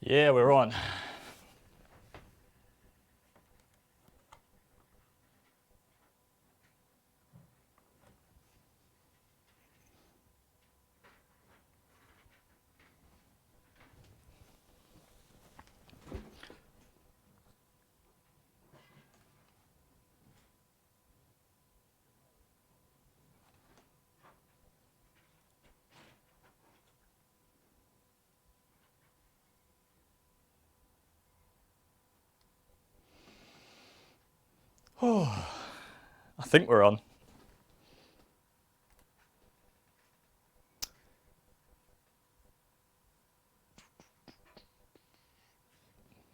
Yeah, we're on. Oh, I think we're on.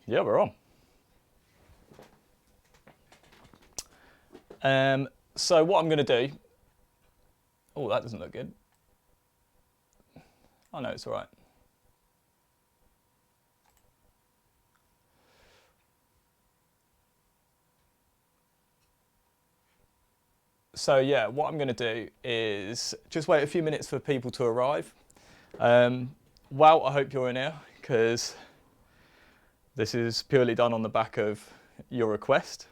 Yeah, we're on. So what I'm going to do... Oh, that doesn't look good. Oh no, it's all right. So yeah, what I'm going to do is just wait a few minutes for people to arrive. Well, I hope you're in here because this is purely done on the back of your request.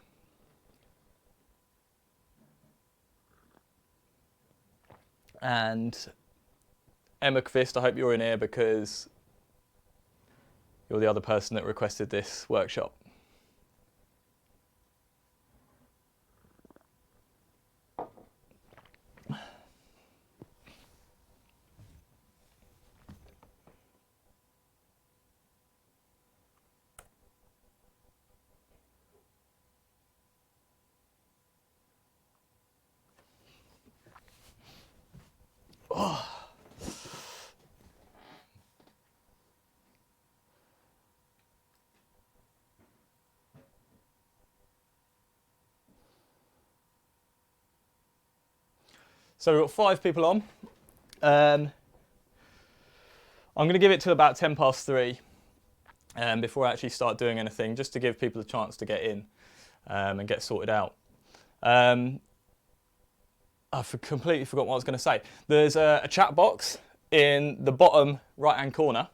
And Emma Kvist, I hope you're in here because you're the other person that requested this workshop. Oh. So we've got 5 people on. I'm going to give it to about 10 past 3 before I actually start doing anything, just to give people a chance to get in and get sorted out. I've completely forgot what I was going to say. There's a chat box in the bottom right-hand corner.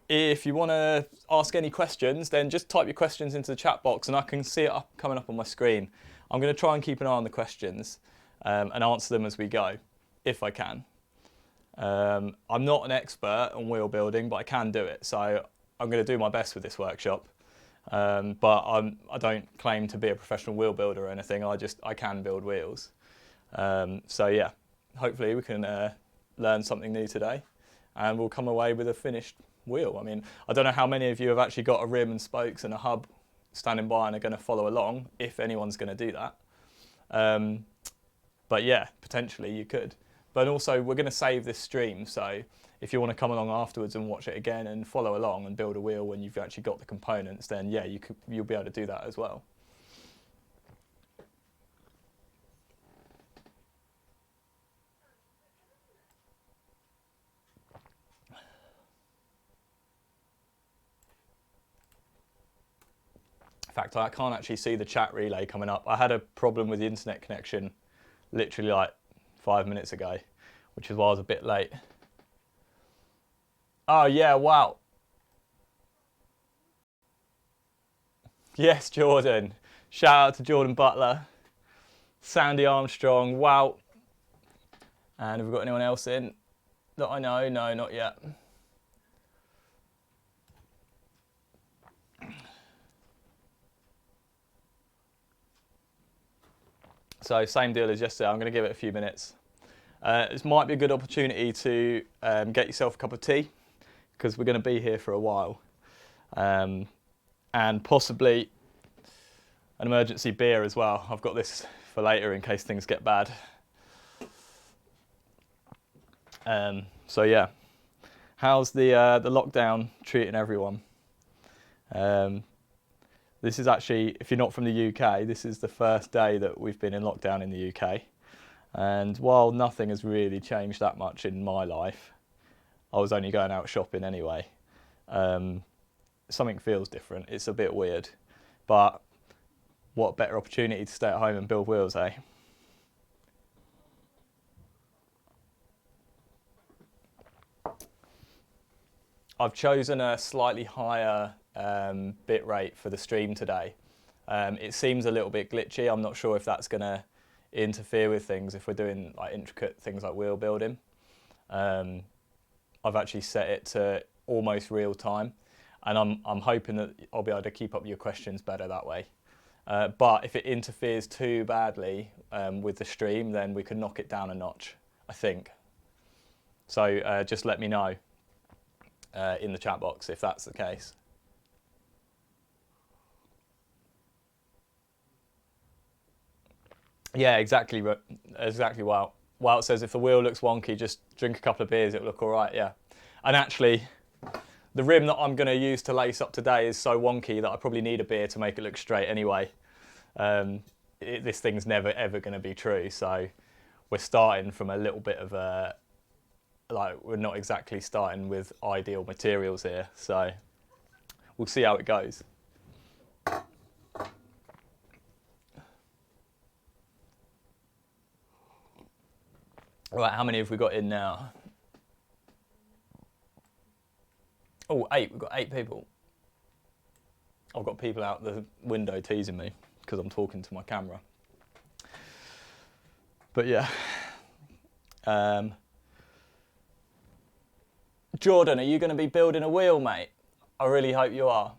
If you want to ask any questions, then just type your questions into the chat box and I can see it coming up on my screen. I'm going to try and keep an eye on the questions and answer them as we go, if I can. I'm not an expert on wheel building, but I can do it. So I'm going to do my best with this workshop. But I don't claim to be a professional wheel builder or anything. I can build wheels. So yeah, hopefully we can learn something new today and we'll come away with a finished wheel. I mean, I don't know how many of you have actually got a rim and spokes and a hub standing by and are going to follow along, if anyone's going to do that. But yeah, potentially you could. But also we're going to save this stream, so if you want to come along afterwards and watch it again and follow along and build a wheel when you've actually got the components, then yeah, you'll be able to do that as well. In fact, I can't actually see the chat relay coming up. I had a problem with the internet connection literally like 5 minutes ago, which is why I was a bit late. Oh yeah, wow. Yes, Jordan. Shout out to Jordan Butler. Sandy Armstrong, wow. And have we got anyone else in that I know? No, not yet. So same deal as yesterday, I'm going to give it a few minutes. This might be a good opportunity to get yourself a cup of tea because we're going to be here for a while. And possibly an emergency beer as well. I've got this for later in case things get bad. So yeah, how's the lockdown treating everyone? This is actually, if you're not from the UK, this is the first day that we've been in lockdown in the UK. And while nothing has really changed that much in my life, I was only going out shopping anyway. Something feels different. It's a bit weird, but what better opportunity to stay at home and build wheels, eh? I've chosen a slightly higher bit rate for the stream today. It seems a little bit glitchy. I'm not sure if that's going to interfere with things if we're doing like intricate things like wheel building. I've actually set it to almost real time, and I'm hoping that I'll be able to keep up your questions better that way. But if it interferes too badly with the stream, then we can knock it down a notch, I think. So just let me know in the chat box if that's the case. Yeah, exactly. Wow. Wow, it says if the wheel looks wonky, just drink a couple of beers, it'll look all right. Yeah. And actually, the rim that I'm going to use to lace up today is so wonky that I probably need a beer to make it look straight anyway. This thing's never ever going to be true, so we're starting from a little bit of a, like, we're not exactly starting with ideal materials here, so we'll see how it goes. Right, how many have we got in now? Oh, 8. We've got 8 people. I've got people out the window teasing me because I'm talking to my camera. But yeah. Jordan, are you going to be building a wheel, mate? I really hope you are.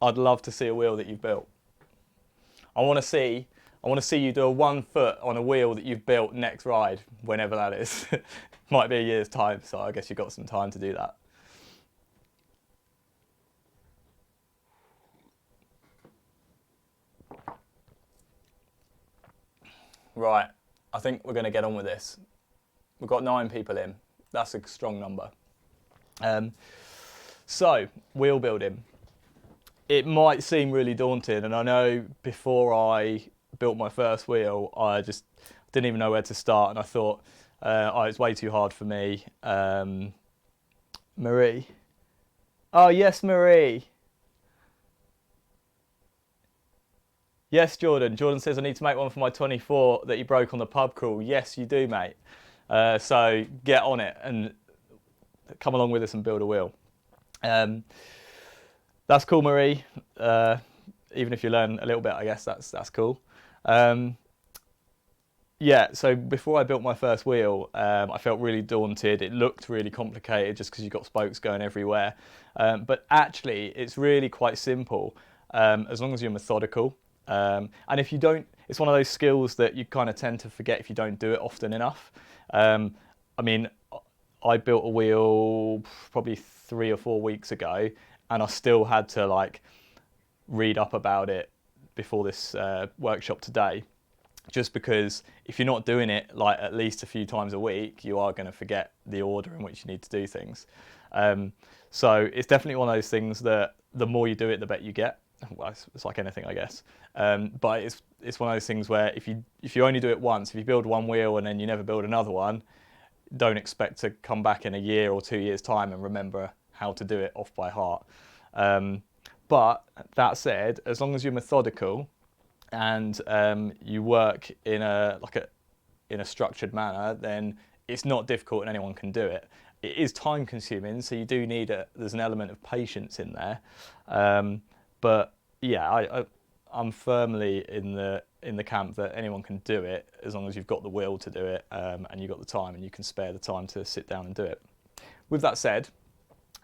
I'd love to see a wheel that you've built. I want to see you do a 1 foot on a wheel that you've built next ride, whenever that is. Might be a year's time, so I guess you've got some time to do that. Right, I think we're going to get on with this. We've got 9 people in. That's a strong number. So, wheel building. It might seem really daunting, and I know before I built my first wheel, I just didn't even know where to start, and I thought, oh, it's way too hard for me. Marie. Oh, yes, Marie. Yes, Jordan. Jordan says I need to make one for my 24 that he broke on the pub crawl. Yes, you do, mate. So get on it and come along with us and build a wheel. That's cool, Marie. Even if you learn a little bit, I guess that's cool. Yeah, so before I built my first wheel, I felt really daunted. It looked really complicated just because you've got spokes going everywhere. But actually, it's really quite simple as long as you're methodical. And if you don't, it's one of those skills that you kind of tend to forget if you don't do it often enough. I mean, I built a wheel probably 3 or 4 weeks ago, and I still had to like read up about it before this workshop today, just because if you're not doing it like at least a few times a week, you are going to forget the order in which you need to do things. So it's definitely one of those things that the more you do it, the better you get. Well, it's like anything, I guess. But it's one of those things where if you only do it once, if you build one wheel and then you never build another one, don't expect to come back in a year or 2 years' time and remember how to do it off by heart. But that said, as long as you're methodical and you work in a structured manner, then it's not difficult and anyone can do it. It is time consuming, so you do need there's an element of patience in there. But yeah, I'm firmly in the camp that anyone can do it as long as you've got the will to do it, and you've got the time and you can spare the time to sit down and do it. With that said,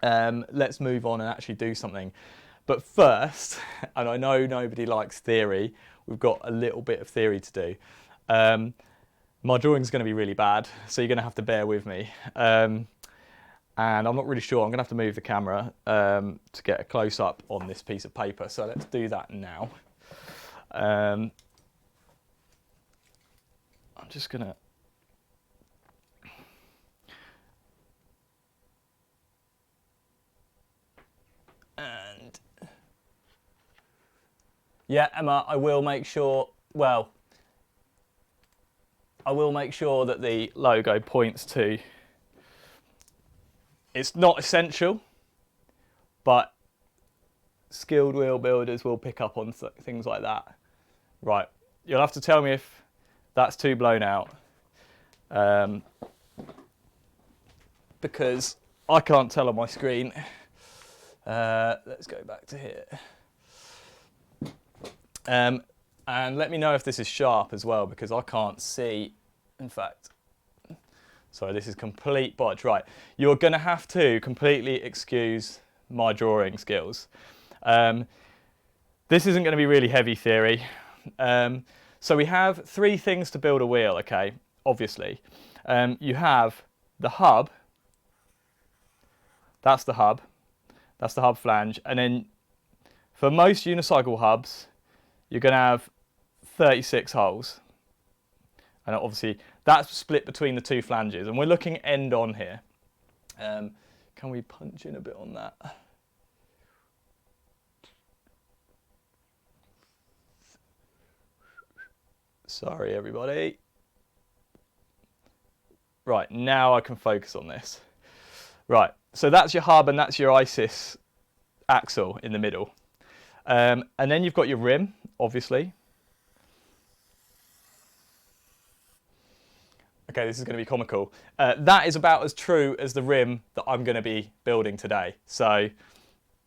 let's move on and actually do something. But first, and I know nobody likes theory, we've got a little bit of theory to do. My drawing's going to be really bad, so you're going to have to bear with me. And I'm not really sure, I'm going to have to move the camera to get a close-up on this piece of paper. So let's do that now. I'm just going to... And... yeah, Emma, I will make sure, well, I will make sure that the logo points to... It's not essential, but skilled wheel builders will pick up on things like that. Right, you'll have to tell me if that's too blown out. Because I can't tell on my screen. Let's go back to here. And let me know if this is sharp as well, because I can't see. In fact, sorry, this is complete botch. Right, you're going to have to completely excuse my drawing skills. This isn't going to be really heavy theory. So we have three things to build a wheel, okay, obviously. You have the hub, that's the hub flange, and then for most unicycle hubs, you're going to have 36 holes. And obviously that's split between the two flanges, and we're looking end on here. Can we punch in a bit on that? Sorry, everybody. Right, now I can focus on this. Right, so that's your hub and that's your ISIS axle in the middle. And then you've got your rim, obviously. Okay, this is going to be comical. That is about as true as the rim that I'm going to be building today, so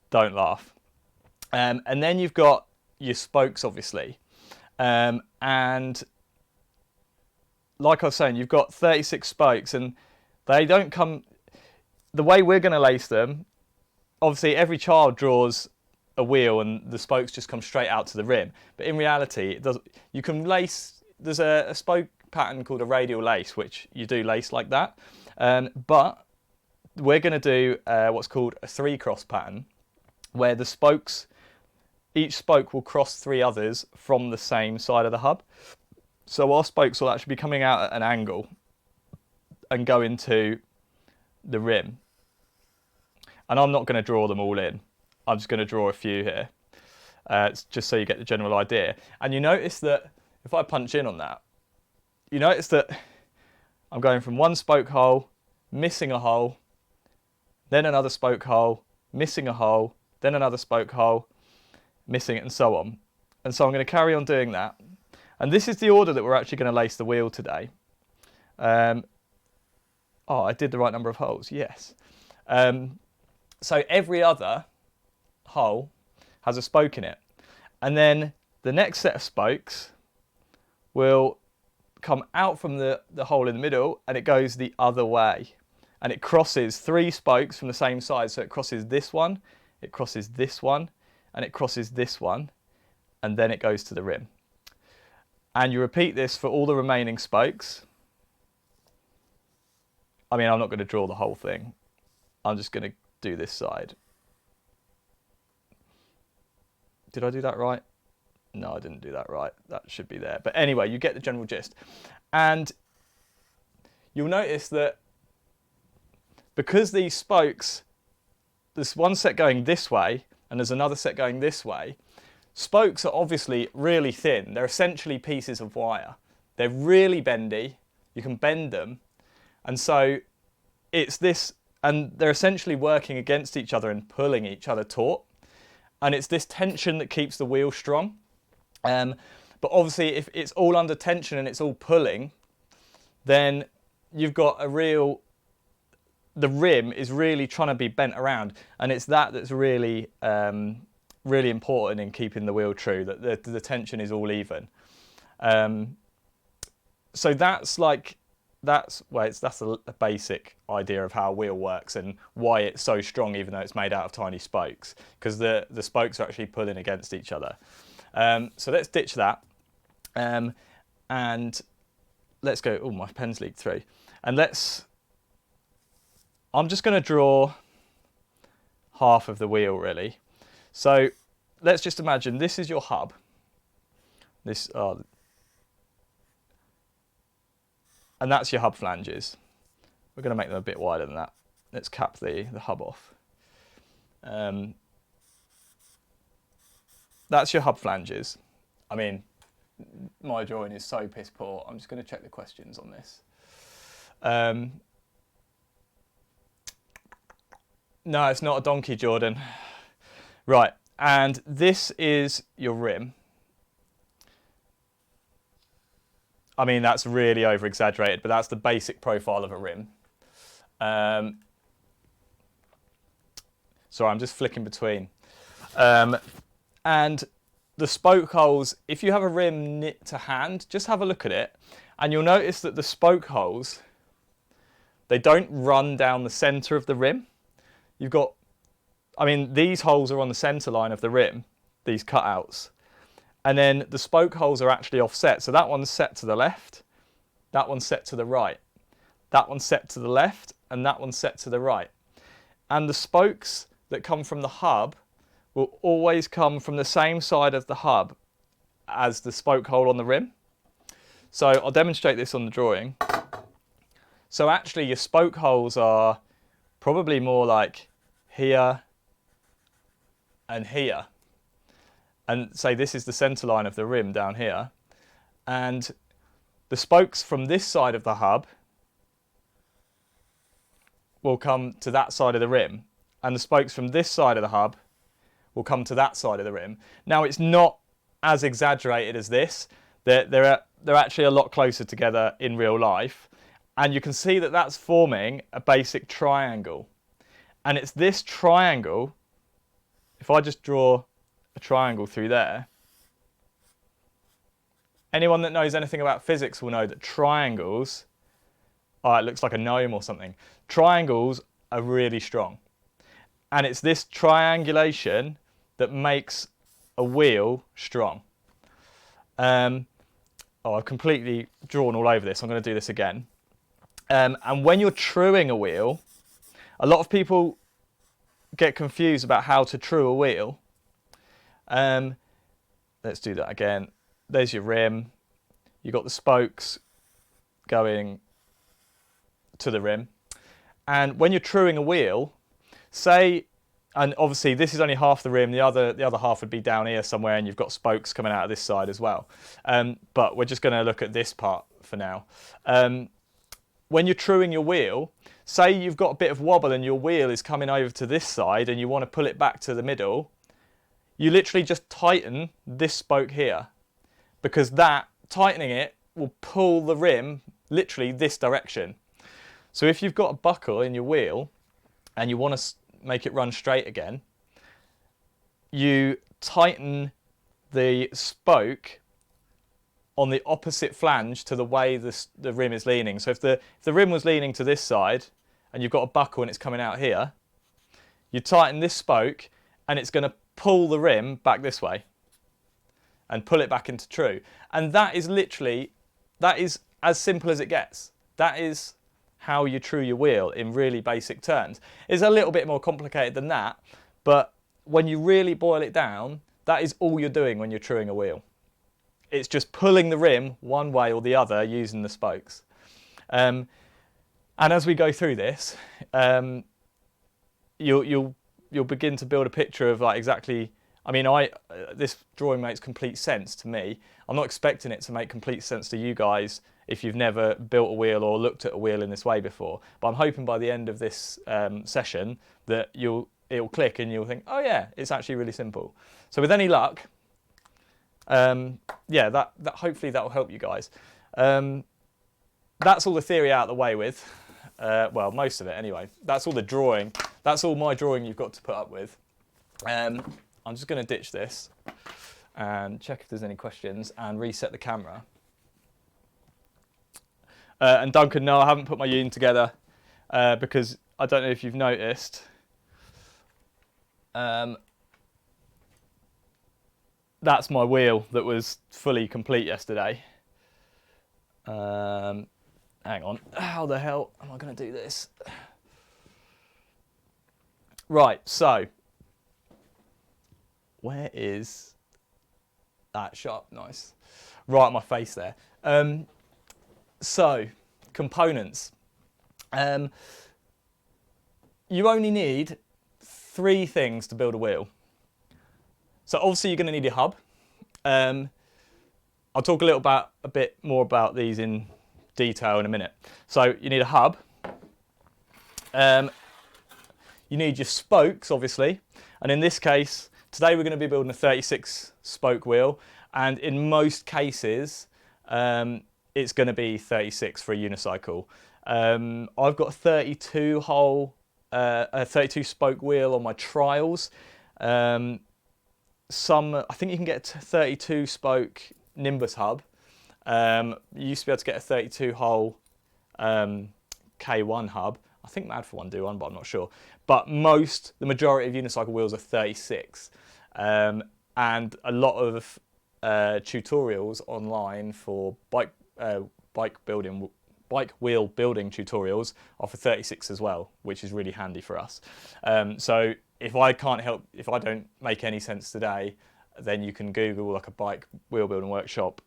don't laugh. And then you've got your spokes, obviously. And like I was saying, you've got 36 spokes, and they don't come... The way we're going to lace them, obviously every child draws a wheel and the spokes just come straight out to the rim. But in reality, it does, you can lace... There's a spoke pattern called a radial lace, which you do lace like that. But we're going to do what's called a 3-cross pattern, where the spokes... Each spoke will cross 3 others from the same side of the hub. So our spokes will actually be coming out at an angle and go into the rim. And I'm not going to draw them all in. I'm just going to draw a few here, just so you get the general idea. And you notice that if I punch in on that, you notice that I'm going from one spoke hole, missing a hole, then another spoke hole, missing a hole, then another spoke hole, missing it, and so on. And so I'm going to carry on doing that. And this is the order that we're actually going to lace the wheel today. Oh, I did the right number of holes, yes. So every other hole has a spoke in it. And then the next set of spokes will come out from the hole in the middle, and it goes the other way. And it crosses 3 spokes from the same side. So it crosses this one, it crosses this one, and it crosses this one, and then it goes to the rim. And you repeat this for all the remaining spokes. I mean, I'm not going to draw the whole thing. I'm just going to do this side. Did I do that right? No, I didn't do that right. That should be there. But anyway, you get the general gist. And you'll notice that because these spokes, there's one set going this way, and there's another set going this way, spokes are obviously really thin. They're essentially pieces of wire. They're really bendy. You can bend them. And so it's this, and they're essentially working against each other and pulling each other taut. And it's this tension that keeps the wheel strong. But obviously if it's all under tension and it's all pulling, then you've got a real... The rim is really trying to be bent around, and it's that's really really important in keeping the wheel true, that the tension is all even. So that's a basic idea of how a wheel works and why it's so strong, even though it's made out of tiny spokes, because the spokes are actually pulling against each other. So let's ditch that, and let's go. Oh, my pen's leaked through, and I'm just going to draw half of the wheel, really. So let's just imagine this is your hub. And that's your hub flanges. We're going to make them a bit wider than that. Let's cap the hub off. That's your hub flanges. I mean, my drawing is so piss poor. I'm just going to check the questions on this. No, it's not a donkey, Jordan. Right, and this is your rim. I mean, that's really over-exaggerated, but that's the basic profile of a rim. Sorry, I'm just flicking between. And the spoke holes, if you have a rim knit to hand, just have a look at it, and you'll notice that the spoke holes, they don't run down the centre of the rim. You've got, I mean, these holes are on the centre line of the rim, these cutouts, and then the spoke holes are actually offset. So that one's set to the left, that one's set to the right, that one's set to the left, and that one's set to the right. And the spokes that come from the hub will always come from the same side of the hub as the spoke hole on the rim. So I'll demonstrate this on the drawing. So actually your spoke holes are probably more like here and here. And say this is the centre line of the rim down here. And the spokes from this side of the hub will come to that side of the rim. And the spokes from this side of the hub will come to that side of the rim. Now it's not as exaggerated as this. They're actually a lot closer together in real life. And you can see that that's forming a basic triangle. And it's this triangle, if I just draw a triangle through there, anyone that knows anything about physics will know that triangles, oh, it looks like a gnome or something. Triangles are really strong. And it's this triangulation that makes a wheel strong. Oh, I've completely drawn all over this. I'm going to do this again. And when you're truing a wheel, a lot of people get confused about how to true a wheel. Let's do that again. There's your rim. You've got the spokes going to the rim. And when you're truing a wheel, say, and obviously this is only half the rim, the other half would be down here somewhere, and you've got spokes coming out of this side as well. But we're just going to look at this part for now. When you're truing your wheel, say you've got a bit of wobble and your wheel is coming over to this side and you want to pull it back to the middle, you literally just tighten this spoke here, because that, tightening it, will pull the rim literally this direction. So if you've got a buckle in your wheel and you want to make it run straight again, you tighten the spoke on the opposite flange to the way the rim is leaning. So if the rim was leaning to this side and you've got a buckle and it's coming out here, you tighten this spoke and it's going to pull the rim back this way and pull it back into true. And that is literally, that is as simple as it gets. That is how you true your wheel in really basic terms. It's a little bit more complicated than that, but when you really boil it down, that is all you're doing when you're truing a wheel. It's just pulling the rim one way or the other using the spokes. And as we go through this, you'll begin to build a picture of like exactly. I mean, this drawing makes complete sense to me. I'm not expecting it to make complete sense to you guys if you've never built a wheel or looked at a wheel in this way before. But I'm hoping by the end of this session that it'll click and you'll think, oh yeah, it's actually really simple. So with any luck, yeah, that hopefully that will help you guys. That's all the theory out of the way with. Well, most of it anyway. That's all the drawing. That's all my drawing you've got to put up with. I'm just going to ditch this and check if there's any questions and reset the camera. And Duncan, no, I haven't put my uni together because I don't know if you've noticed. That's my wheel that was fully complete yesterday. Hang on, how the hell am I going to do this? Right, so where is that shot? Nice. Right on my face there. So, components. You only need 3 things to build a wheel. So obviously you're going to need your hub. I'll talk a bit more about these in detail in a minute. So you need a hub. You need your spokes, obviously. And in this case, today we're going to be building a 36 spoke wheel. And in most cases, it's going to be 36 for a unicycle. I've got a 32 hole a 32 spoke wheel on my trials. I think you can get a 32 spoke Nimbus hub. You used to be able to get a 32 hole K1 hub. I think Mad for one do one, but I'm not sure. But the majority of unicycle wheels are 36. And a lot of tutorials online for bike wheel building tutorials are for 36 as well, which is really handy for us. So if I don't make any sense today, then you can Google like a bike wheel building workshop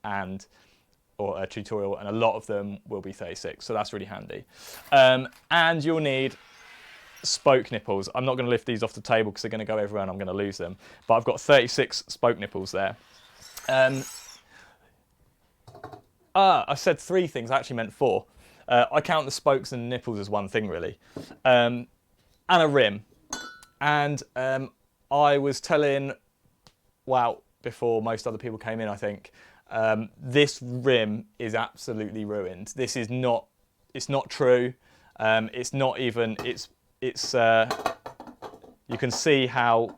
or a tutorial, and a lot of them will be 36, so that's really handy. And you'll need spoke nipples. I'm not going to lift these off the table because they're going to go everywhere and I'm going to lose them, but I've got 36 spoke nipples there. I said 3 things, I actually meant 4. I count the spokes and nipples as one thing really. And a rim. And I was telling before most other people came in, I think, this rim is absolutely ruined. This is not, it's not true. It's not even, you can see how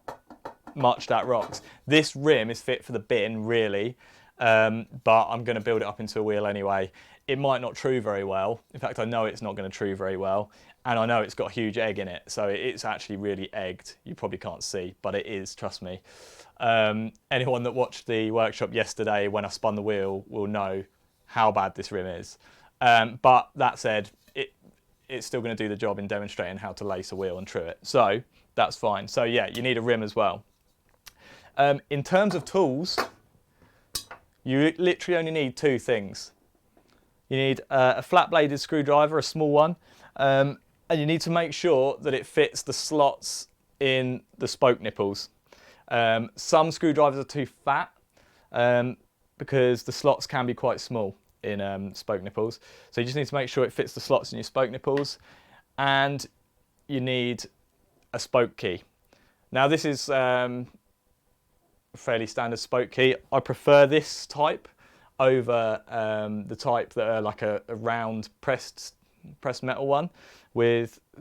much that rocks. This rim is fit for the bin, really, but I'm going to build it up into a wheel anyway. It might not true very well. In fact, I know it's not going to true very well, and I know it's got a huge egg in it, so it's actually really egged. You probably can't see, but it is, trust me. Anyone that watched the workshop yesterday when I spun the wheel will know how bad this rim is. But that said, it's still going to do the job in demonstrating how to lace a wheel and true it. So that's fine. So yeah, you need a rim as well. In terms of tools, you literally only need 2 things. You need a flat-bladed screwdriver, a small one, and you need to make sure that it fits the slots in the spoke nipples. Some screwdrivers are too fat because the slots can be quite small in spoke nipples. So you just need to make sure it fits the slots in your spoke nipples, and you need a spoke key. Now this is a fairly standard spoke key. I prefer this type over the type that are like a round pressed metal one.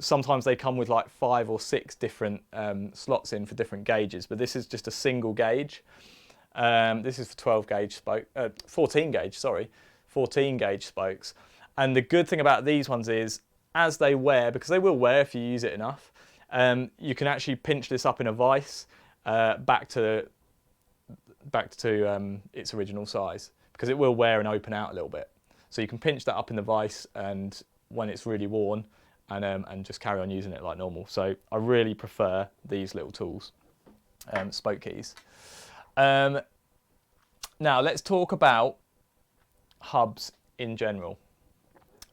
Sometimes they come with like 5 or 6 different slots in for different gauges, but this is just a single gauge. This is for 12 gauge spoke, 14 gauge, sorry, 14 gauge spokes. And the good thing about these ones is, as they wear, because they will wear if you use it enough, you can actually pinch this up in a vise back to its original size, because it will wear and open out a little bit. So you can pinch that up in the vise, and when it's really worn, and just carry on using it like normal. So I really prefer these little tools, spoke keys. Now let's talk about hubs in general.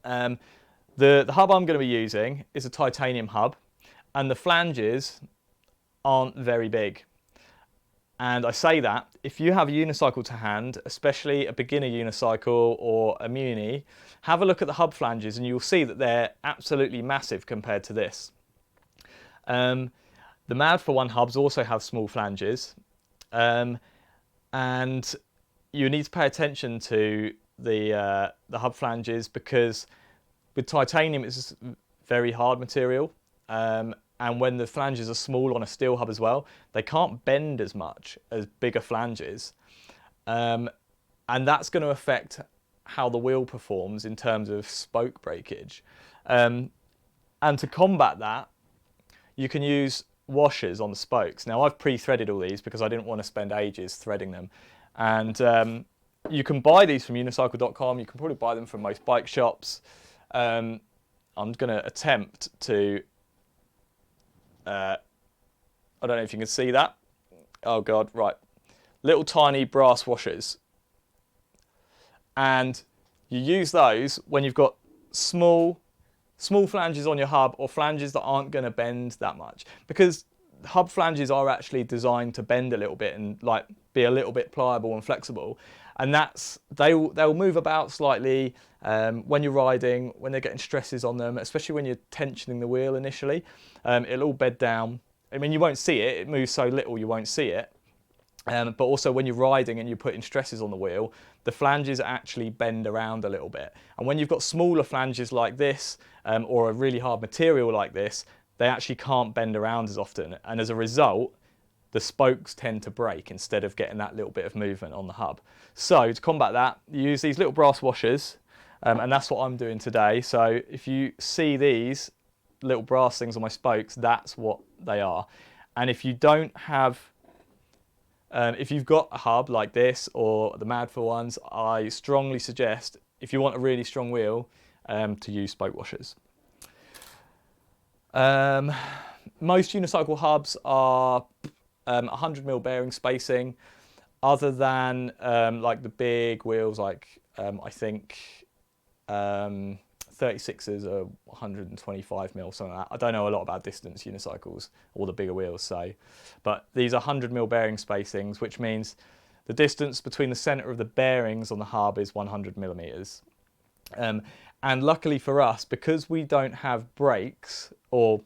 The hub I'm going to be using is a titanium hub, and the flanges aren't very big. And I say that, if you have a unicycle to hand, especially a beginner unicycle or a muni, have a look at the hub flanges and you'll see that they're absolutely massive compared to this. The Mad for One hubs also have small flanges, and you need to pay attention to the hub flanges, because with titanium it's a very hard material. And when the flanges are small on a steel hub as well, they can't bend as much as bigger flanges. And that's going to affect how the wheel performs in terms of spoke breakage. And to combat that, you can use washers on the spokes. Now I've pre-threaded all these because I didn't want to spend ages threading them. And you can buy these from unicycle.com. You can probably buy them from most bike shops. I'm going to attempt to... I don't know if you can see that. Oh God, right. Little tiny brass washers. And you use those when you've got small flanges on your hub, or flanges that aren't going to bend that much. Because hub flanges are actually designed to bend a little bit and like be a little bit pliable and flexible. And they'll move about slightly when you're riding, when they're getting stresses on them, especially when you're tensioning the wheel initially. It'll all bed down. I mean, you won't see it. It moves so little you won't see it. But also when you're riding and you're putting stresses on the wheel, the flanges actually bend around a little bit. And when you've got smaller flanges like this, or a really hard material like this, they actually can't bend around as often, and as a result, the spokes tend to break instead of getting that little bit of movement on the hub. So to combat that, you use these little brass washers, and that's what I'm doing today. So if you see these little brass things on my spokes, that's what they are. And if you don't have, if you've got a hub like this or the Madful ones, I strongly suggest, if you want a really strong wheel, to use spoke washers. Most unicycle hubs are 100mm bearing spacing, other than like the big wheels, like I think 36s are 125mm, something like that. I don't know a lot about distance unicycles or the bigger wheels, so, but these are 100mm bearing spacings, which means the distance between the centre of the bearings on the hub is 100mm. And luckily for us, because we don't have brakes, or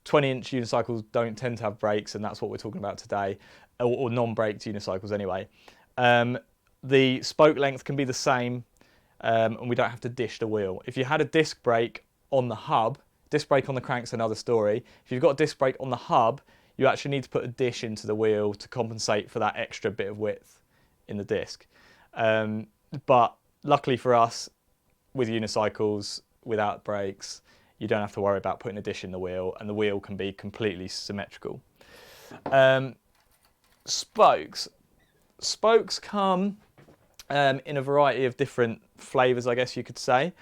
20-inch unicycles don't tend to have brakes, and that's what we're talking about today, or non-braked unicycles anyway, the spoke length can be the same, and we don't have to dish the wheel. If you had a disc brake on the hub, disc brake on the crank's another story. If you've got a disc brake on the hub, you actually need to put a dish into the wheel to compensate for that extra bit of width in the disc. But luckily for us, with unicycles without brakes, you don't have to worry about putting a dish in the wheel, and the wheel can be completely symmetrical. Spokes come in a variety of different flavours, I guess you could say.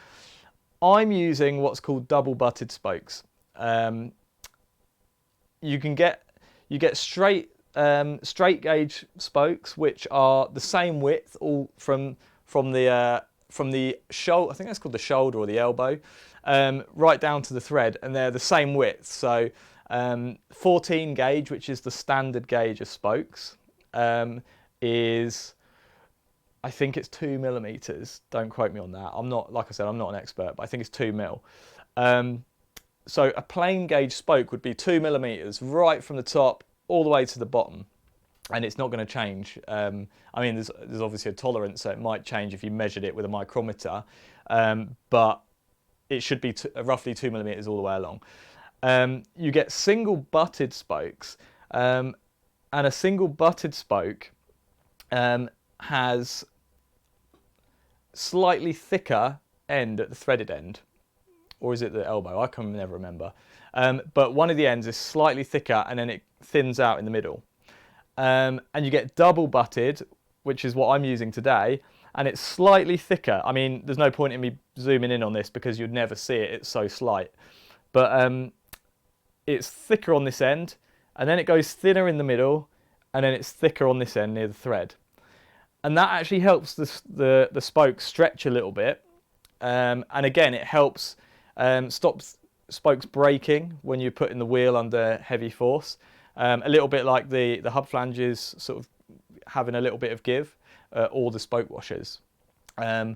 I'm using what's called double butted spokes. You get straight gauge spokes, which are the same width, all from the shoulder, I think that's called the shoulder or the elbow, right down to the thread, and they're the same width. So 14 gauge, which is the standard gauge of spokes, is, I think it's 2mm. Don't quote me on that. I'm not, like I said, I'm not an expert, but I think it's 2mm. So a plain gauge spoke would be 2mm right from the top all the way to the bottom, and it's not going to change. I mean, there's obviously a tolerance, so it might change if you measured it with a micrometer, but it should be roughly 2mm all the way along. You get single butted spokes, and a single butted spoke has slightly thicker end at the threaded end, or is it the elbow? I can never remember. But one of the ends is slightly thicker, and then it thins out in the middle. And you get double butted, which is what I'm using today, and it's slightly thicker. I mean, there's no point in me zooming in on this because you'd never see it, it's so slight. But it's thicker on this end, and then it goes thinner in the middle, and then it's thicker on this end near the thread. And that actually helps the spoke stretch a little bit. And again, it helps stop spokes breaking when you're putting the wheel under heavy force. A little bit like the hub flanges sort of having a little bit of give, or the spoke washers. So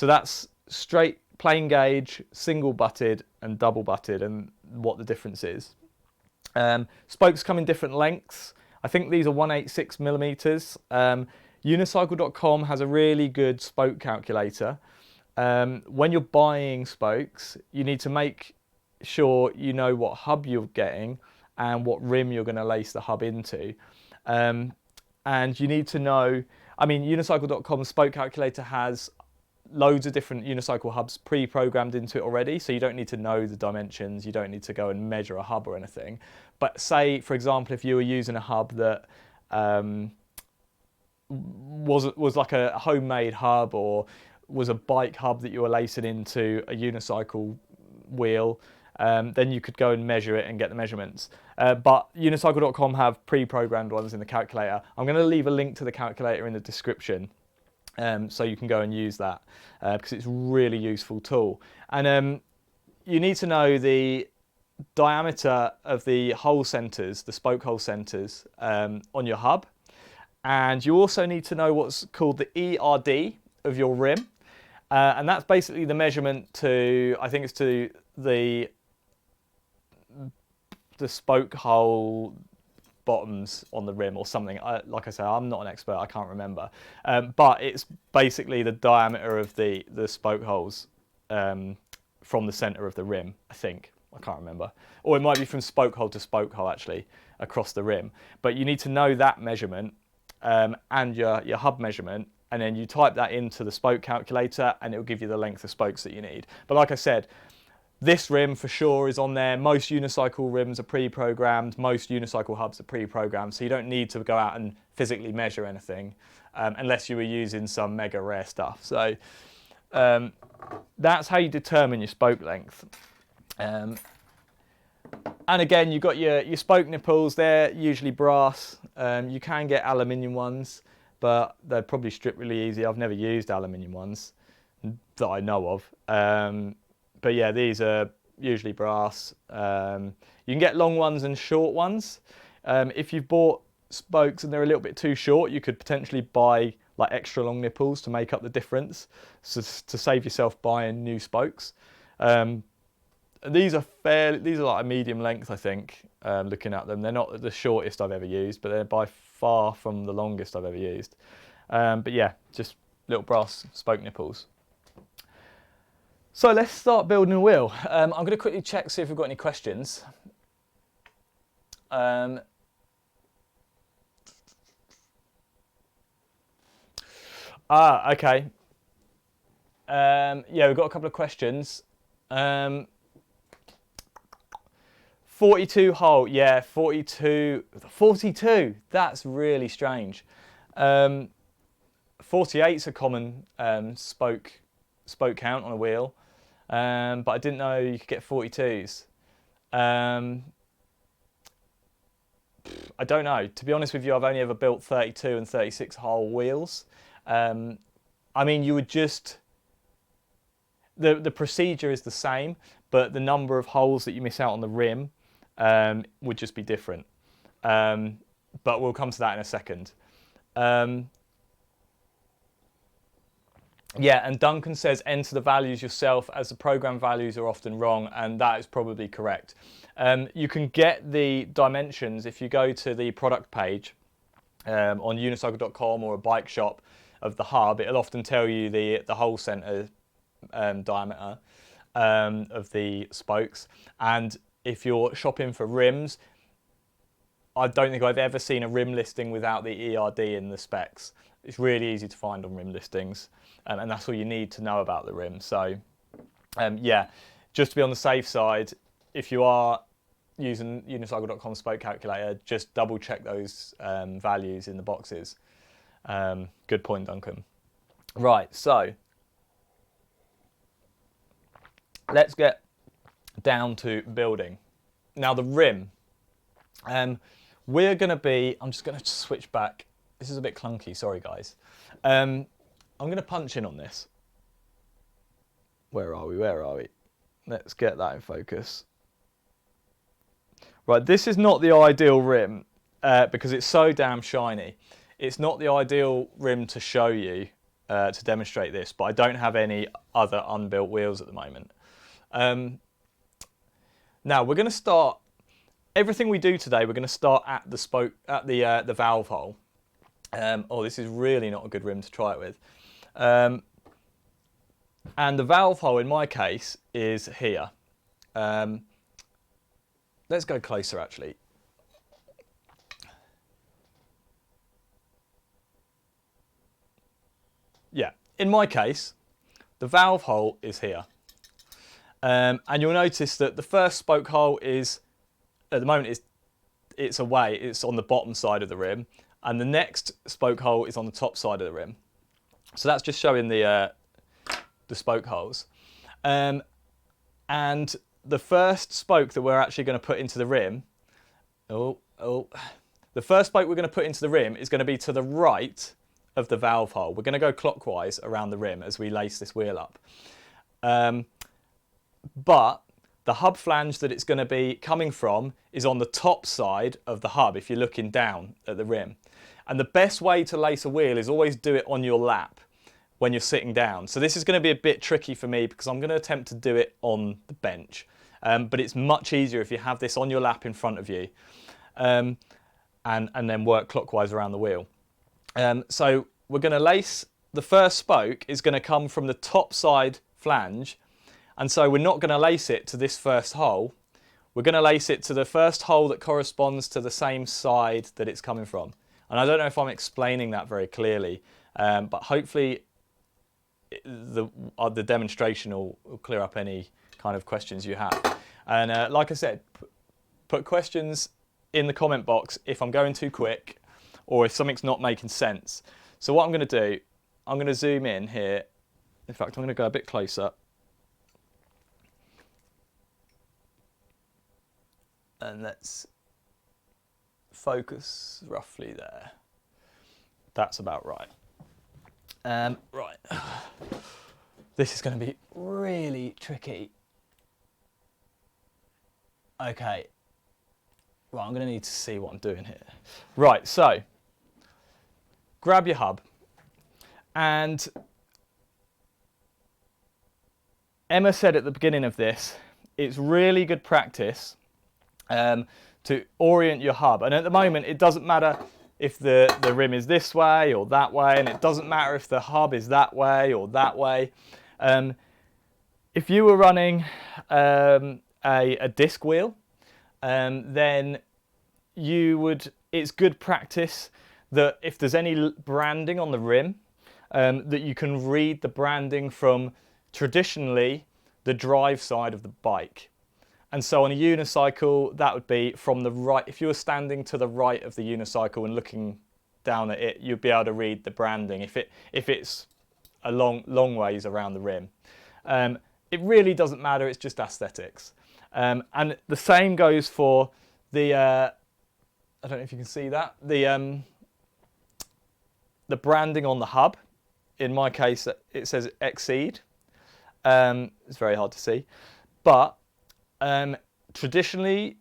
that's straight, plain gauge, single butted and double butted, and what the difference is. Spokes come in different lengths. I think these are 1/86mm. Unicycle.com has a really good spoke calculator. When you're buying spokes, you need to make sure you know what hub you're getting and what rim you're going to lace the hub into. And you need to know, I mean, Unicycle.com's spoke calculator has loads of different unicycle hubs pre-programmed into it already, so you don't need to know the dimensions, you don't need to go and measure a hub or anything. But say, for example, if you were using a hub that was like a homemade hub, or was a bike hub that you were lacing into a unicycle wheel, then you could go and measure it and get the measurements. But Unicycle.com have pre-programmed ones in the calculator. I'm going to leave a link to the calculator in the description, so you can go and use that, because it's a really useful tool. And you need to know the diameter of the hole centres, the spoke hole centres, on your hub. And you also need to know what's called the ERD of your rim. And that's basically the measurement to, I think it's to the spoke hole bottoms on the rim or something. Like I say, I'm not an expert, I can't remember. But it's basically the diameter of the spoke holes from the centre of the rim, I think. I can't remember. Or it might be from spoke hole to spoke hole actually, across the rim. But you need to know that measurement and your hub measurement, and then you type that into the spoke calculator and it will give you the length of spokes that you need. But like I said, this rim for sure is on there. Most unicycle rims are pre-programmed. Most unicycle hubs are pre-programmed. So you don't need to go out and physically measure anything unless you were using some mega rare stuff. So that's how you determine your spoke length. And again, you've got your spoke nipples. They're usually brass. You can get aluminium ones, but they're probably strip really easy. I've never used aluminium ones that I know of. But yeah, these are usually brass. You can get long ones and short ones. If you've bought spokes and they're a little bit too short, you could potentially buy like extra long nipples to make up the difference, so to save yourself buying new spokes. These are like a medium length, I think, looking at them. They're not the shortest I've ever used, but they're by far from the longest I've ever used. But yeah, just little brass spoke nipples. So let's start building a wheel. I'm going to quickly check, see if we've got any questions. Okay. Yeah, we've got a couple of questions. 42 hole, yeah, 42, that's really strange. 48's a common spoke count on a wheel. But I didn't know you could get 42s. I don't know. To be honest with you, I've only ever built 32 and 36 hole wheels. I mean, you would just... The procedure is the same, but the number of holes that you miss out on the rim would just be different. But we'll come to that in a second. Yeah, and Duncan says enter the values yourself as the program values are often wrong, and that is probably correct. You can get the dimensions if you go to the product page on unicycle.com or a bike shop of the hub. It'll often tell you the hole center diameter of the spokes, and if you're shopping for rims, I don't think I've ever seen a rim listing without the ERD in the specs. It's really easy to find on rim listings, and that's all you need to know about the rim. So yeah, just to be on the safe side, if you are using unicycle.com spoke calculator, just double check those values in the boxes. Good point, Duncan. Right, so let's get down to building. Now the rim, we're going to be, I'm just going to switch back. This is a bit clunky, sorry guys. I'm going to punch in on this. Where are we? Let's get that in focus. Right, this is not the ideal rim because it's so damn shiny. It's not the ideal rim to show you to demonstrate this, but I don't have any other unbuilt wheels at the moment. Now we're going to start, everything we do today, we're going to start at the spoke, at the valve hole. Oh, this is really not a good rim to try it with. And the valve hole in my case is here. Let's go closer actually. Yeah, in my case, the valve hole is here. And you'll notice that the first spoke hole is, at the moment, it's away, it's on the bottom side of the rim, and the next spoke hole is on the top side of the rim. So that's just showing the spoke holes. And the first spoke that we're actually going to put into the rim, the first spoke we're going to put into the rim is going to be to the right of the valve hole. We're going to go clockwise around the rim as we lace this wheel up. But the hub flange that it's going to be coming from is on the top side of the hub if you're looking down at the rim. And the best way to lace a wheel is always do it on your lap when you're sitting down. So this is going to be a bit tricky for me because I'm going to attempt to do it on the bench. But it's much easier if you have this on your lap in front of you and then work clockwise around the wheel. So we're going to lace, the first spoke is going to come from the top side flange, and so we're not going to lace it to this first hole, we're going to lace it to the first hole that corresponds to the same side that it's coming from. And I don't know if I'm explaining that very clearly, but hopefully the demonstration will clear up any kind of questions you have. And like I said, put questions in the comment box if I'm going too quick or if something's not making sense. So what I'm going to do, I'm going to zoom in here. In fact, I'm going to go a bit closer. And let's focus roughly there. That's about right. Right. This is going to be really tricky. Okay. Right, I'm going to need to see what I'm doing here. Right, so grab your hub. And Emma said at the beginning of this, it's really good practice to orient your hub. And at the moment, it doesn't matter if the rim is this way or that way, and it doesn't matter if the hub is that way or that way. If you were running a disc wheel, then it's good practice that if there's any branding on the rim, that you can read the branding from traditionally the drive side of the bike. And so on a unicycle, that would be from the right. If you were standing to the right of the unicycle and looking down at it, you'd be able to read the branding if it's a long ways around the rim. It really doesn't matter, it's just aesthetics. And the same goes for the, I don't know if you can see that, the branding on the hub. In my case, it says Exceed. It's very hard to see. But traditionally,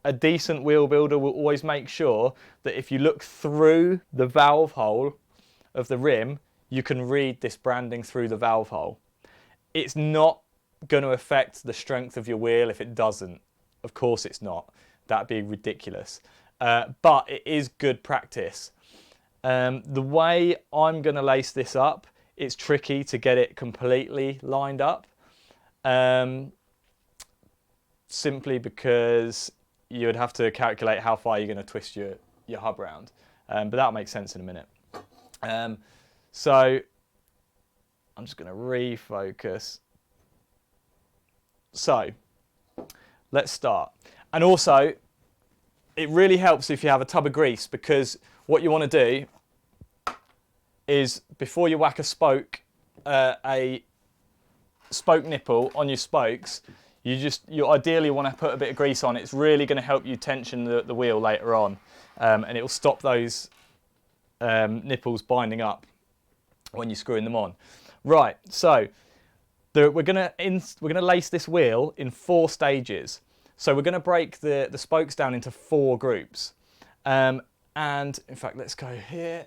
a decent wheel builder will always make sure that if you look through the valve hole of the rim, you can read this branding through the valve hole. It's not going to affect the strength of your wheel if it doesn't. Of course it's not. That'd be ridiculous. But it is good practice. The way I'm going to lace this up, it's tricky to get it completely lined up. Simply because you would have to calculate how far you're going to twist your hub round. But that'll make sense in a minute. So I'm just going to refocus. So let's start. And also, it really helps if you have a tub of grease, because what you want to do is, before you whack a spoke nipple on your spokes, you ideally want to put a bit of grease on. It's really going to help you tension the wheel later on, and it will stop those nipples binding up when you're screwing them on. Right, so we're going to lace this wheel in 4 stages. So we're going to break the spokes down into 4 groups. And in fact, let's go here.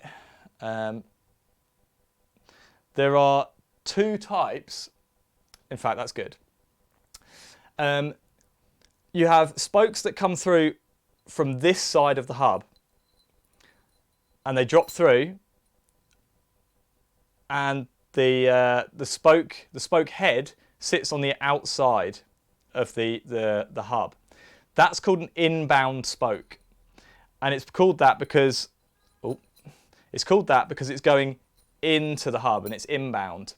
There are 2 types. In fact, that's good. You have spokes that come through from this side of the hub, and they drop through, and the spoke head sits on the outside of the hub. That's called an inbound spoke, and it's called that because it's going into the hub and it's inbound.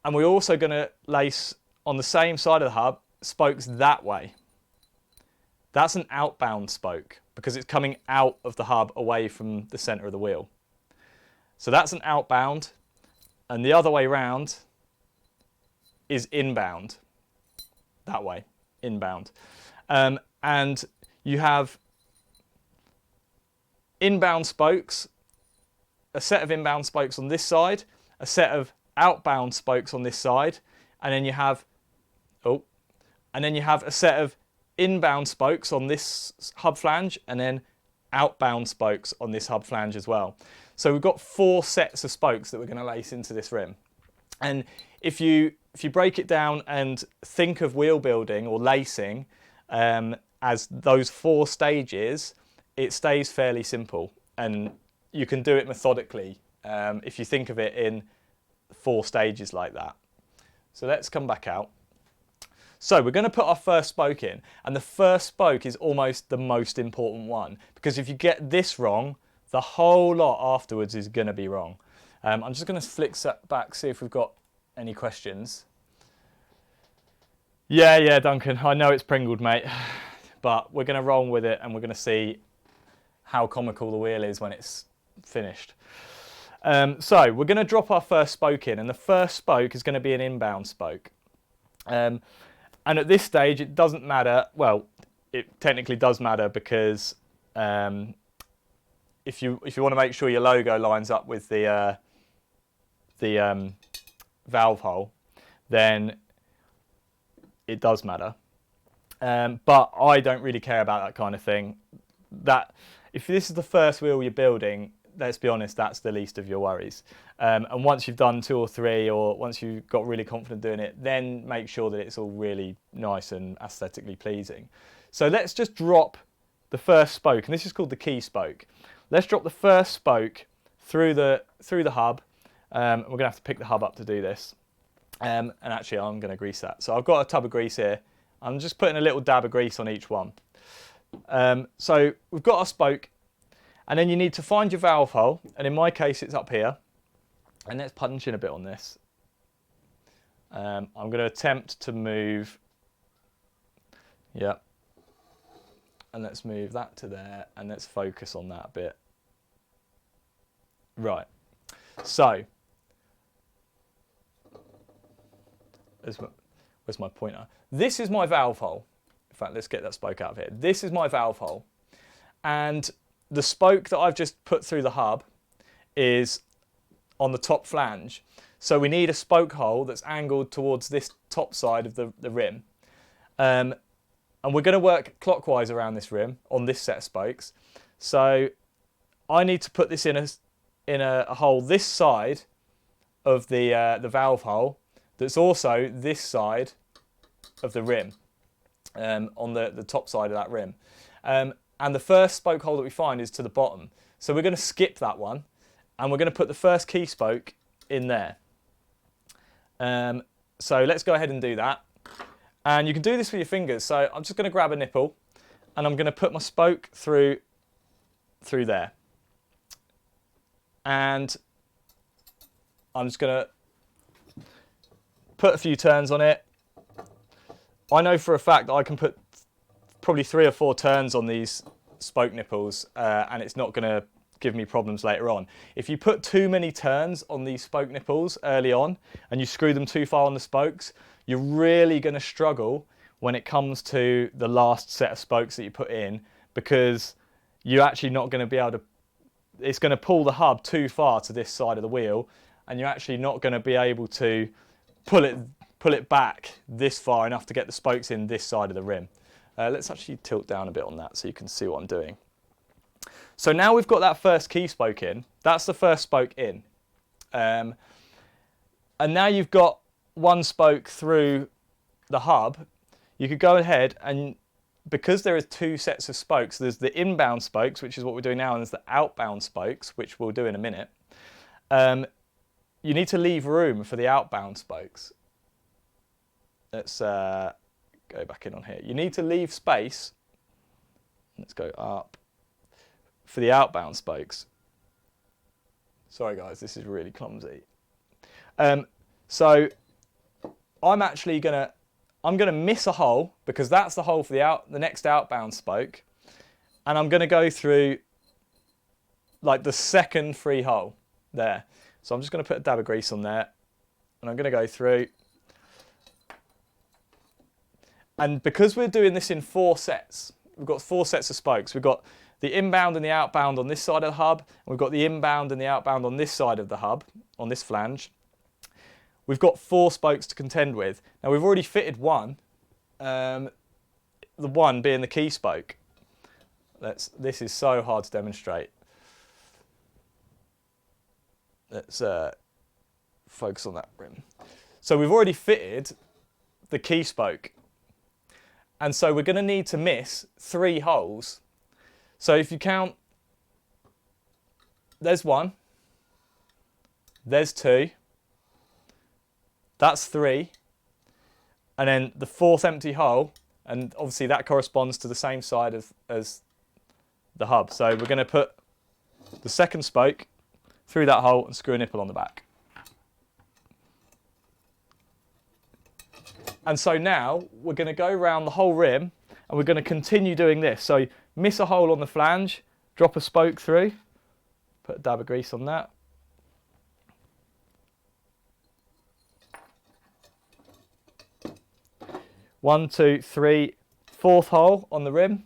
And we're also going to lace on the same side of the hub spokes that way. That's an outbound spoke because it's coming out of the hub away from the center of the wheel. So that's an outbound, and the other way round is inbound. That way, inbound. And you have inbound spokes, a set of inbound spokes on this side, a set of outbound spokes on this side, and then you have a set of inbound spokes on this hub flange, and then outbound spokes on this hub flange as well. So we've got 4 sets of spokes that we're going to lace into this rim. And if you break it down and think of wheel building or lacing as those 4 stages, it stays fairly simple, and you can do it methodically if you think of it in 4 stages like that. So let's come back out. So we're going to put our first spoke in, and the first spoke is almost the most important one, because if you get this wrong, the whole lot afterwards is going to be wrong. I'm just going to flick back, see if we've got any questions. Yeah, Duncan, I know it's pringled, mate, but we're going to roll with it and we're going to see how comical the wheel is when it's finished. So we're going to drop our first spoke in, and the first spoke is going to be an inbound spoke. And at this stage, it doesn't matter. Well, it technically does matter, because if you want to make sure your logo lines up with the valve hole, then it does matter. But I don't really care about that kind of thing. That if this is the first wheel you're building, let's be honest, that's the least of your worries. And once you've done 2 or 3, or once you've got really confident doing it, then make sure that it's all really nice and aesthetically pleasing. So let's just drop the first spoke, and this is called the key spoke. Let's drop the first spoke through the hub. We're going to have to pick the hub up to do this. And actually, I'm going to grease that. So I've got a tub of grease here. I'm just putting a little dab of grease on each one. So we've got our spoke, and then you need to find your valve hole, and in my case it's up here. And let's punch in a bit on this. I'm going to attempt to move, yeah, and let's move that to there, and let's focus on that a bit. Right, so where's my pointer? This is my valve hole. In fact, let's get that spoke out of here. This is my valve hole, and the spoke that I've just put through the hub is on the top flange. So we need a spoke hole that's angled towards this top side of the rim. And we're going to work clockwise around this rim on this set of spokes. So I need to put this in a hole this side of the valve hole that's also this side of the rim, on the top side of that rim. And the first spoke hole that we find is to the bottom. So we're going to skip that one, and we're going to put the first key spoke in there. So let's go ahead and do that. And you can do this with your fingers. So I'm just going to grab a nipple, and I'm going to put my spoke through there. And I'm just going to put a few turns on it. I know for a fact that I can put probably 3 or 4 turns on these spoke nipples, and it's not going to give me problems later on. If you put too many turns on these spoke nipples early on and you screw them too far on the spokes, you're really going to struggle when it comes to the last set of spokes that you put in, because you're actually not going to be able to, it's going to pull the hub too far to this side of the wheel, and you're actually not going to be able to pull it back this far enough to get the spokes in this side of the rim. Let's actually tilt down a bit on that so you can see what I'm doing. So now we've got that first key spoke in. That's the first spoke in. And now you've got one spoke through the hub. You could go ahead, and because there are 2 sets of spokes, there's the inbound spokes, which is what we're doing now, and there's the outbound spokes, which we'll do in a minute. You need to leave room for the outbound spokes. Let's go back in on here. You need to leave space. Let's go up for the outbound spokes. Sorry guys, this is really clumsy. So I'm actually gonna miss a hole, because that's the hole for the next outbound spoke, and I'm gonna go through like the second free hole there. So I'm just gonna put a dab of grease on there, and I'm gonna go through. And because we're doing this in 4 sets, we've got 4 sets of spokes. We've got the inbound and the outbound on this side of the hub, and we've got the inbound and the outbound on this side of the hub, on this flange. We've got 4 spokes to contend with. Now we've already fitted one, the one being the key spoke. This is so hard to demonstrate. Let's focus on that rim. So we've already fitted the key spoke. And so we're going to need to miss 3 holes. So if you count, there's 1, there's 2, that's 3, and then the fourth empty hole, and obviously that corresponds to the same side as the hub. So we're going to put the second spoke through that hole and screw a nipple on the back. And so now we're going to go around the whole rim and we're going to continue doing this. So miss a hole on the flange, drop a spoke through, put a dab of grease on that. One, two, three, fourth hole on the rim,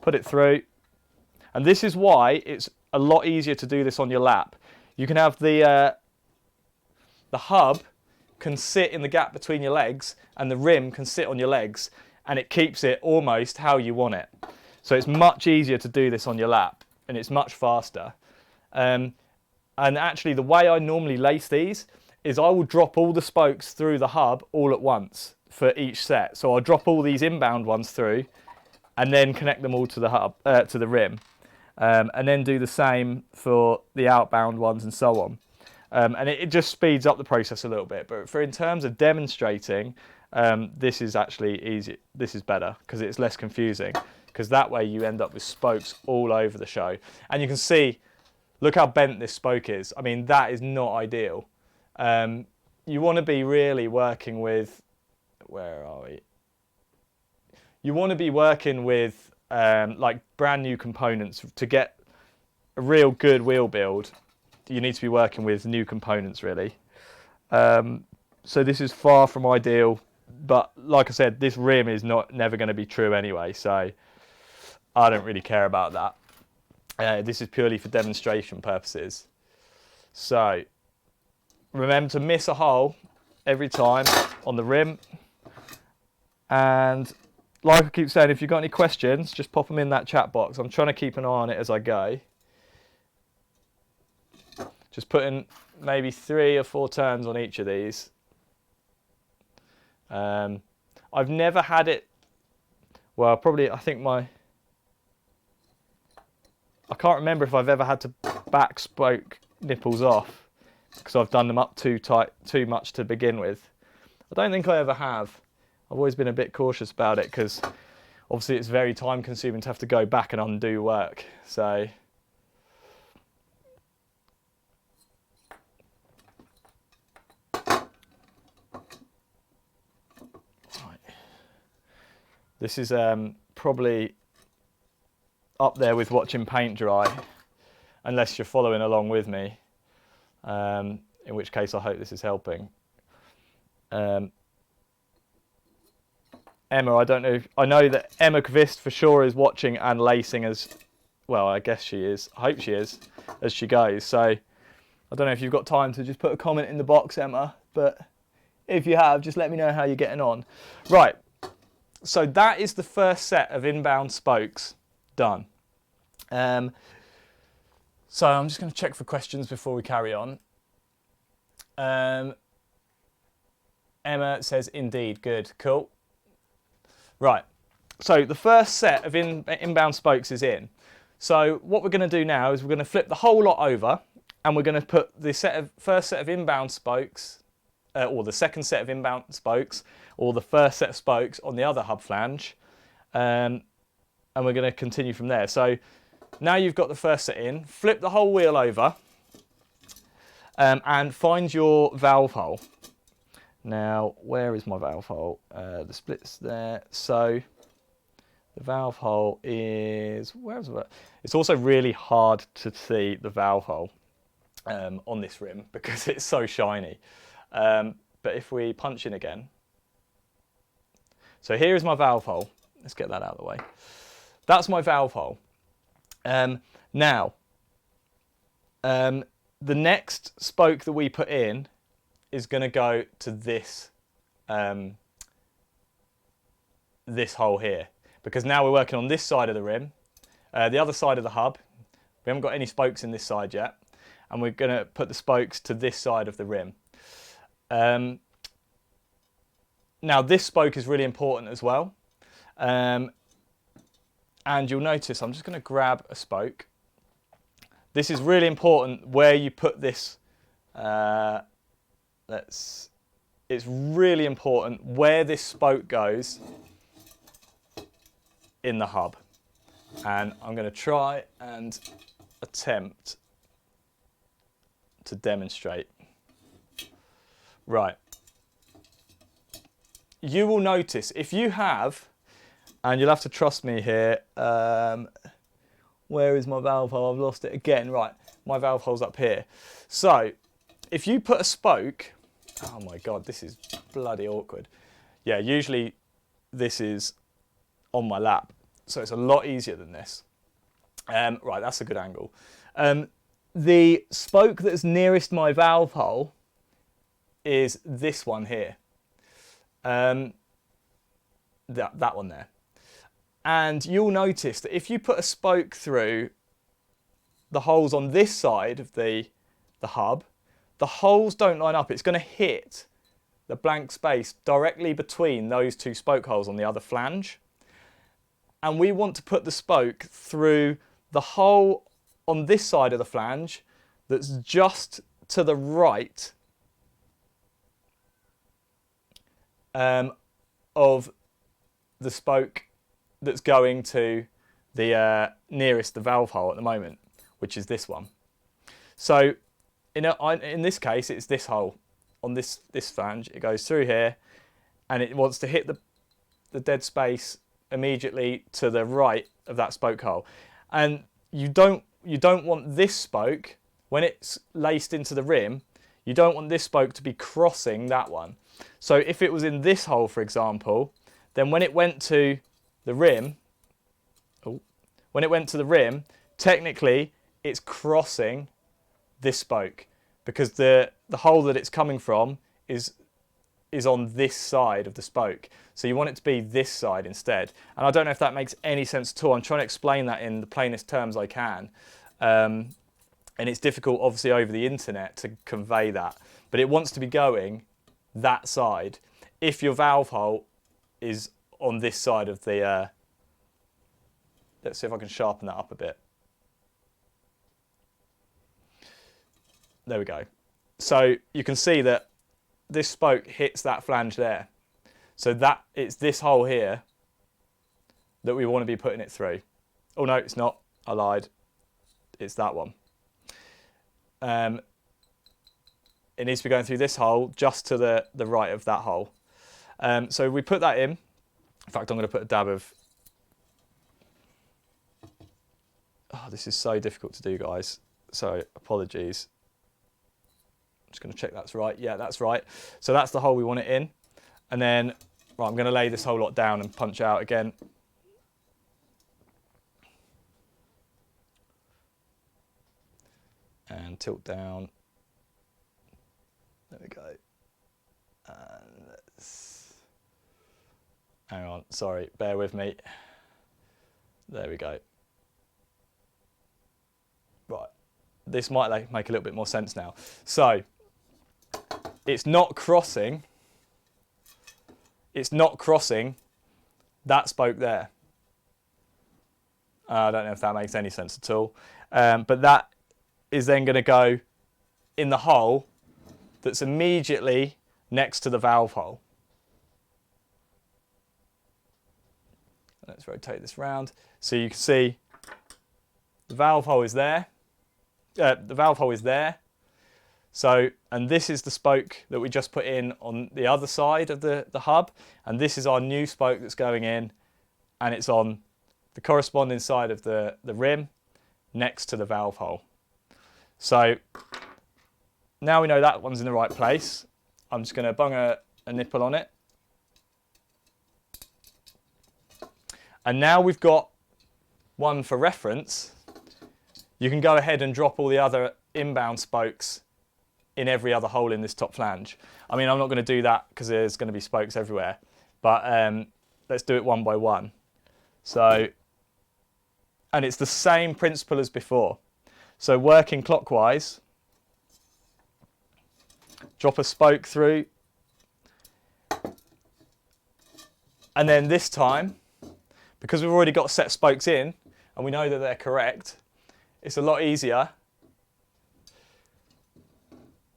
put it through. And this is why it's a lot easier to do this on your lap. You can have the hub can sit in the gap between your legs and the rim can sit on your legs, and it keeps it almost how you want it. So it's much easier to do this on your lap and it's much faster. And actually the way I normally lace these is I will drop all the spokes through the hub all at once for each set. So I'll drop all these inbound ones through and then connect them all to the hub, to the rim. And then do the same for the outbound ones and so on. And it just speeds up the process a little bit. But in terms of demonstrating, this is actually easy. This is better because it's less confusing, because that way you end up with spokes all over the show. And you can see, look how bent this spoke is. I mean, that is not ideal. You want to be really working with, where are we? You want to be working with like brand new components. To get a real good wheel build, you need to be working with new components really. So this is far from ideal, but like I said, this rim is never going to be true anyway, so I don't really care about that. This is purely for demonstration purposes. So remember to miss a hole every time on the rim, and like I keep saying, if you've got any questions, just pop them in that chat box. I'm trying to keep an eye on it as I go. Just putting maybe 3 or 4 turns on each of these. I've never had it, well, probably, I can't remember if I've ever had to back spoke nipples off because I've done them up too much to begin with. I don't think I ever have. I've always been a bit cautious about it because obviously it's very time consuming to have to go back and undo work. So this is probably up there with watching paint dry, unless you're following along with me, in which case I hope this is helping. Emma, I don't know, I know that Emma Kvist for sure is watching and lacing as, well, I guess she is, I hope she is, as she goes. So I don't know if you've got time to just put a comment in the box, Emma, but if you have, just let me know how you're getting on. Right. So that is the first set of inbound spokes done. So I'm just going to check for questions before we carry on. Emma says, indeed, good, cool. Right, so the first set of inbound spokes is in. So what we're going to do now is we're going to flip the whole lot over, and we're going to put the first set of inbound spokes, or the second set of inbound spokes, or the first set of spokes on the other hub flange, and we're going to continue from there. So now you've got the first set in, flip the whole wheel over, and find your valve hole. Now, where is my valve hole? The split's there. So the valve hole is, where is it? It's also really hard to see the valve hole on this rim because it's so shiny. But if we punch in again, so here is my valve hole. Let's get that out of the way. That's my valve hole. Now, the next spoke that we put in is going to go to this this hole here, because now we're working on this side of the rim, the other side of the hub. We haven't got any spokes in this side yet, and we're going to put the spokes to this side of the rim. Now this spoke is really important as well, and you'll notice I'm just going to grab a spoke. This is really important where you put this. Let's it's really important where this spoke goes in the hub. And I'm going to try and attempt to demonstrate. Right. You will notice if you have, and you'll have to trust me here, where is my valve hole? I've lost it again. Right, my valve hole's up here. So if you put a spoke, oh my God, this is bloody awkward. Yeah, usually this is on my lap, so it's a lot easier than this. Right, that's a good angle. The spoke that's nearest my valve hole is this one here. That one there. And you'll notice that if you put a spoke through the holes on this side of the hub, the holes don't line up. It's going to hit the blank space directly between those two spoke holes on the other flange. And we want to put the spoke through the hole on this side of the flange that's just to the right of the spoke that's going to the nearest the valve hole at the moment, which is this one. So in this case, it's this hole on this flange. It goes through here, and it wants to hit the dead space immediately to the right of that spoke hole. And you don't want this spoke, when it's laced into the rim, you don't want this spoke to be crossing that one. So if it was in this hole, for example, then when it went to the rim, technically it's crossing this spoke, because the hole that it's coming from is on this side of the spoke. So you want it to be this side instead. And I don't know if that makes any sense at all. I'm trying to explain that in the plainest terms I can. And it's difficult, obviously, over the internet to convey that. But it wants to be going that side if your valve hole is on this side of the... let's see if I can sharpen that up a bit. There we go. So you can see that this spoke hits that flange there. So that it's this hole here that we want to be putting it through. Oh no, it's not. I lied. It's that one. It needs to be going through this hole just to the right of that hole. So we put that in. In fact, I'm going to put a dab of... Oh, this is so difficult to do, guys. So apologies. I'm just going to check that's right. Yeah, that's right. So that's the hole we want it in. And then, right, I'm going to lay this whole lot down and punch out again. And tilt down. There we go. And let's... Hang on, sorry, bear with me. There we go. Right, this might make a little bit more sense now. So, it's not crossing that spoke there. I don't know if that makes any sense at all. But that is then going to go in the hole that's immediately next to the valve hole. Let's rotate this round. So you can see the valve hole is there. The valve hole is there. So, and this is the spoke that we just put in on the other side of the hub. And this is our new spoke that's going in, and it's on the corresponding side of the rim next to the valve hole. So now we know that one's in the right place. I'm just going to bung a nipple on it. And now we've got one for reference. You can go ahead and drop all the other inbound spokes in every other hole in this top flange. I mean, I'm not going to do that because there's going to be spokes everywhere, but let's do it one by one. So, and it's the same principle as before. So working clockwise, drop a spoke through, and then this time, because we've already got set spokes in and we know that they're correct, it's a lot easier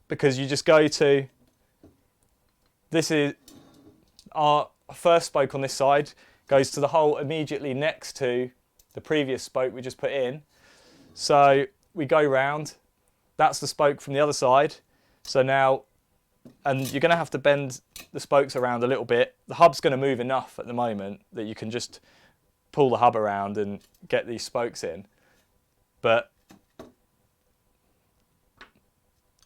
because you just go to this is our first spoke on this side, goes to the hole immediately next to the previous spoke we just put in. So we go round, that's the spoke from the other side. So now, and you're going to have to bend the spokes around a little bit. The hub's going to move enough at the moment that you can just pull the hub around and get these spokes in. But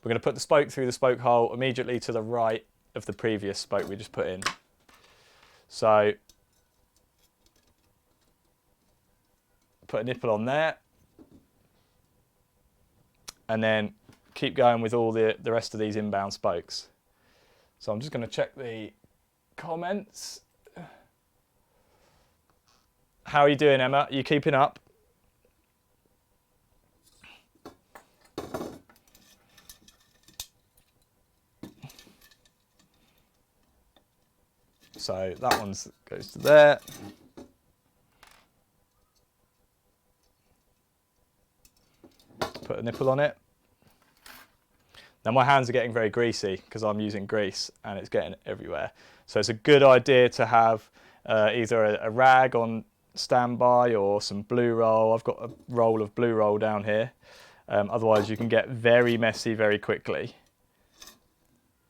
we're going to put the spoke through the spoke hole immediately to the right of the previous spoke we just put in. So put a nipple on there, and then keep going with all the rest of these inbound spokes. So I'm just going to check the comments. How are you doing, Emma? Are you keeping up? So that one goes to there. Put a nipple on it. Now my hands are getting very greasy because I'm using grease and it's getting everywhere. So it's a good idea to have either a rag on standby or some blue roll. I've got a roll of blue roll down here. Otherwise you can get very messy very quickly.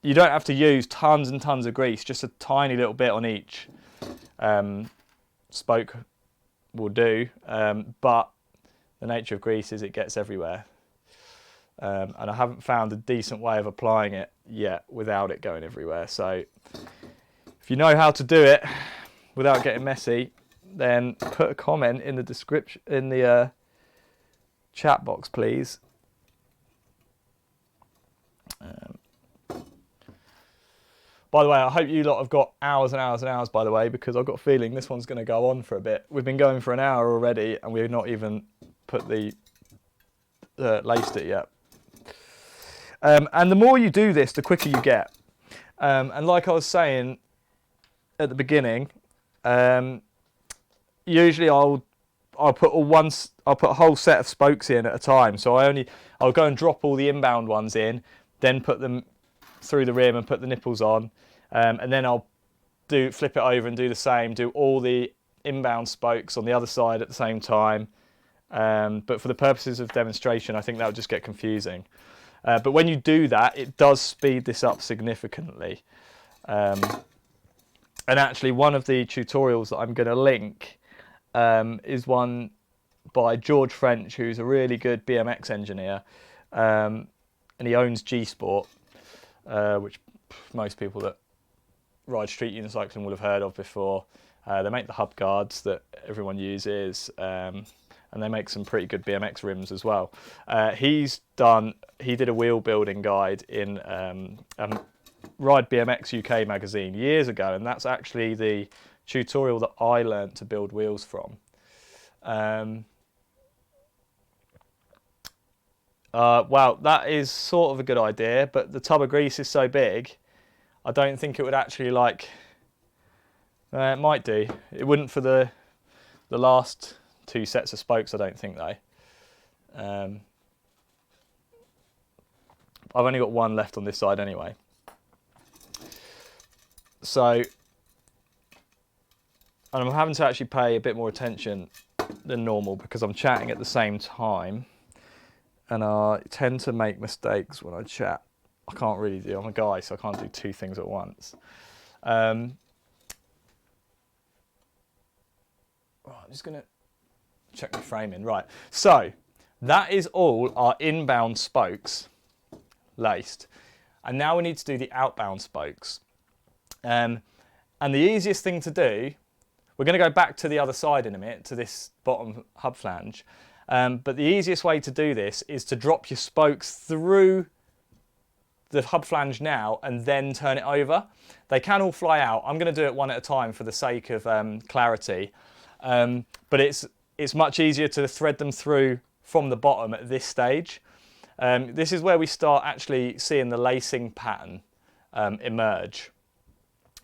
You don't have to use tons and tons of grease, just a tiny little bit on each spoke will do, but the nature of grease is it gets everywhere. And I haven't found a decent way of applying it yet without it going everywhere. So if you know how to do it without getting messy, then put a comment in the description, in the chat box, please. By the way, I hope you lot have got hours and hours and hours, by the way, because I've got a feeling this one's going to go on for a bit. We've been going for an hour already and we've not even put the laced it yet. And the more you do this, the quicker you get. And like I was saying at the beginning, usually I'll put a whole set of spokes in at a time. So I'll go and drop all the inbound ones in, then put them through the rim and put the nipples on, and then I'll flip it over and do the same, do all the inbound spokes on the other side at the same time. But for the purposes of demonstration, I think that would just get confusing. But when you do that, it does speed this up significantly. And actually, one of the tutorials that I'm going to link is one by George French, who's a really good BMX engineer, and he owns G Sport, which most people that ride street unicycling will have heard of before. They make the hub guards that everyone uses, and they make some pretty good BMX rims as well. He did a wheel building guide in Ride BMX UK magazine years ago, and that's actually the tutorial that I learnt to build wheels from. Wow, that is sort of a good idea, but the tub of grease is so big, I don't think it would actually it might do. It wouldn't for the last two sets of spokes, I don't think though. I've only got one left on this side anyway. So, and I'm having to actually pay a bit more attention than normal because I'm chatting at the same time. And I tend to make mistakes when I chat. I can't really do, I'm a guy, so I can't do two things at once. I'm just going to check the framing. Right, so that is all our inbound spokes laced. And now we need to do the outbound spokes. And the easiest thing to do, we're going to go back to the other side in a minute, to this bottom hub flange. But the easiest way to do this is to drop your spokes through the hub flange now and then turn it over. They can all fly out. I'm going to do it one at a time for the sake of clarity. But it's much easier to thread them through from the bottom at this stage. This is where we start actually seeing the lacing pattern emerge.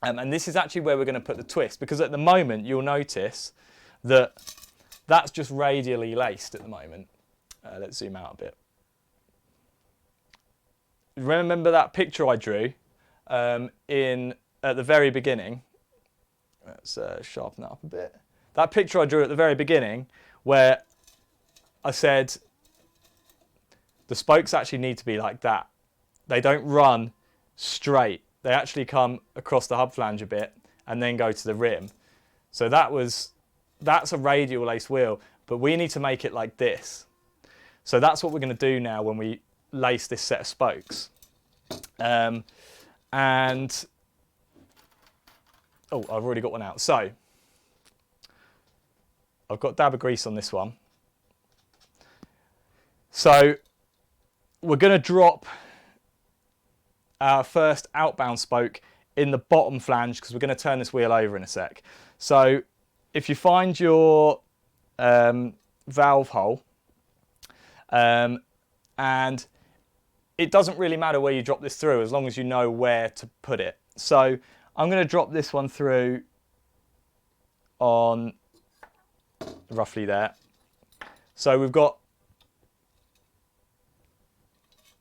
And this is actually where we're going to put the twist, because at the moment you'll notice that that's just radially laced at the moment. Let's zoom out a bit. Remember that picture I drew at the very beginning. Let's sharpen that up a bit. That picture I drew at the very beginning, where I said the spokes actually need to be like that. They don't run straight. They actually come across the hub flange a bit and then go to the rim. So that's a radial lace wheel, but we need to make it like this. So that's what we're going to do now when we lace this set of spokes. And oh, I've already got one out. So I've got a dab of grease on this one. So we're going to drop our first outbound spoke in the bottom flange because we're going to turn this wheel over in a sec. So if you find your valve hole, and it doesn't really matter where you drop this through as long as you know where to put it. So I'm going to drop this one through on roughly there. So we've got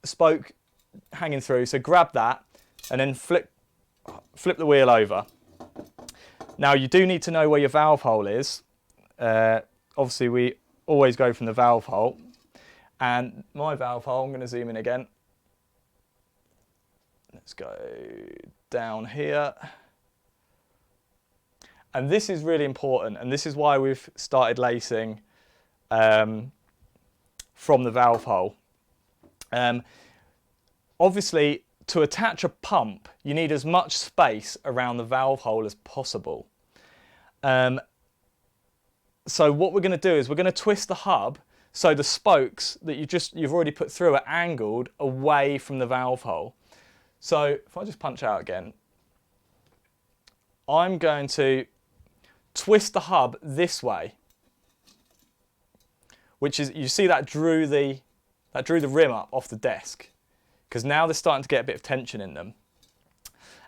a spoke hanging through, so grab that and then flip the wheel over. Now you do need to know where your valve hole is. Obviously we always go from the valve hole, and my valve hole, I'm going to zoom in again. Let's go down here. And this is really important, and this is why we've started lacing from the valve hole. Obviously, to attach a pump, you need as much space around the valve hole as possible. So what we're going to do is we're going to twist the hub so the spokes that you've already put through are angled away from the valve hole. So if I just punch out again, I'm going to twist the hub this way, which is, you see that drew the rim up off the desk, because now they're starting to get a bit of tension in them.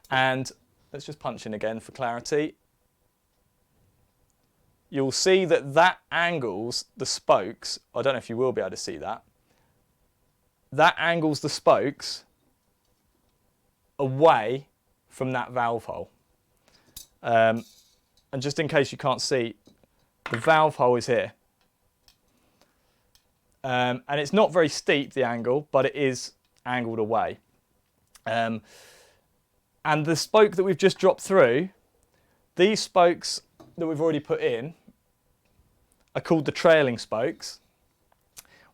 And let's just punch in again for clarity. You'll see that angles the spokes. I don't know if you will be able to see that. That angles the spokes away from that valve hole. And just in case you can't see, the valve hole is here. And it's not very steep, the angle, but it is angled away. And the spoke that we've just dropped through, these spokes that we've already put in are called the trailing spokes.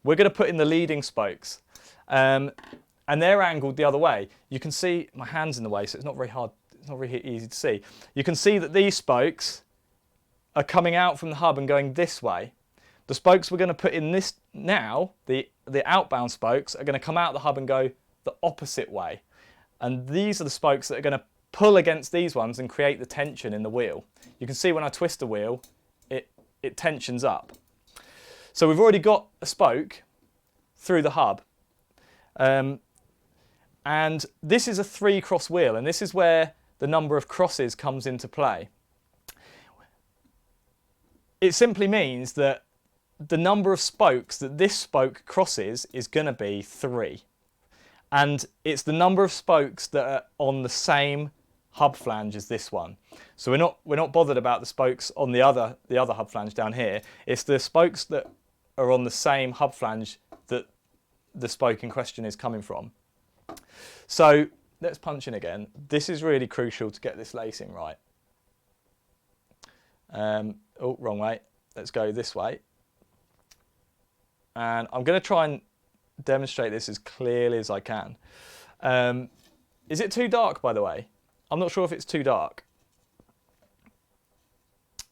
We're going to put in the leading spokes, and they're angled the other way. You can see my hand's in the way, so it's not very hard. It's not very easy to see. You can see that these spokes are coming out from the hub and going this way. The spokes we're going to put in this now, the outbound spokes, are going to come out of the hub and go the opposite way. And these are the spokes that are going to pull against these ones and create the tension in the wheel. You can see when I twist the wheel, it tensions up. So we've already got a spoke through the hub. And this is a 3-cross wheel, and this is where the number of crosses comes into play. It simply means that the number of spokes that this spoke crosses is going to be 3. And it's the number of spokes that are on the same hub flange as this one. So we're not bothered about the spokes on the other hub flange down here. It's the spokes that are on the same hub flange that the spoke in question is coming from. So let's punch in again. This is really crucial to get this lacing right. Oh, wrong way. Let's go this way. And I'm going to try and demonstrate this as clearly as I can. Is it too dark, by the way? I'm not sure if it's too dark.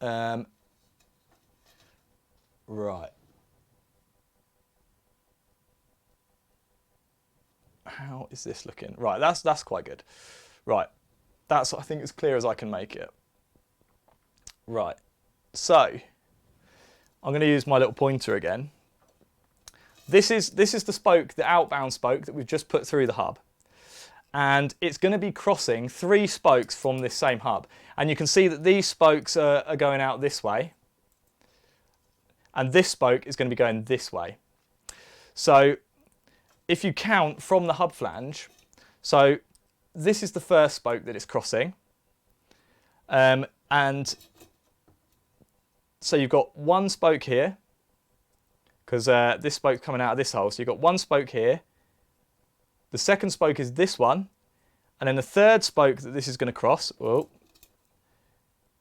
Right. How is this looking? Right, that's quite good. Right, that's, I think, as clear as I can make it. Right, so I'm going to use my little pointer again. This is the spoke, the outbound spoke that we've just put through the hub. And it's going to be crossing 3 spokes from this same hub. And you can see that these spokes are going out this way. And this spoke is going to be going this way. So if you count from the hub flange, so this is the first spoke that it's crossing. And so you've got one spoke here, because this spoke's coming out of this hole. So you've got one spoke here. The second spoke is this one. And then the third spoke that this is going to cross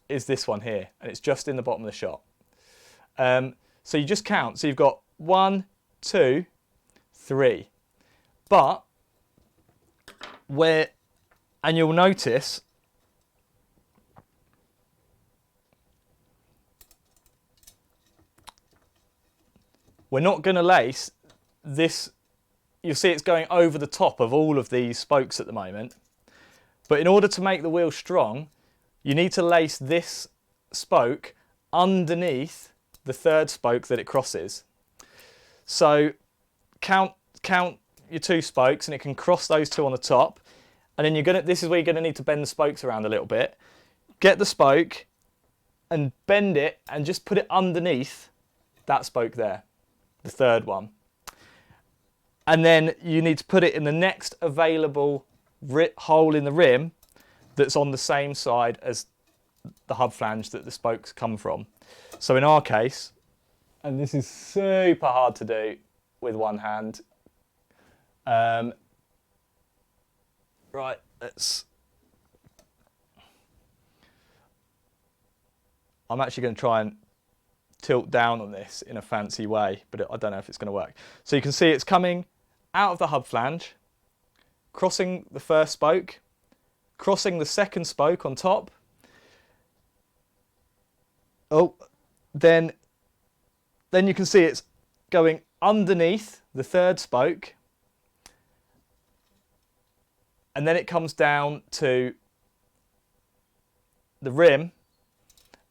is this one here. And it's just in the bottom of the shot. So you just count. So you've got 1, 2, 3. But and you'll notice we're not going to lace this. You'll see it's going over the top of all of these spokes at the moment. But in order to make the wheel strong, you need to lace this spoke underneath the third spoke that it crosses. So count your 2 spokes, and it can cross those 2 on the top. And then this is where you're going to need to bend the spokes around a little bit. Get the spoke and bend it and just put it underneath that spoke there, the third one. And then you need to put it in the next available hole in the rim that's on the same side as the hub flange that the spokes come from. So in our case, and this is super hard to do with one hand, right, I'm actually going to try and tilt down on this in a fancy way, but I don't know if it's going to work. So you can see it's coming out of the hub flange, crossing the first spoke, crossing the second spoke on top. Then you can see it's going underneath the third spoke, and then it comes down to the rim,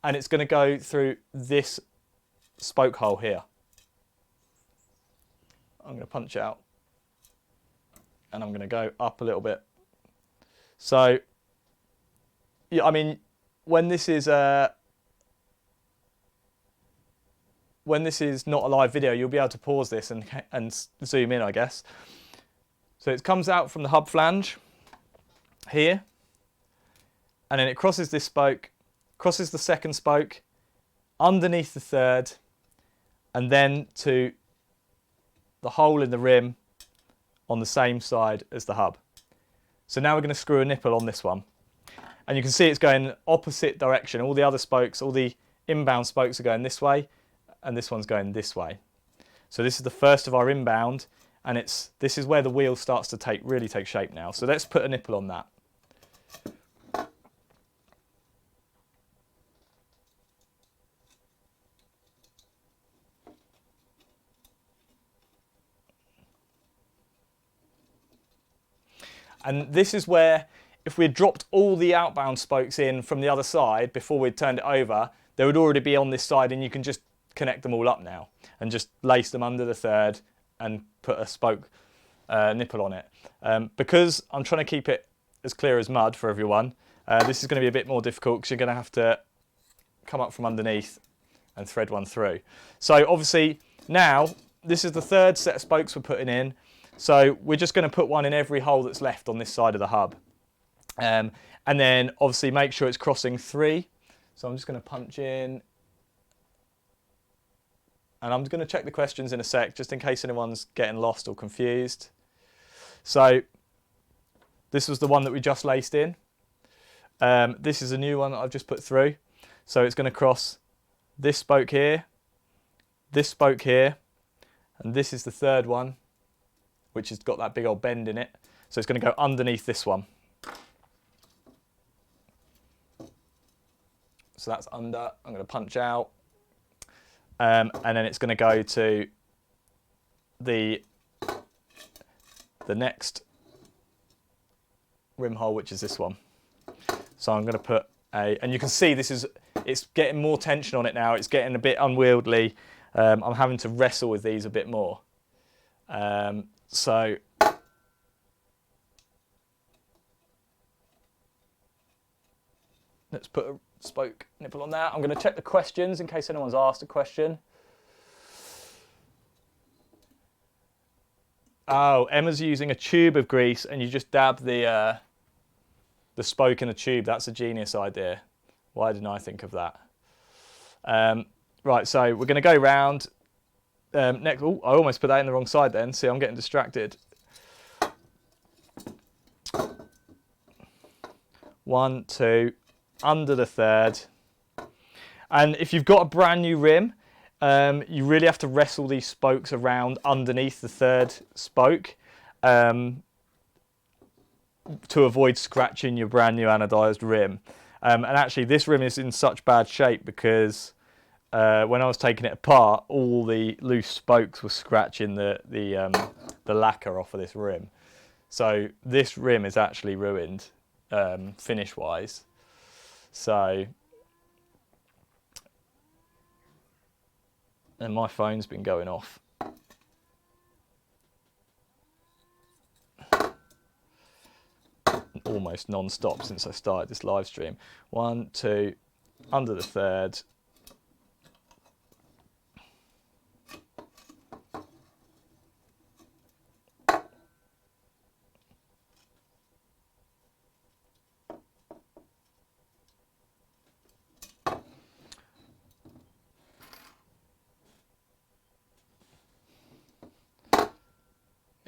and it's going to go through this spoke hole here. I'm going to punch out, and I'm going to go up a little bit. So, yeah, I mean, when this is not a live video, you'll be able to pause this and zoom in, I guess. So it comes out from the hub flange here, and then it crosses this spoke, crosses the second spoke, underneath the third, and then to the hole in the rim on the same side as the hub. So now we're going to screw a nipple on this one. And you can see it's going opposite direction. All the other spokes, all the inbound spokes are going this way, and this one's going this way. So this is the first of our inbound, and this is where the wheel starts to really take shape now. So let's put a nipple on that. And this is where, if we had dropped all the outbound spokes in from the other side before we'd turned it over, they would already be on this side, and you can just connect them all up now and just lace them under the third and put a spoke nipple on it. Because I'm trying to keep it as clear as mud for everyone, this is going to be a bit more difficult because you're going to have to come up from underneath and thread one through. So obviously now this is the third set of spokes we're putting in. So we're just going to put one in every hole that's left on this side of the hub. And then obviously make sure it's crossing 3. So I'm just going to punch in. And I'm going to check the questions in a sec, just in case anyone's getting lost or confused. So this was the one that we just laced in. This is a new one that I've just put through. So it's going to cross this spoke here, and this is the third one, which has got that big old bend in it. So it's going to go underneath this one. So that's under. I'm going to punch out. And then it's going to go to the next rim hole, which is this one. So I'm going to put and you can see it's getting more tension on it now. It's getting a bit unwieldy. I'm having to wrestle with these a bit more. So let's put a spoke nipple on that. I'm going to check the questions in case anyone's asked a question. Oh, Emma's using a tube of grease, and you just dab the the spoke in a tube. That's a genius idea. Why didn't I think of that? Right, so we're going to go round. Next, oh, I almost put that in the wrong side then. See, I'm getting distracted. 1, 2, under the third. And if you've got a brand new rim, you really have to wrestle these spokes around underneath the third spoke to avoid scratching your brand new anodized rim. And actually, this rim is in such bad shape because when I was taking it apart, all the loose spokes were scratching the lacquer off of this rim. So this rim is actually ruined finish-wise. So, and my phone's been going off. Almost non-stop since I started this live stream. 1, 2, under the third.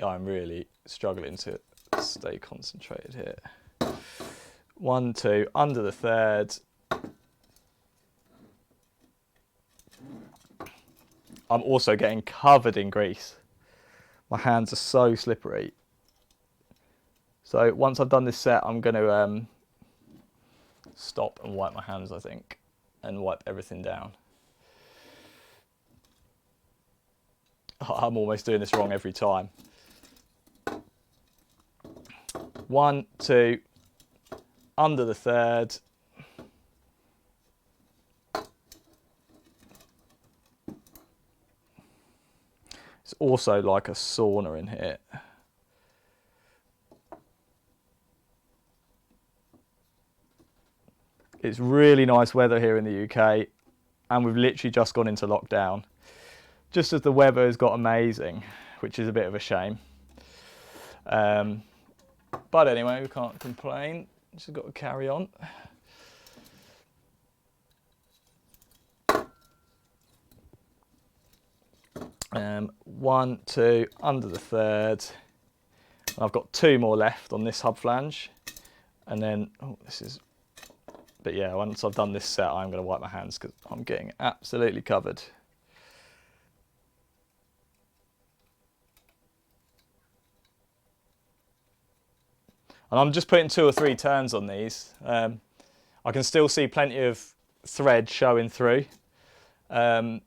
I'm really struggling to stay concentrated here. 1, 2, under the third. I'm also getting covered in grease. My hands are so slippery. So once I've done this set, I'm going to stop and wipe my hands, I think, and wipe everything down. I'm almost doing this wrong every time. 1, 2, under the third. It's also like a sauna in here. It's really nice weather here in the UK, and we've literally just gone into lockdown. Just as the weather has got amazing, which is a bit of a shame. But anyway, we can't complain. Just got to carry on. One, 2, under the third. I've got 2 more left on this hub flange, and then but yeah, once I've done this set, I'm going to wipe my hands because I'm getting absolutely covered. And I'm just putting 2 or 3 turns on these. I can still see plenty of thread showing through. 1,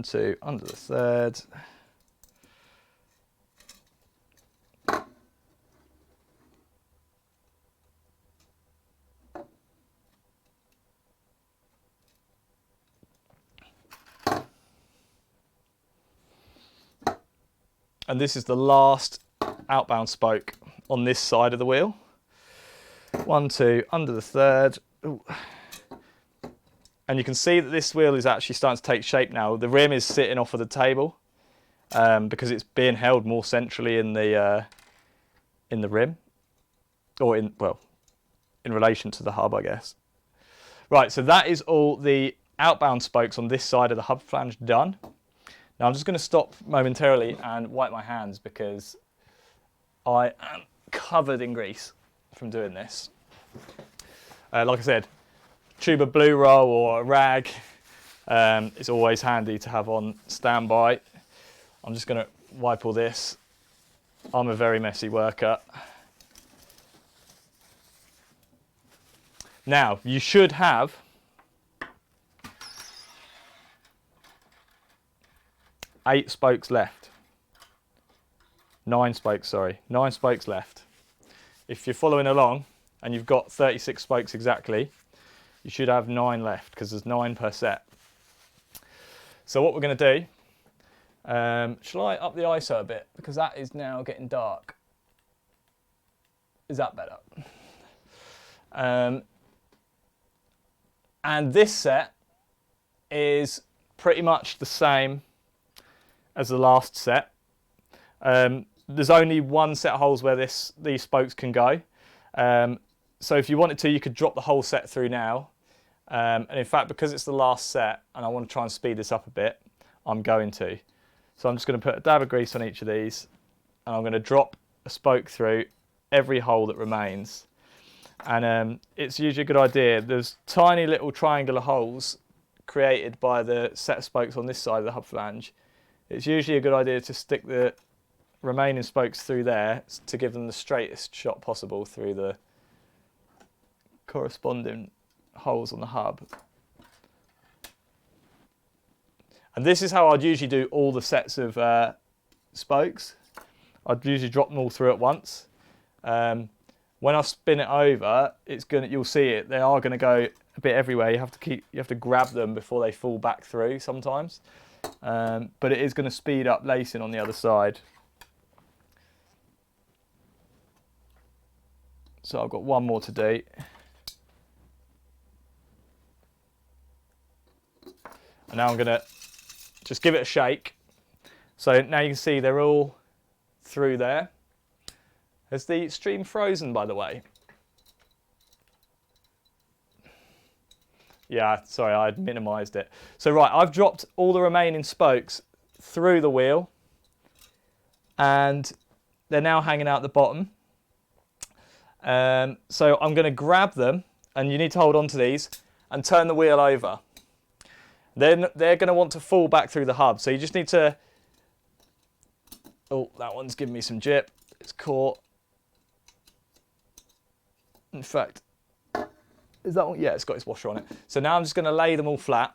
2, under the third. And this is the last outbound spoke on this side of the wheel. 1, 2, under the third. Ooh. And you can see that this wheel is actually starting to take shape now. The rim is sitting off of the table because it's being held more centrally in the rim, or in relation to the hub, I guess. Right, so that is all the outbound spokes on this side of the hub flange done. Now I'm just going to stop momentarily and wipe my hands because I am covered in grease from doing this. Like I said, tube of blue roll or a rag is always handy to have on standby. I'm just going to wipe all this. I'm a very messy worker. Now you should have eight spokes left. 9 spokes, sorry. 9 spokes left. If you're following along and you've got 36 spokes exactly, you should have 9 left because there's 9 per set. So what we're going to do, shall I up the ISO a bit because that is now getting dark. Is that better? And this set is pretty much the same as the last set. There's only one set of holes where these spokes can go. So if you wanted to, you could drop the whole set through now. And in fact, because it's the last set and I want to try and speed this up a bit, I'm going to. So I'm just going to put a dab of grease on each of these, and I'm going to drop a spoke through every hole that remains. And it's usually a good idea. There's tiny little triangular holes created by the set of spokes on this side of the hub flange. It's usually a good idea to stick the remaining spokes through there to give them the straightest shot possible through the corresponding holes on the hub. And this is how I'd usually do all the sets of spokes. I'd usually drop them all through at once. When I spin it over, you'll see it. They are going to go a bit everywhere. You have to grab them before they fall back through sometimes. But it is going to speed up lacing on the other side. So I've got one more to do. And now I'm going to just give it a shake. So now you can see they're all through there. Has the stream frozen, by the way? Yeah, sorry, I'd minimised it. So right, I've dropped all the remaining spokes through the wheel, and they're now hanging out the bottom. So I'm going to grab them, and you need to hold on to these, and turn the wheel over. Then they're going to want to fall back through the hub. So you just need to... Oh, that one's giving me some jip. It's caught. In fact, is that one? Yeah, it's got its washer on it. So now I'm just going to lay them all flat.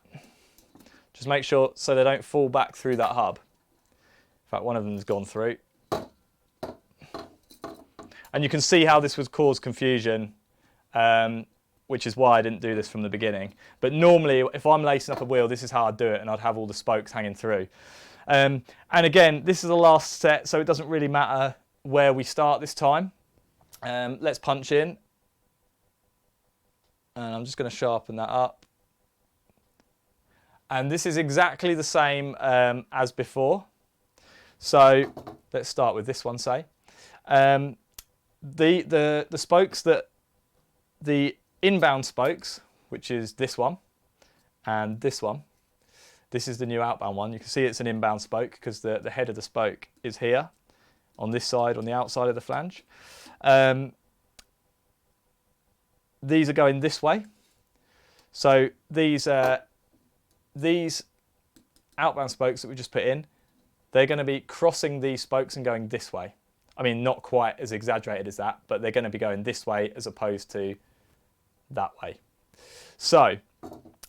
Just make sure so they don't fall back through that hub. In fact, one of them's gone through. And you can see how this would cause confusion, which is why I didn't do this from the beginning. But normally, if I'm lacing up a wheel, this is how I'd do it, and I'd have all the spokes hanging through. And again, this is the last set, so it doesn't really matter where we start this time. Let's punch in. And I'm just going to sharpen that up. And this is exactly the same as before. So let's start with this one, say. The spokes the inbound spokes, which is this one and this one. This is the new outbound one. You can see it's an inbound spoke because the head of the spoke is here on this side, on the outside of the flange. These are going this way. So these outbound spokes that we just put in, they're going to be crossing these spokes and going this way. I mean, not quite as exaggerated as that, but they're going to be going this way as opposed to that way. So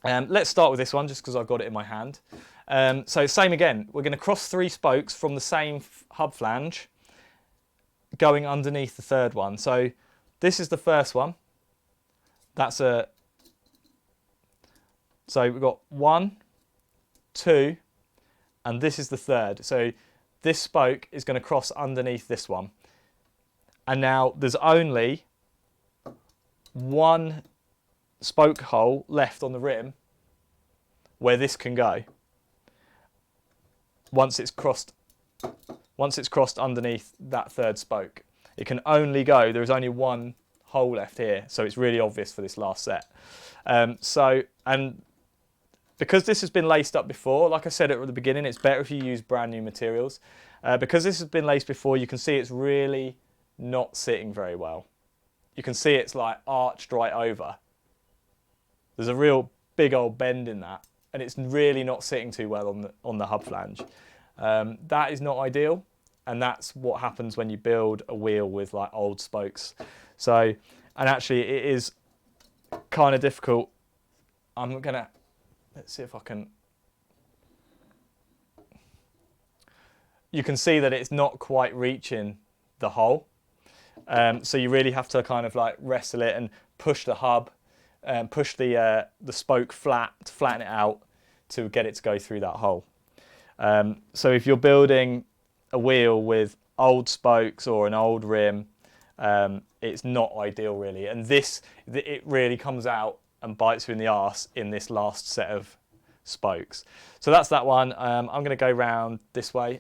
let's start with this one just because I've got it in my hand. So same again, we're going to cross 3 spokes from the same hub flange going underneath the third one. So this is the first one. So we've got 1, 2, and this is the third. So this spoke is going to cross underneath this one. And now there's only one spoke hole left on the rim where this can go. Once it's crossed underneath that third spoke. It can only go, there is only one hole left here, so it's really obvious for this last set. And because this has been laced up before, like I said at the beginning, it's better if you use brand new materials. Because this has been laced before, you can see it's really not sitting very well. You can see it's like arched right over. There's a real big old bend in that, and it's really not sitting too well on the hub flange. That is not ideal, and that's what happens when you build a wheel with like old spokes. So, and actually it is kind of difficult. Let's see if I can. You can see that it's not quite reaching the hole. So you really have to kind of like wrestle it and push the hub, push the spoke flat to flatten it out to get it to go through that hole. So if you're building a wheel with old spokes or an old rim, it's not ideal really. And it really comes out and bites you in the arse in this last set of spokes. So that's that one. I'm going to go round this way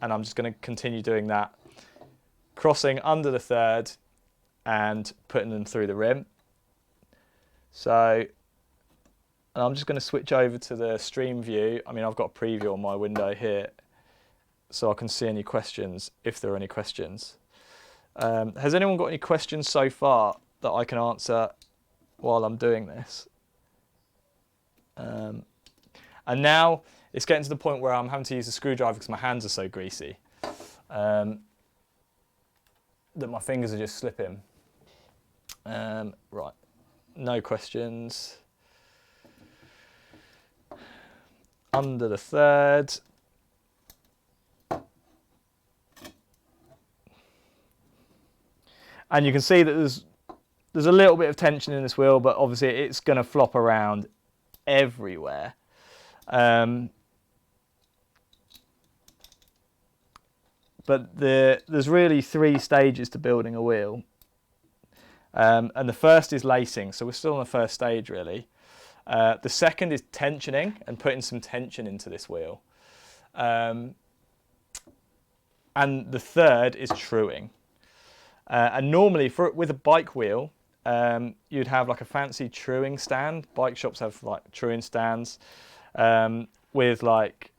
and I'm just going to continue doing that, crossing under the third and putting them through the rim. So I'm just going to switch over to the stream view. I mean, I've got a preview on my window here, so I can see any questions, if there are any questions. Has anyone got any questions so far that I can answer while I'm doing this? And now it's getting to the point where I'm having to use a screwdriver because my hands are so greasy that my fingers are just slipping. Right, no questions. Under the third. And you can see that there's a little bit of tension in this wheel, but obviously it's going to flop around everywhere. But there's really 3 stages to building a wheel. And the first is lacing, so we're still on the first stage really. The second is tensioning and putting some tension into this wheel. And the third is truing. And normally with a bike wheel, you'd have like a fancy truing stand. Bike shops have like truing stands with like,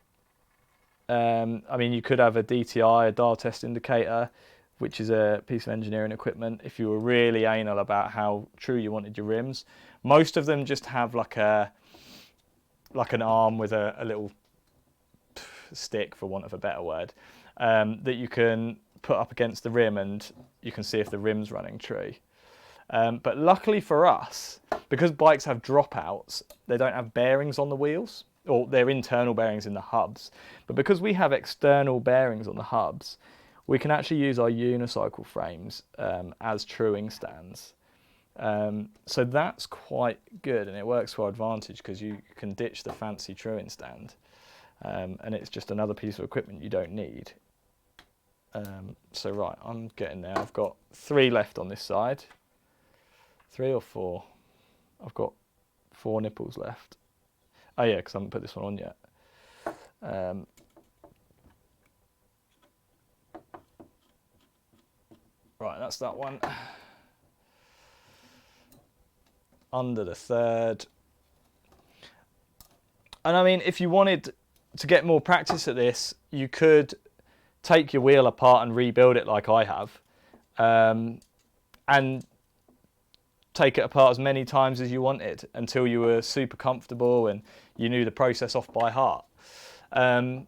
I mean, you could have a DTI, a dial test indicator, which is a piece of engineering equipment if you were really anal about how true you wanted your rims. Most of them just have like an arm with a little stick, for want of a better word, that you can put up against the rim and you can see if the rim's running true. But luckily for us, because bikes have dropouts, they don't have bearings on the wheels, or they're internal bearings in the hubs. But because we have external bearings on the hubs, we can actually use our unicycle frames as truing stands. So that's quite good, and it works to our advantage because you can ditch the fancy truing stand, and it's just another piece of equipment you don't need. So right, I'm getting there. I've got 3 left on this side. 3 or 4. I've got 4 nipples left. Oh yeah, because I haven't put this one on yet. Right, that's that one. Under the third. And I mean, if you wanted to get more practice at this, you could take your wheel apart and rebuild it like I have, and take it apart as many times as you wanted until you were super comfortable and you knew the process off by heart. And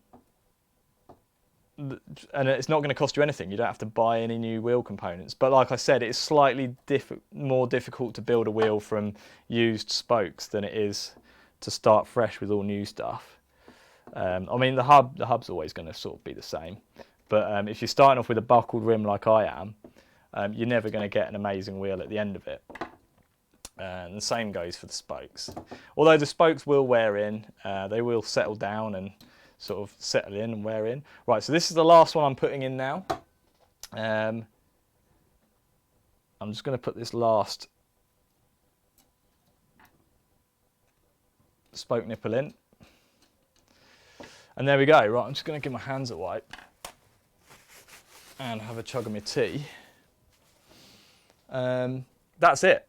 it's not going to cost you anything. You don't have to buy any new wheel components. But like I said, it's slightly more difficult to build a wheel from used spokes than it is to start fresh with all new stuff. I mean, the hub's always going to sort of be the same. But if you're starting off with a buckled rim like I am, you're never going to get an amazing wheel at the end of it. And the same goes for the spokes. Although the spokes will wear in, they will settle down and sort of settle in and wear in. Right, so this is the last one I'm putting in now. I'm just going to put this last spoke nipple in. And there we go. Right, I'm just going to give my hands a wipe and have a chug of my tea. That's it.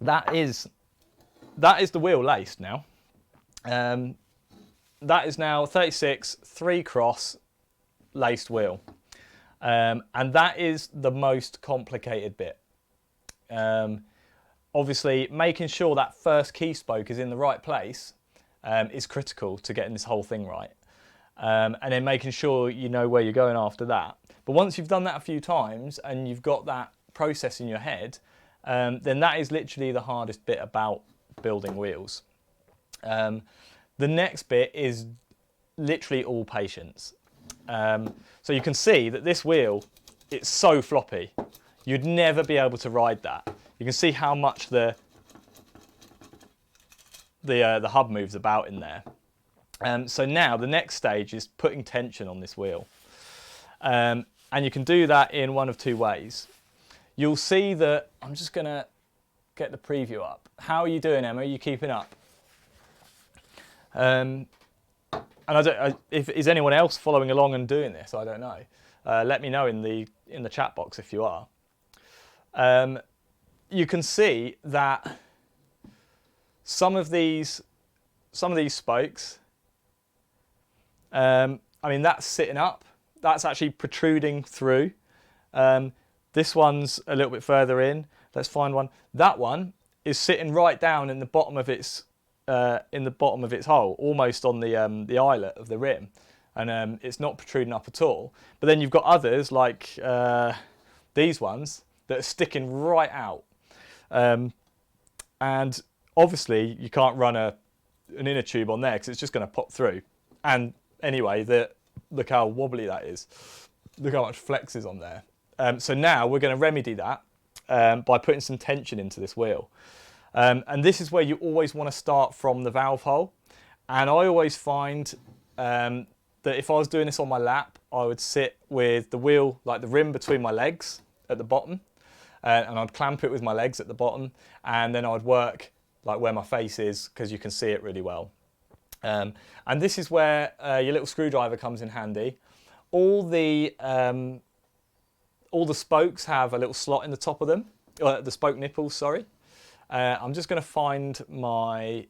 That is the wheel laced now. That is now 36 3-cross laced wheel, and that is the most complicated bit. Obviously, making sure that first key spoke is in the right place is critical to getting this whole thing right, and then making sure you know where you're going after that. But once you've done that a few times and you've got that process in your head, then that is literally the hardest bit about building wheels. The next bit is literally all patience. So you can see that this wheel, it's so floppy. You'd never be able to ride that. You can see how much the hub moves about in there. So now the next stage is putting tension on this wheel. And you can do that in one of 2 ways. You'll see that, I'm just going to get the preview up. How are you doing, Emma? Are you keeping up? and I don't, if is anyone else following along and doing this? I don't know. Let me know in the chat box if you are. You can see that some of these spokes, I mean, that's sitting up. That's actually protruding through. This one's a little bit further in. Let's find one. That one is sitting right down in the bottom of its hole, almost on the eyelet of the rim, and it's not protruding up at all. But then you've got others like these ones that are sticking right out, and obviously you can't run an inner tube on there because it's just going to pop through. And anyway, look how wobbly that is. Look how much flex is on there. So now we're going to remedy that by putting some tension into this wheel. And this is where you always want to start from the valve hole. And I always find that if I was doing this on my lap, I would sit with the wheel, like the rim between my legs at the bottom, and I'd clamp it with my legs at the bottom, and then I'd work like where my face is, because you can see it really well. And this is where your little screwdriver comes in handy. All the spokes have a little slot in the top of them, the spoke nipples, sorry. I'm just going to find my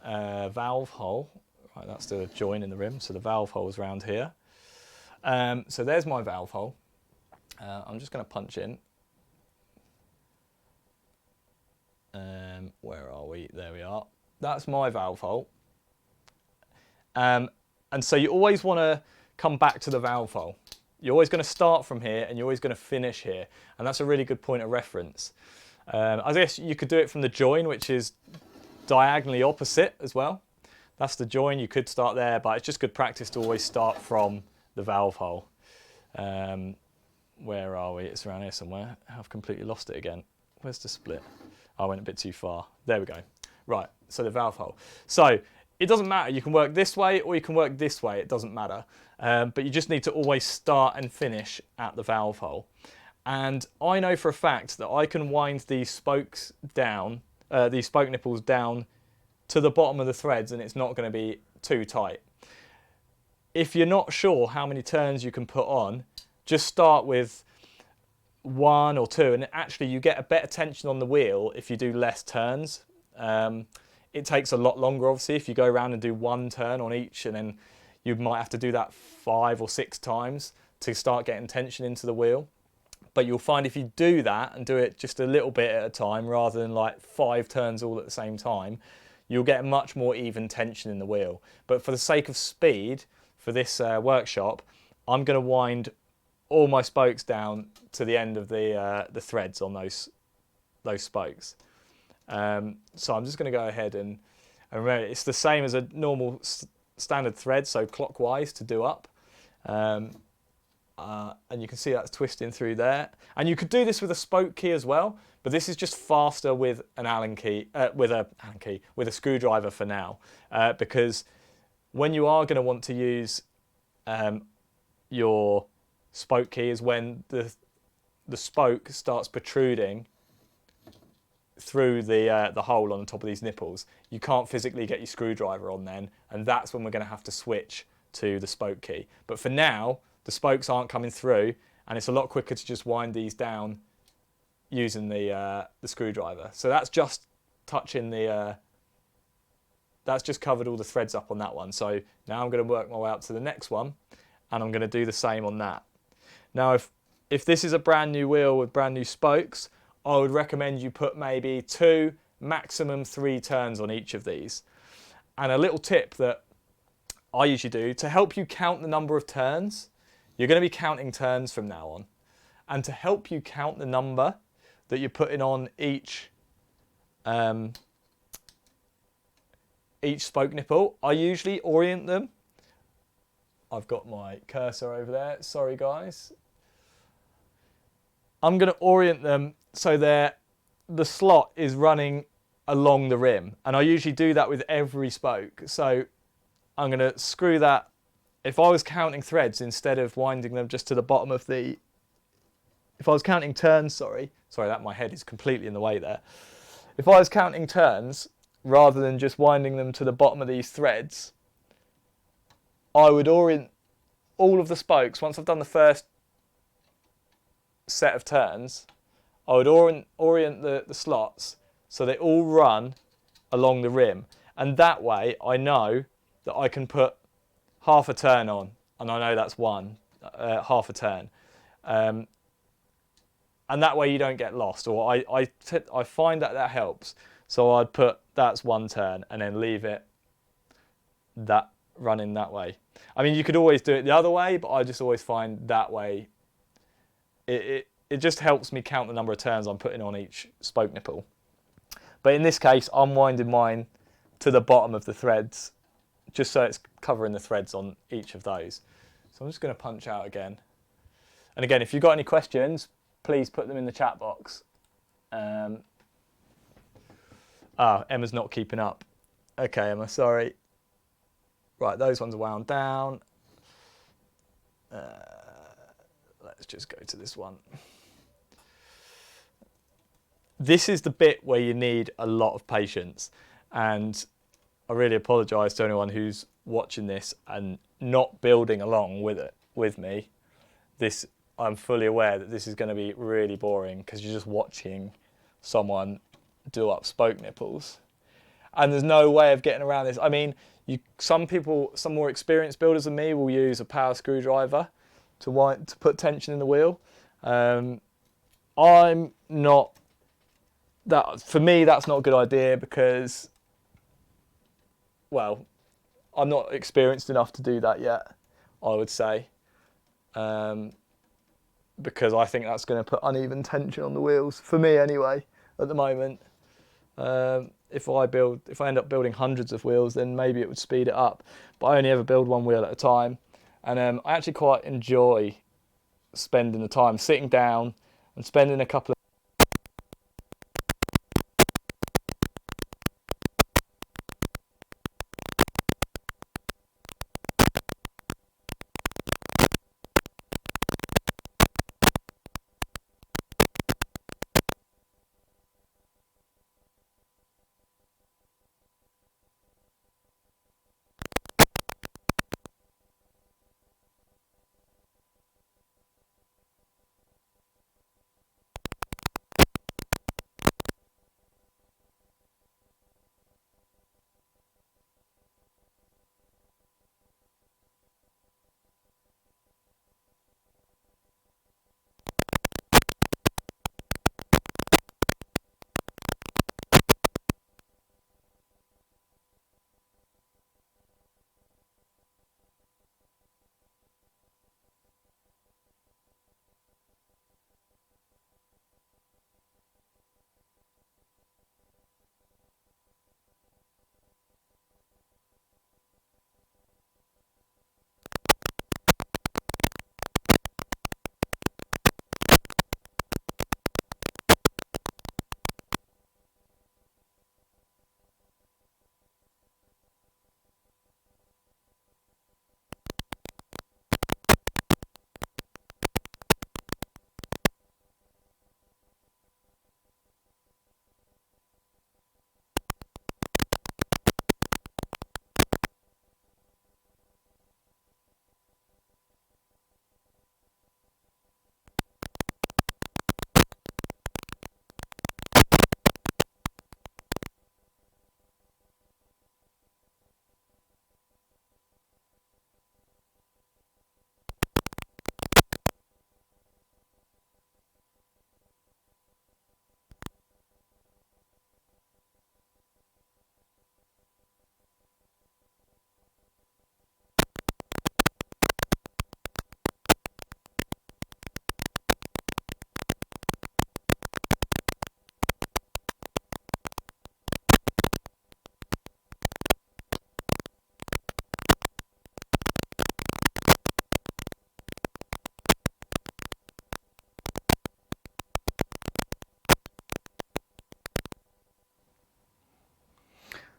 valve hole. Right, that's the join in the rim, so the valve hole is around here. So there's my valve hole. I'm just going to punch in. Where are we? There we are. That's my valve hole. And so you always want to come back to the valve hole. You're always going to start from here and you're always going to finish here. And that's a really good point of reference. I guess you could do it from the join, which is diagonally opposite as well. That's the join. You could start there, but it's just good practice to always start from the valve hole. Where are we? It's around here somewhere. I've completely lost it again. Where's the split? I went a bit too far. There we go. Right, so the valve hole. So it doesn't matter. You can work this way or you can work this way. It doesn't matter. But you just need to always start and finish at the valve hole. And I know for a fact that I can wind these spokes down, these spoke nipples down to the bottom of the threads, and it's not going to be too tight. If you're not sure how many turns you can put on, just start with 1 or 2, and actually you get a better tension on the wheel if you do less turns. It takes a lot longer, obviously, if you go around and do 1 turn on each, and then you might have to do that 5 or 6 times to start getting tension into the wheel. But you'll find if you do that and do it just a little bit at a time rather than like 5 turns all at the same time, you'll get a much more even tension in the wheel. But for the sake of speed, for this workshop, I'm going to wind all my spokes down to the end of the threads on those spokes. So I'm just going to go ahead and remember, it's the same as a normal standard thread, so clockwise to do up. And you can see that's twisting through there. And you could do this with a spoke key as well, but this is just faster with an Allen key, with a screwdriver for now, because when you are going to want to use your spoke key is when the spoke starts protruding through the hole on the top of these nipples. You can't physically get your screwdriver on then, and that's when we're going to have to switch to the spoke key. But for now, the spokes aren't coming through, and it's a lot quicker to just wind these down using the screwdriver. So that's just touching that's just covered all the threads up on that one. So now I'm going to work my way up to the next one, and I'm going to do the same on that. Now, if this is a brand new wheel with brand new spokes, I would recommend you put maybe 2, maximum 3 turns on each of these. And a little tip that I usually do to help you count the number of turns, you're going to be counting turns from now on. And to help you count the number that you're putting on each spoke nipple, I usually orient them. I've got my cursor over there. Sorry, guys. I'm going to orient them so the slot is running along the rim. And I usually do that with every spoke. So I'm going to screw that. If I was counting threads instead of winding them just to the bottom of the... If I was counting turns, sorry, that my head is completely in the way there. If I was counting turns, rather than just winding them to the bottom of these threads, I would orient all of the spokes. Once I've done the first set of turns, I would orient the slots so they all run along the rim. And that way I know that I can put half a turn on, and I know that's half a turn. And that way you don't get lost, or I find that helps. So I'd put that's one turn and then leave it that running that way. I mean, you could always do it the other way, but I just always find that way it just helps me count the number of turns I'm putting on each spoke nipple. But in this case, I'm winding mine to the bottom of the threads, just so it's covering the threads on each of those. So I'm just going to punch out again. And again, if you've got any questions, please put them in the chat box. Emma's not keeping up. Okay, Emma, sorry. Right, those ones are wound down. Let's just go to this one. This is the bit where you need a lot of patience, and I really apologise to anyone who's watching this and not building along with me. I'm fully aware that this is going to be really boring because you're just watching someone do up spoke nipples, and there's no way of getting around this. I mean, some more experienced builders than me will use a power screwdriver to put tension in the wheel. I'm not. For me, that's not a good idea because, well, I'm not experienced enough to do that yet, I would say, because I think that's going to put uneven tension on the wheels, for me anyway, at the moment. If I end up building hundreds of wheels, then maybe it would speed it up, but I only ever build one wheel at a time, and I actually quite enjoy spending the time sitting down and spending a couple of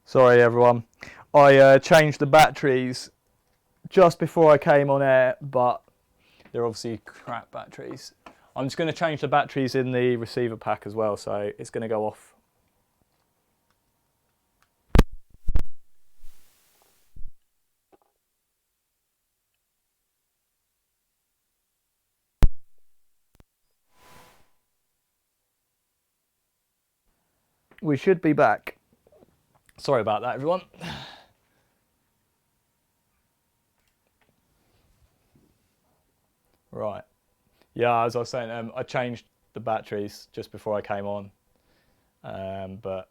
Sorry everyone, I changed the batteries just before I came on air, but they're obviously crap batteries. I'm just going to change the batteries in the receiver pack as well, so it's going to go off. we should be back. Sorry about that, everyone. Right. Yeah, as I was saying, I changed the batteries just before I came on, but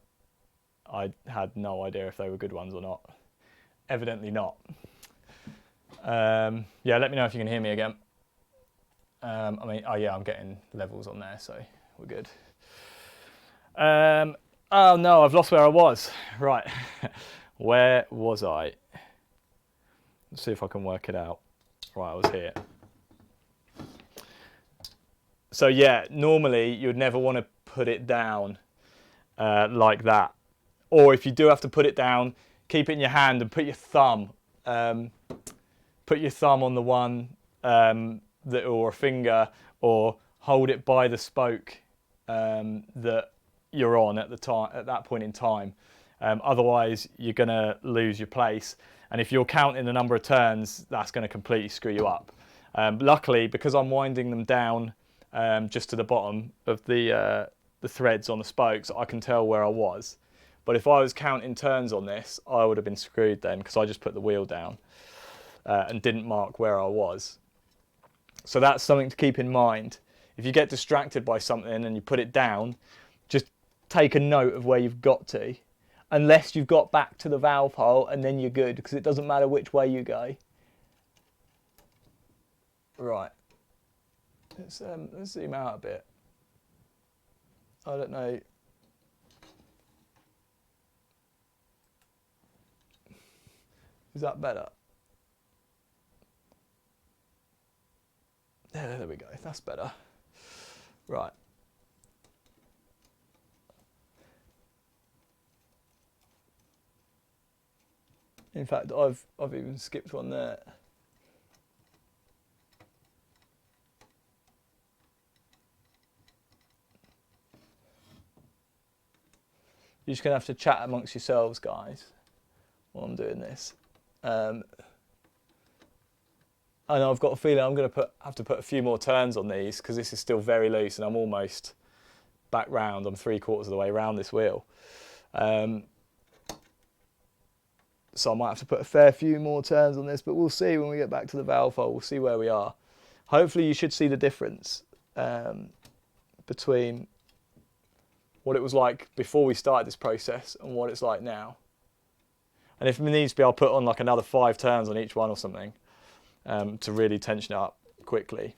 I had no idea if they were good ones or not. Evidently not. Yeah, let me know if you can hear me again. I mean, oh yeah, I'm getting levels on there, so we're good. Oh no, I've lost where I was. Right, where was I? Let's see if I can work it out. Right, I was here. So yeah, normally you'd never want to put it down like that. Or if you do have to put it down, keep it in your hand and put your thumb on the one that, or a finger, or hold it by the spoke that you're on at that point in time. Otherwise, you're going to lose your place. And if you're counting the number of turns, that's going to completely screw you up. Luckily, because I'm winding them down just to the bottom of the threads on the spokes, I can tell where I was. But if I was counting turns on this, I would have been screwed then, because I just put the wheel down and didn't mark where I was. So that's something to keep in mind. If you get distracted by something and you put it down, just take a note of where you've got to, unless you've got back to the valve hole, and then you're good, because it doesn't matter which way you go. Right. Let's zoom out a bit. I don't know. Is that better? There we go. That's better. Right. In fact, I've even skipped one there. You're just gonna have to chat amongst yourselves, guys, while I'm doing this. I know I've got a feeling I'm going to have to put a few more turns on these, because this is still very loose and I'm almost back round. I'm 3/4 of the way around this wheel. So I might have to put a fair few more turns on this, but we'll see when we get back to the valve hole. We'll see where we are. Hopefully you should see the difference between what it was like before we started this process and what it's like now. And if it needs to be, I'll put on like another 5 turns on each one or something to really tension it up quickly.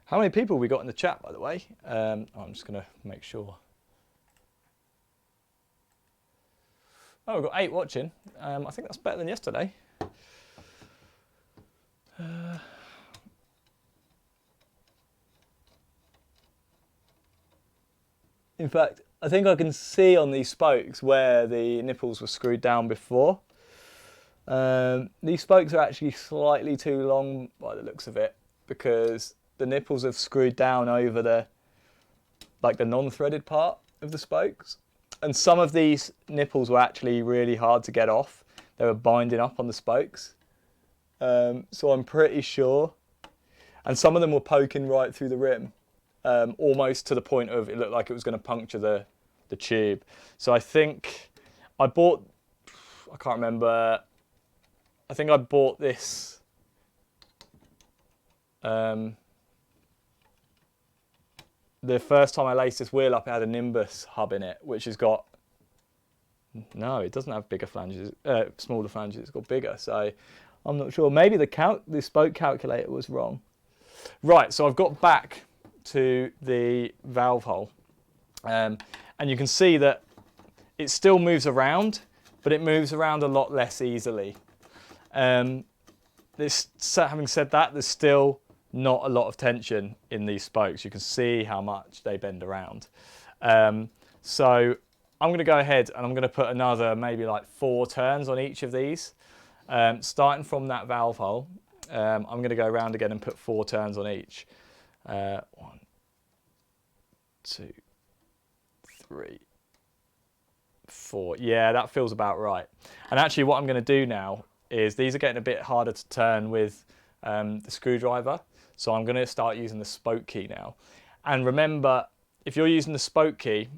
How many people have we got in the chat, by the way? I'm just going to make sure. Oh, we've got 8 watching. I think that's better than yesterday. In fact, I think I can see on these spokes where the nipples were screwed down before. These spokes are actually slightly too long by the looks of it, because the nipples have screwed down over the non-threaded part of the spokes. And some of these nipples were actually really hard to get off. They were binding up on the spokes. So I'm pretty sure. And some of them were poking right through the rim, almost to the point of it looked like it was going to puncture the tube. So I think I bought, I can't remember, I think I bought this the first time I laced this wheel up, it had a Nimbus hub in it, which has got, no, it doesn't have bigger flanges, smaller flanges, it's got bigger. So I'm not sure. Maybe the spoke calculator was wrong. Right, so I've got back to the valve hole, and you can see that it still moves around, but it moves around a lot less easily. Having said that, there's still not a lot of tension in these spokes. You can see how much they bend around. So I'm going to go ahead and I'm going to put another maybe like 4 turns on each of these, Starting from that valve hole, I'm going to go around again and put 4 turns on each. 1, 2, 3, 4. Yeah, that feels about right. And actually what I'm going to do now is, these are getting a bit harder to turn with the screwdriver, so I'm going to start using the spoke key now. And remember, if you're using the spoke key,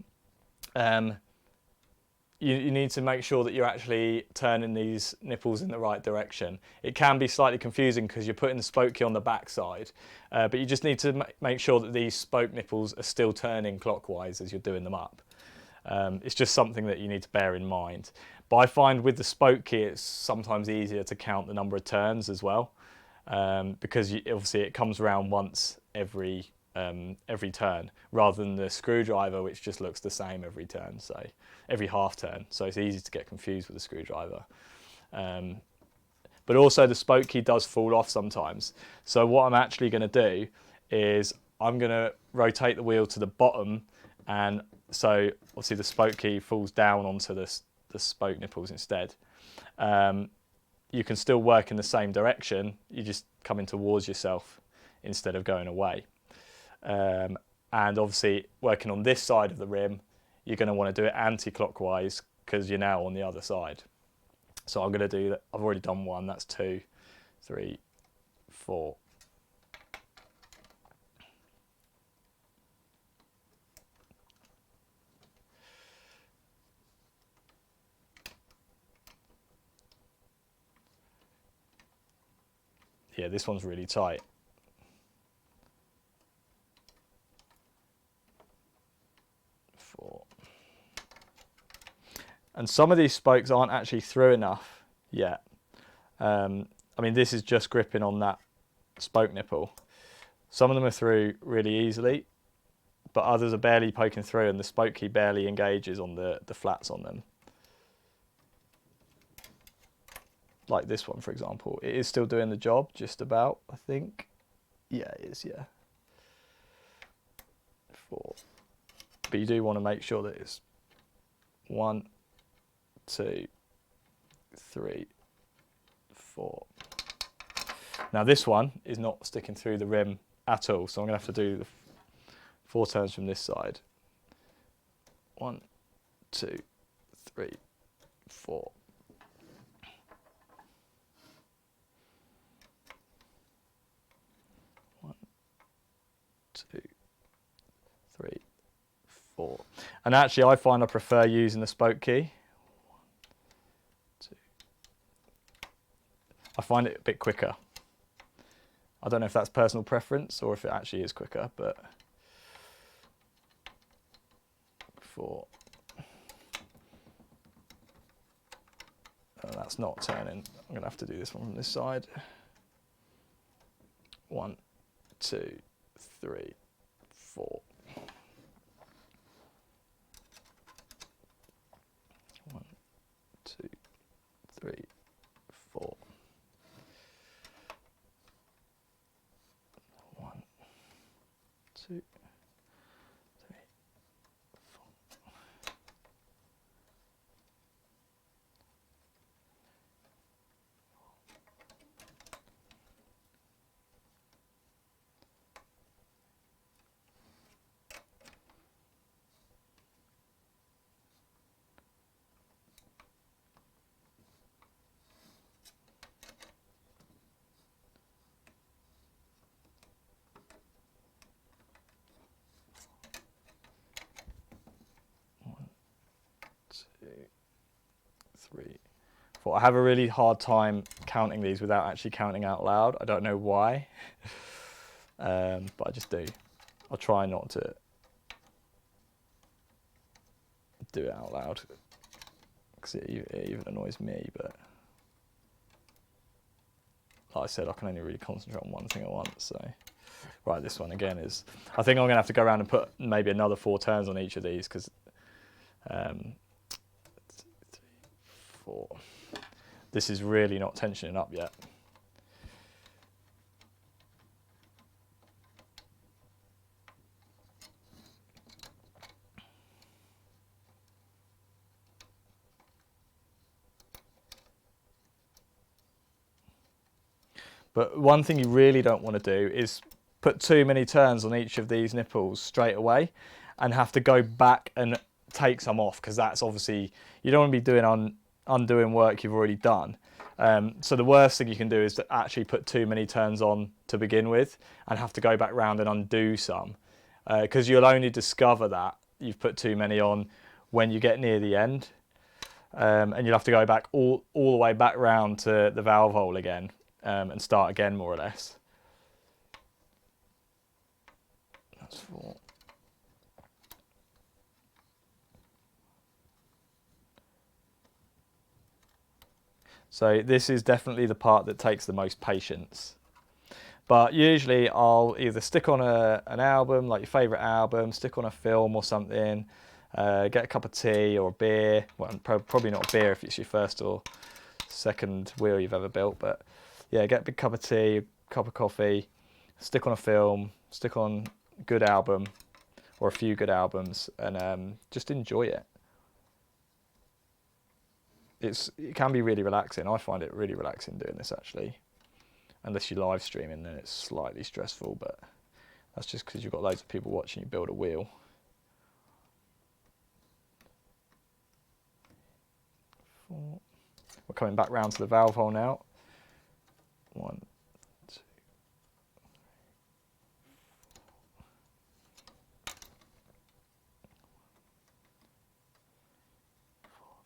you need to make sure that you're actually turning these nipples in the right direction. It can be slightly confusing because you're putting the spoke key on the back side, but you just need to make sure that these spoke nipples are still turning clockwise as you're doing them up. It's just something that you need to bear in mind. But I find with the spoke key, it's sometimes easier to count the number of turns as well, because obviously it comes around once every turn, rather than the screwdriver, which just looks the same every turn, so every half turn. So it's easy to get confused with the screwdriver. But also the spoke key does fall off sometimes. So what I'm actually going to do is I'm going to rotate the wheel to the bottom, and so obviously the spoke key falls down onto the spoke nipples instead. You can still work in the same direction, you're just coming towards yourself instead of going away. And obviously working on this side of the rim, you're going to want to do it anti-clockwise because you're now on the other side. So I'm going to do that. I've already done one, that's 2, 3, 4. Yeah, this one's really tight. 4. And some of these spokes aren't actually through enough yet. I mean, this is just gripping on that spoke nipple. Some of them are through really easily, but others are barely poking through, and the spoke key barely engages on the flats on them. Like this one, for example, it is still doing the job, just about, I think. Yeah, it is, yeah. 4. But you do want to make sure that it's 1, 2, 3, 4. Now this one is not sticking through the rim at all, so I'm going to have to do the 4 turns from this side. 1, 2, 3, 4. 1, 2, 3, 4. And actually I find I prefer using the spoke key. 1, 2. I find it a bit quicker. I don't know if that's personal preference or if it actually is quicker, but 4. That's not turning. I'm going to have to do this one from this side. 1, 2, 3, 4. 1, 2, 3, 4. 1, 2, 3, 4. Three, 4. I have a really hard time counting these without actually counting out loud. I don't know why, but I just do. I'll try not to do it out loud because it even annoys me, but like I said, I can only really concentrate on one thing at once. So, right, this one again is, I think I'm going to have to go around and put maybe another 4 turns on each of these because 2, 3, 4. This is really not tensioning up yet. But one thing you really don't want to do is put too many turns on each of these nipples straight away and have to go back and take some off, because that's obviously, you don't want to be doing undoing work you've already done. So the worst thing you can do is to actually put too many turns on to begin with and have to go back round and undo some, because you'll only discover that you've put too many on when you get near the end, and you'll have to go back all the way back round to the valve hole again, and start again, more or less. That's 4. So this is definitely the part that takes the most patience. But usually I'll either stick on an album, like your favourite album, stick on a film or something, get a cup of tea or a beer. Well, probably not a beer if it's your first or second wheel you've ever built, but yeah, get a big cup of tea, a cup of coffee, stick on a film, stick on a good album or a few good albums, and just enjoy it. It can be really relaxing. I find it really relaxing doing this, actually. Unless you're live streaming, then it's slightly stressful, but that's just because you've got loads of people watching you build a wheel. 4. We're coming back round to the valve hole now. 1, 2.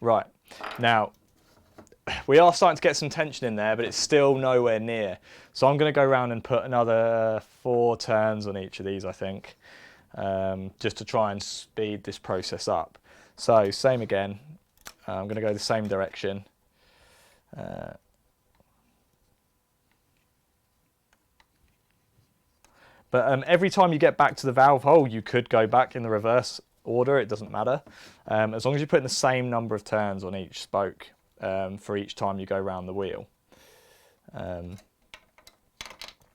Right, now we are starting to get some tension in there, but it's still nowhere near. So I'm going to go around and put another 4 turns on each of these, I think, just to try and speed this process up. So same again, I'm going to go the same direction. But every time you get back to the valve hole, you could go back in the reverse order, it doesn't matter. As long as you're putting the same number of turns on each spoke for each time you go around the wheel.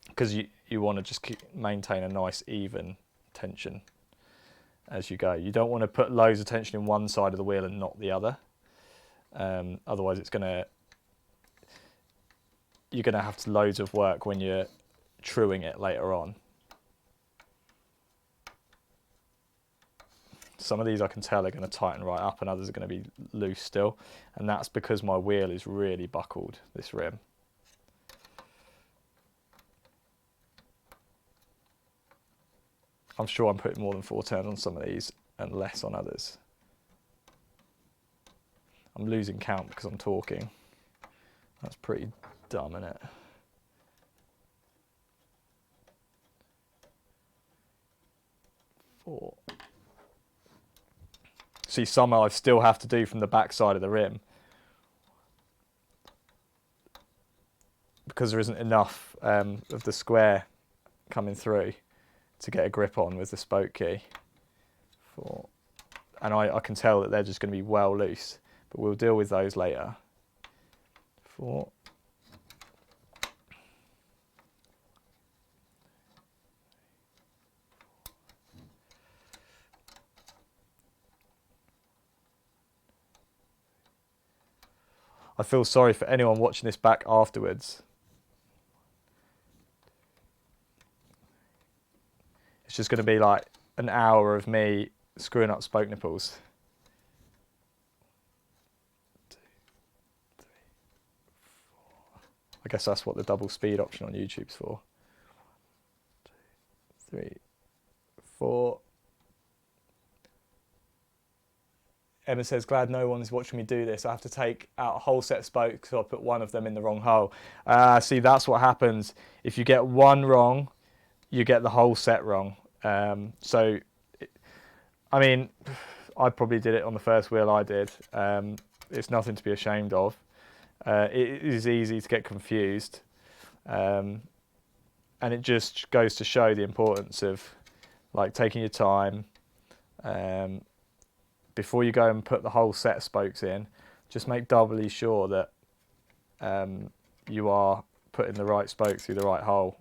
Because you want to just maintain a nice even tension as you go. You don't want to put loads of tension in one side of the wheel and not the other. Otherwise you're going to have loads of work when you're truing it later on. Some of these I can tell are going to tighten right up and others are going to be loose still. And that's because my wheel is really buckled, this rim. I'm sure I'm putting more than 4 turns on some of these and less on others. I'm losing count because I'm talking. That's pretty dumb, isn't it? 4. See, some I still have to do from the back side of the rim because there isn't enough of the square coming through to get a grip on with the spoke key. 4. And I can tell that they're just going to be well loose, but we'll deal with those later. 4. I feel sorry for anyone watching this back afterwards. It's just going to be like an hour of me screwing up spoke nipples. 2, 3, 4. I guess that's what the double speed option on YouTube's for. 2, 3, 4. Emma says, glad no one's watching me do this. I have to take out a whole set of spokes, so I put one of them in the wrong hole. See, that's what happens. If you get one wrong, you get the whole set wrong. I mean, I probably did it on the first wheel I did. It's nothing to be ashamed of. It is easy to get confused. And it just goes to show the importance of like taking your time. Before you go and put the whole set of spokes in, just make doubly sure that you are putting the right spoke through the right hole.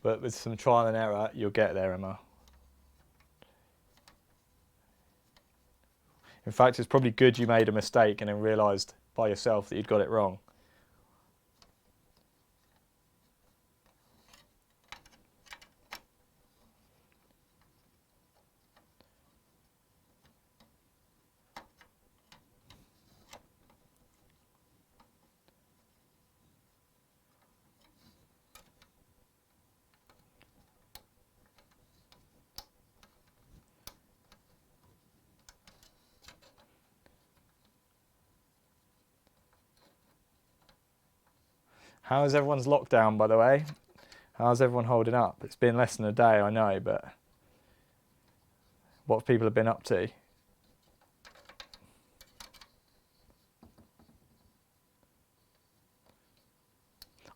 But with some trial and error, you'll get there, Emma. In fact, it's probably good you made a mistake and then realised by yourself that you'd got it wrong. How is everyone's lockdown, by the way? How's everyone holding up? It's been less than a day, I know, but what people have been up to?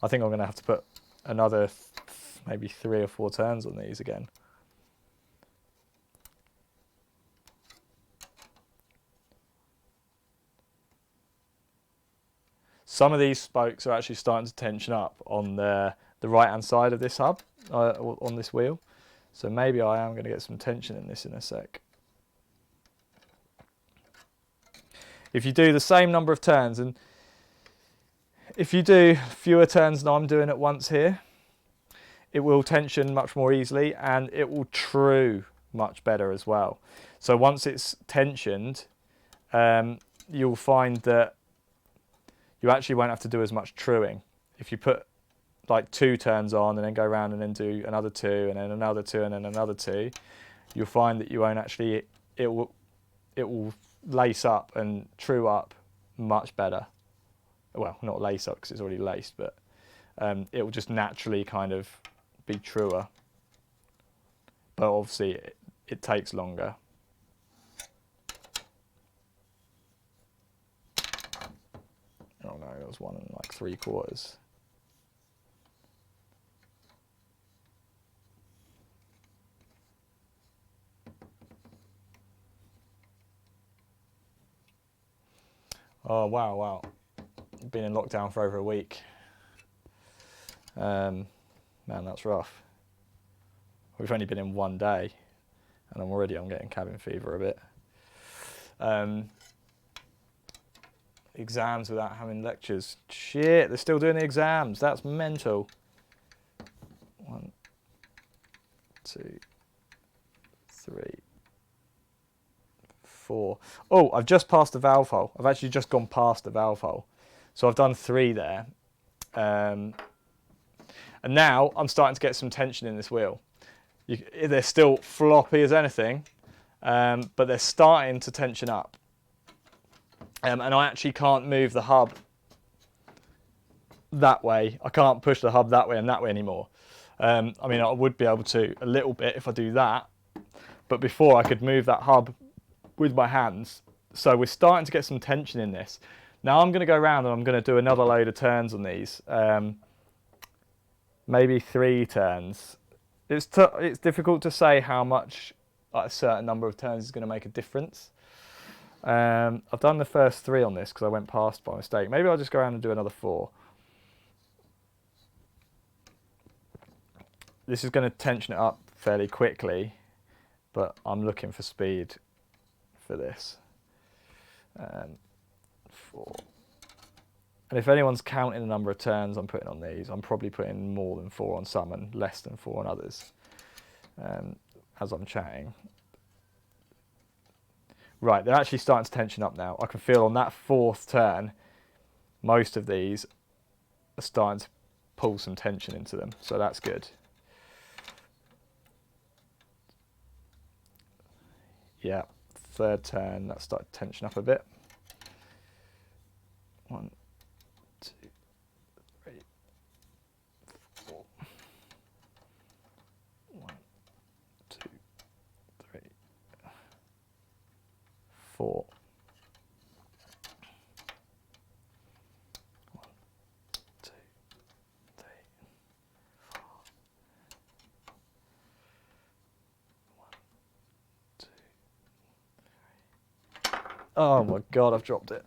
I think I'm going to have to put another maybe 3 or 4 turns on these again. Some of these spokes are actually starting to tension up on the right hand side of this hub, on this wheel. So maybe I am going to get some tension in this in a sec. If you do the same number of turns, and if you do fewer turns than I'm doing at once here, it will tension much more easily and it will true much better as well. So once it's tensioned, you'll find that you actually won't have to do as much truing. If you put like 2 turns on and then go around and then do another 2 and then another 2 and then another 2, you'll find that you won't actually, it will lace up and true up much better. Well, not lace up because it's already laced, but it will just naturally kind of be truer. But obviously it takes longer. Oh no, it was 1 3/4. Oh wow. Been in lockdown for over a week. Man, that's rough. We've only been in 1 day and I'm getting cabin fever a bit. Exams without having lectures. Shit, they're still doing the exams. That's mental. 1, 2, 3, 4. Oh, I've just passed the valve hole. I've actually just gone past the valve hole. So I've done 3 there. And now I'm starting to get some tension in this wheel. They're still floppy as anything, but they're starting to tension up. And I actually can't move the hub that way. I can't push the hub that way and that way anymore. I mean, I would be able to a little bit if I do that, but before I could move that hub with my hands. So we're starting to get some tension in this. Now I'm going to go around and I'm going to do another load of turns on these. Maybe 3 turns. It's difficult to say how much a certain number of turns is going to make a difference. I've done the first 3 on this because I went past by mistake. Maybe I'll just go around and do another 4. This is going to tension it up fairly quickly, but I'm looking for speed for this. 4. And if anyone's counting the number of turns I'm putting on these, I'm probably putting more than 4 on some and less than 4 on others as I'm chatting. Right, they're actually starting to tension up now. I can feel on that 4th turn, most of these are starting to pull some tension into them, so that's good. Yeah, 3rd turn, that started to tension up a bit. 1, 2, 3, 4. 1, 2, 3, 4. 1, 2, 3, 4. 1, 2, 3. Oh my God, I've dropped it.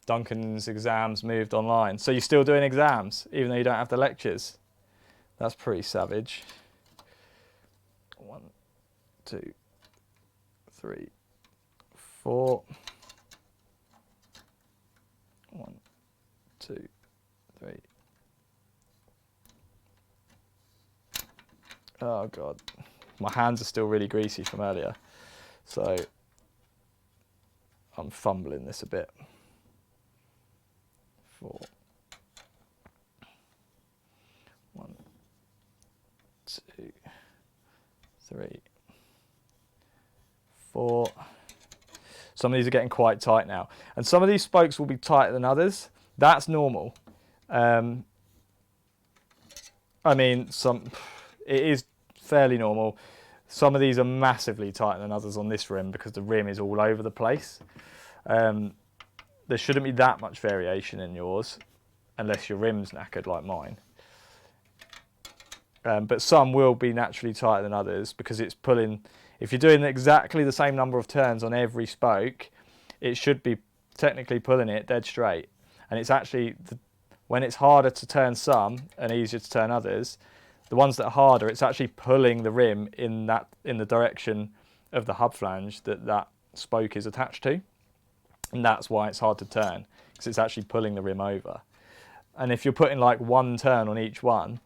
Duncan's exams moved online. So you're still doing exams, even though you don't have the lectures? That's pretty savage. 1, 2, 3, 4. 1, 2, 3. Oh God, my hands are still really greasy from earlier, so I'm fumbling this a bit. 4. 1, 2, 3, 4. Some of these are getting quite tight now, and some of these spokes will be tighter than others. That's normal. I mean, it is fairly normal. Some of these are massively tighter than others on this rim because the rim is all over the place. There shouldn't be that much variation in yours, unless your rim's knackered like mine. But some will be naturally tighter than others because it's pulling. If you're doing exactly the same number of turns on every spoke, it should be technically pulling it dead straight. And it's actually, when it's harder to turn some and easier to turn others, the ones that are harder, it's actually pulling the rim in the direction of the hub flange that spoke is attached to. And that's why it's hard to turn, because it's actually pulling the rim over. And if you're putting like one turn on each one,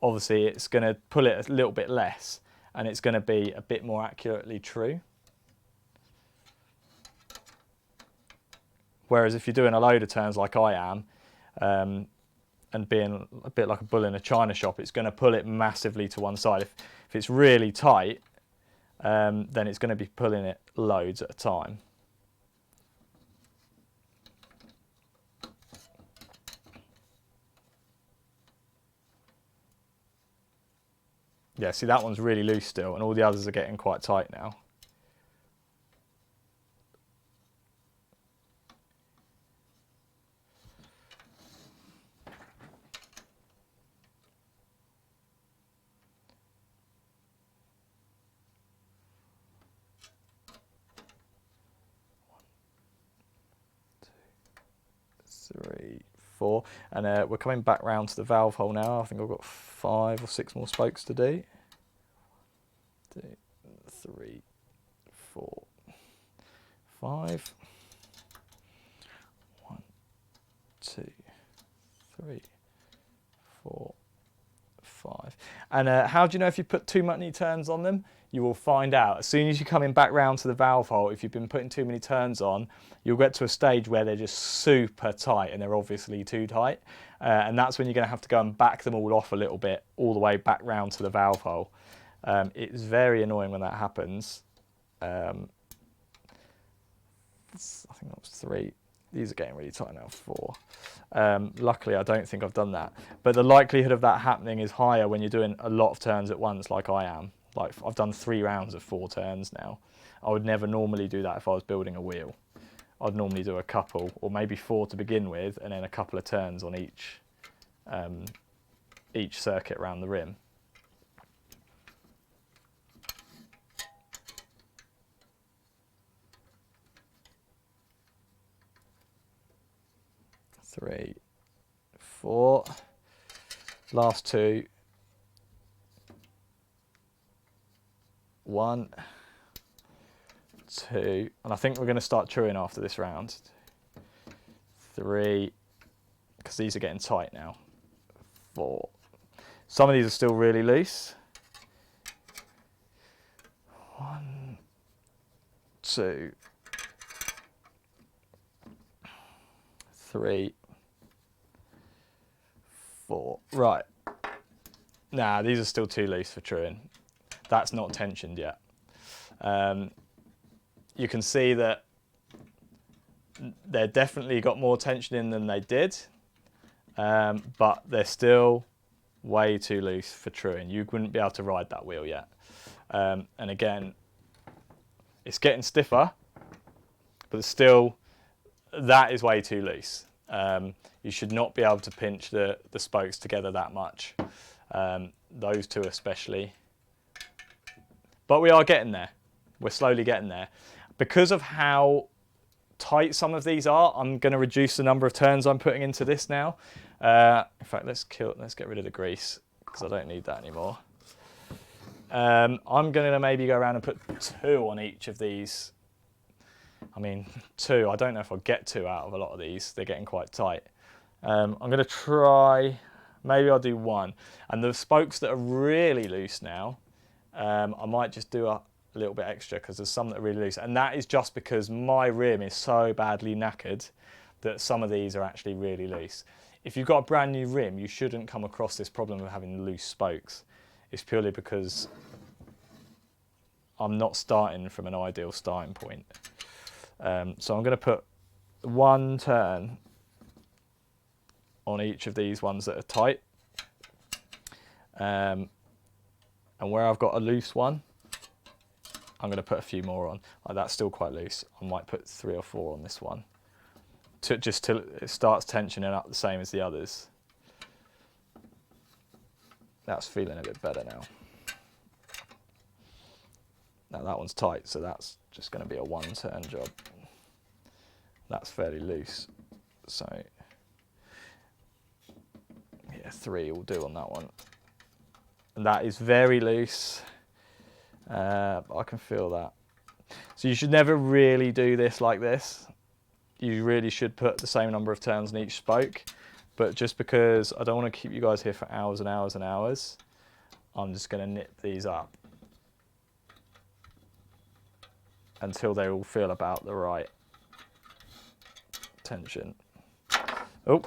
obviously it's going to pull it a little bit less, and it's going to be a bit more accurately true. Whereas if you're doing a load of turns like I am, and being a bit like a bull in a china shop, it's going to pull it massively to one side. If it's really tight, then it's going to be pulling it loads at a time. Yeah, see, that one's really loose still, and all the others are getting quite tight now. Three, 4, and we're coming back round to the valve hole now. I think I've got 5 or 6 more spokes to do. 2, 3, 4, 5. 1, 2, 3, 4, 5. And how do you know if you put too many turns on them? You will find out. As soon as you're coming back round to the valve hole, if you've been putting too many turns on, you'll get to a stage where they're just super tight, and they're obviously too tight. And that's when you're going to have to go and back them all off a little bit, all the way back round to the valve hole. It's very annoying when that happens. I think that was 3. These are getting really tight now, 4. Luckily, I don't think I've done that. But the likelihood of that happening is higher when you're doing a lot of turns at once, like I am. Like, I've done 3 rounds of 4 turns now. I would never normally do that if I was building a wheel. I'd normally do a couple, or maybe 4 to begin with, and then a couple of turns on each circuit around the rim. Three, 4. Last 2. 1, 2, and I think we're going to start truing after this round. 3, because these are getting tight now. 4. Some of these are still really loose. 1, 2, 3, 4. Right. Nah, these are still too loose for truing. That's not tensioned yet. You can see that they've definitely got more tension in than they did, but they're still way too loose for truing. You wouldn't be able to ride that wheel yet. And again, it's getting stiffer, but still, that is way too loose. You should not be able to pinch the spokes together that much. Those two especially. But we are getting there. We're slowly getting there. Because of how tight some of these are, I'm going to reduce the number of turns I'm putting into this now. In fact, let's get rid of the grease because I don't need that anymore. I'm going to maybe go around and put 2 on each of these. I mean, 2, I don't know if I'll get 2 out of a lot of these. They're getting quite tight. I'm going to try, maybe I'll do 1. And the spokes that are really loose now, I might just do a little bit extra because there's some that are really loose. And that is just because my rim is so badly knackered that some of these are actually really loose. If you've got a brand new rim, you shouldn't come across this problem of having loose spokes. It's purely because I'm not starting from an ideal starting point. So I'm going to put 1 turn on each of these ones that are tight. And where I've got a loose one, I'm going to put a few more on. That's still quite loose. I might put 3 or 4 on this one, just till it starts tensioning up the same as the others. That's feeling a bit better now. Now that one's tight, so that's just going to be a 1 turn job. That's fairly loose, so yeah, 3 will do on that one. And that is very loose. I can feel that. So you should never really do this like this. You really should put the same number of turns in each spoke. But just because I don't want to keep you guys here for hours and hours and hours, I'm just going to nip these up until they all feel about the right tension. Oh,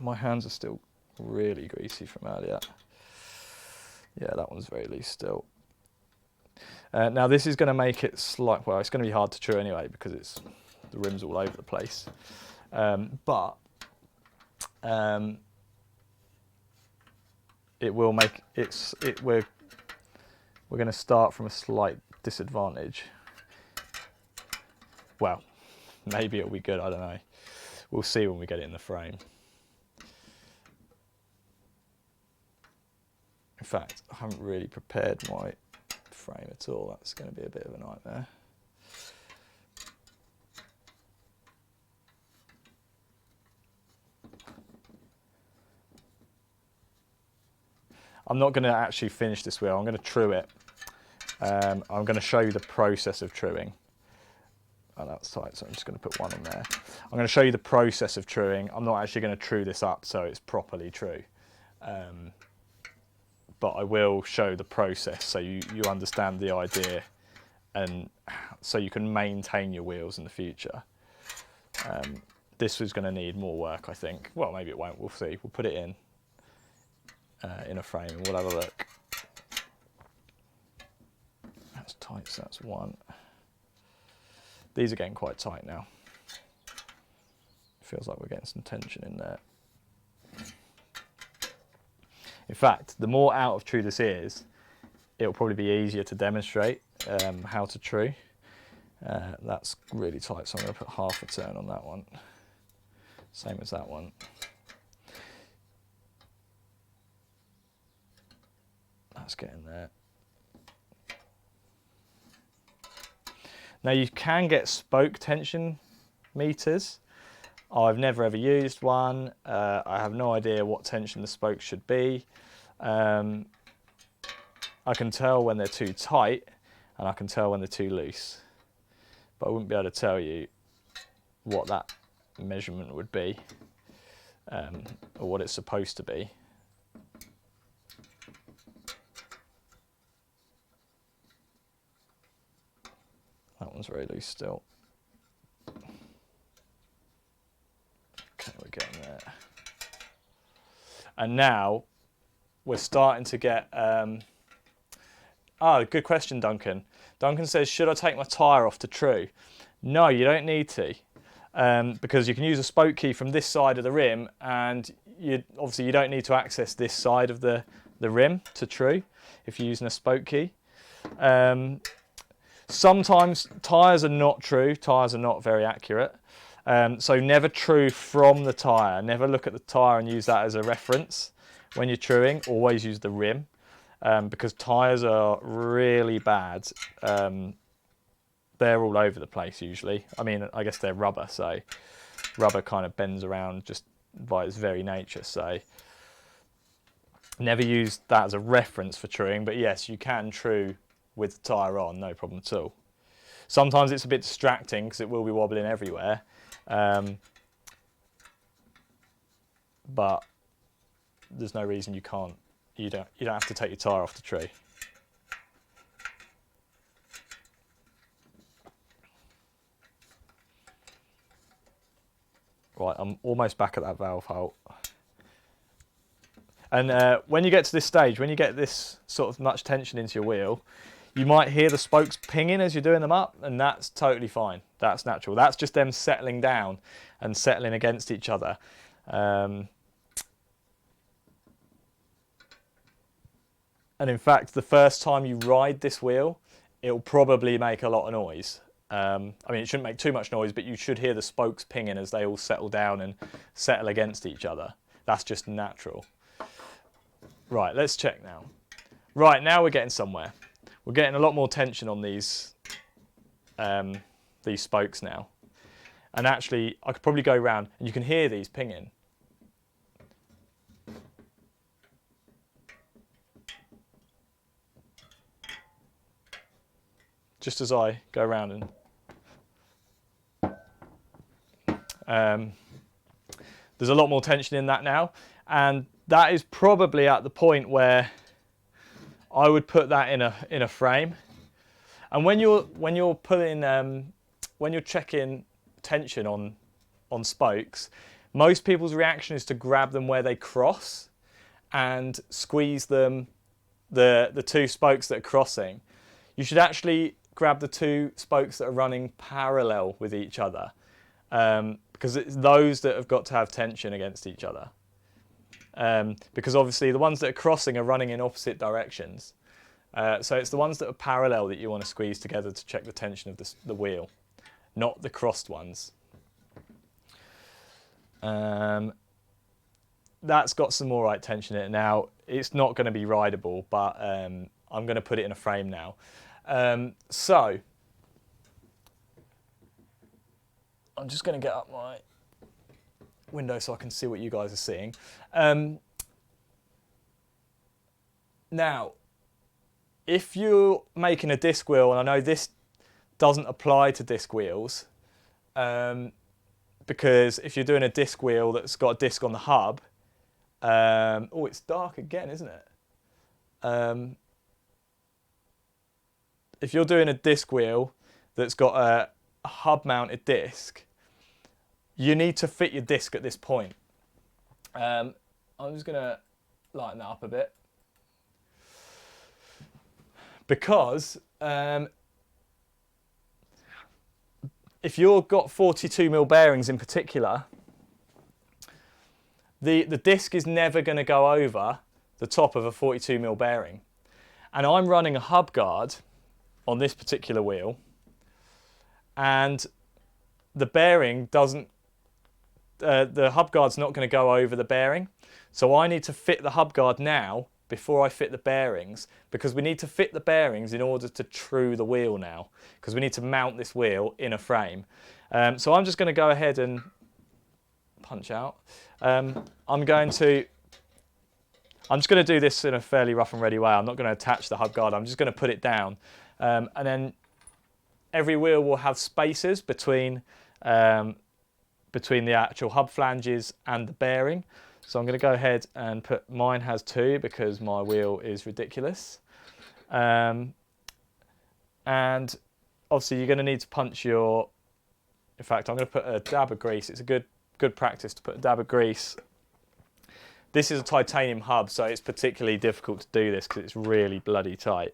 my hands are still really greasy from earlier. Yeah, that one's very loose still. Now this is going to make it well, it's going to be hard to true anyway because the rim's all over the place. It will make we're going to start from a slight disadvantage. Well, maybe it'll be good, I don't know. We'll see when we get it in the frame. In fact, I haven't really prepared my frame at all. That's going to be a bit of a nightmare. I'm not going to actually finish this wheel. I'm going to true it. I'm going to show you the process of truing. Oh, that's tight, so I'm just going to put 1 on there. I'm going to show you the process of truing. I'm not actually going to true this up so it's properly true. But I will show the process so you understand the idea and so you can maintain your wheels in the future. This was going to need more work, I think. Well, maybe it won't, we'll see. We'll put it in a frame and we'll have a look. That's tight, so that's 1. These are getting quite tight now. Feels like we're getting some tension in there. In fact, the more out of true this is, it'll probably be easier to demonstrate how to true. That's really tight, so I'm going to put half a turn on that one. Same as that one. That's getting there. Now you can get spoke tension meters. I've never ever used one. I have no idea what tension the spokes should be. I can tell when they're too tight and I can tell when they're too loose. But I wouldn't be able to tell you what that measurement would be or what it's supposed to be. That one's very loose still. Okay, we're getting there. And now we're starting to get... good question, Duncan. Duncan says, should I take my tyre off to true? No, you don't need to. Because you can use a spoke key from this side of the rim and obviously you don't need to access this side of the rim to true if you're using a spoke key. Sometimes tyres are not true, tyres are not very accurate. So never true from the tyre. Never look at the tyre and use that as a reference when you're truing. Always use the rim because tyres are really bad. They're all over the place usually. I mean, I guess they're rubber, so rubber kind of bends around just by its very nature. So Never use that as a reference for truing, but yes, you can true with the tyre on, no problem at all. Sometimes it's a bit distracting because it will be wobbling everywhere, but there's no reason you can't. You don't have to take your tyre off the tree. Right, I'm almost back at that valve hole. And when you get to this stage, when you get this sort of much tension into your wheel, you might hear the spokes pinging as you're doing them up, and that's totally fine. That's natural. That's just them settling down and settling against each other. And in fact, the first time you ride this wheel, it'll probably make a lot of noise. I mean, it shouldn't make too much noise, but you should hear the spokes pinging as they all settle down and settle against each other. That's just natural. Right, let's check now. Right, now we're getting somewhere. We're getting a lot more tension on these spokes now. And actually, I could probably go around and you can hear these pinging. Just as I go around and there's a lot more tension in that now, and that is probably at the point where I would put that in a frame. And when you're putting when you're checking tension on spokes, most people's reaction is to grab them where they cross and squeeze them, the two spokes that are crossing. You should actually grab the two spokes that are running parallel with each other, because it's those that have got to have tension against each other. Because obviously the ones that are crossing are running in opposite directions. So it's the ones that are parallel that you want to squeeze together to check the tension of the wheel, not the crossed ones. That's got some all right tension in it now. It's not going to be rideable, but I'm going to put it in a frame now. So I'm just going to get up my window so I can see what you guys are seeing. Now, if you're making a disc wheel, and I know this doesn't apply to disc wheels, because if you're doing a disc wheel that's got a disc on the hub, oh, it's dark again, isn't it? If you're doing a disc wheel that's got a hub-mounted disc, you need to fit your disc at this point. I'm just going to lighten that up a bit. Because if you've got 42mm bearings in particular, the disc is never going to go over the top of a 42mm bearing. And I'm running a hub guard on this particular wheel, and the bearing doesn't, the hub guard's not going to go over the bearing. So I need to fit the hub guard now before I fit the bearings, because we need to fit the bearings in order to true the wheel now, because we need to mount this wheel in a frame. So I'm just going to go ahead and punch out. I'm just going to do this in a fairly rough and ready way. I'm not going to attach the hub guard. I'm just going to put it down. And then every wheel will have spaces between the actual hub flanges and the bearing. So I'm going to go ahead and put, mine has 2 because my wheel is ridiculous. And obviously you're going to need to punch your, in fact I'm going to put a dab of grease. It's a good practice to put a dab of grease. This is a titanium hub, so it's particularly difficult to do this because it's really bloody tight.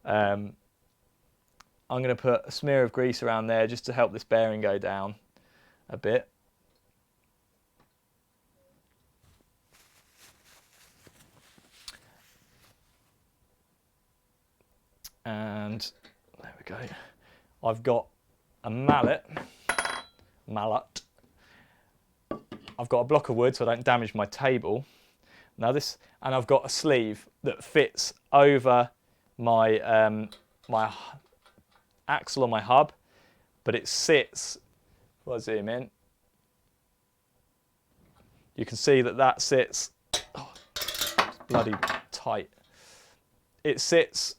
I'm going to put a smear of grease around there just to help this bearing go down a bit. And there we go. I've got a mallet. I've got a block of wood so I don't damage my table. Now this, and I've got a sleeve that fits over my my axle on my hub, but it sits, if I zoom in, you can see that sits, bloody tight. It sits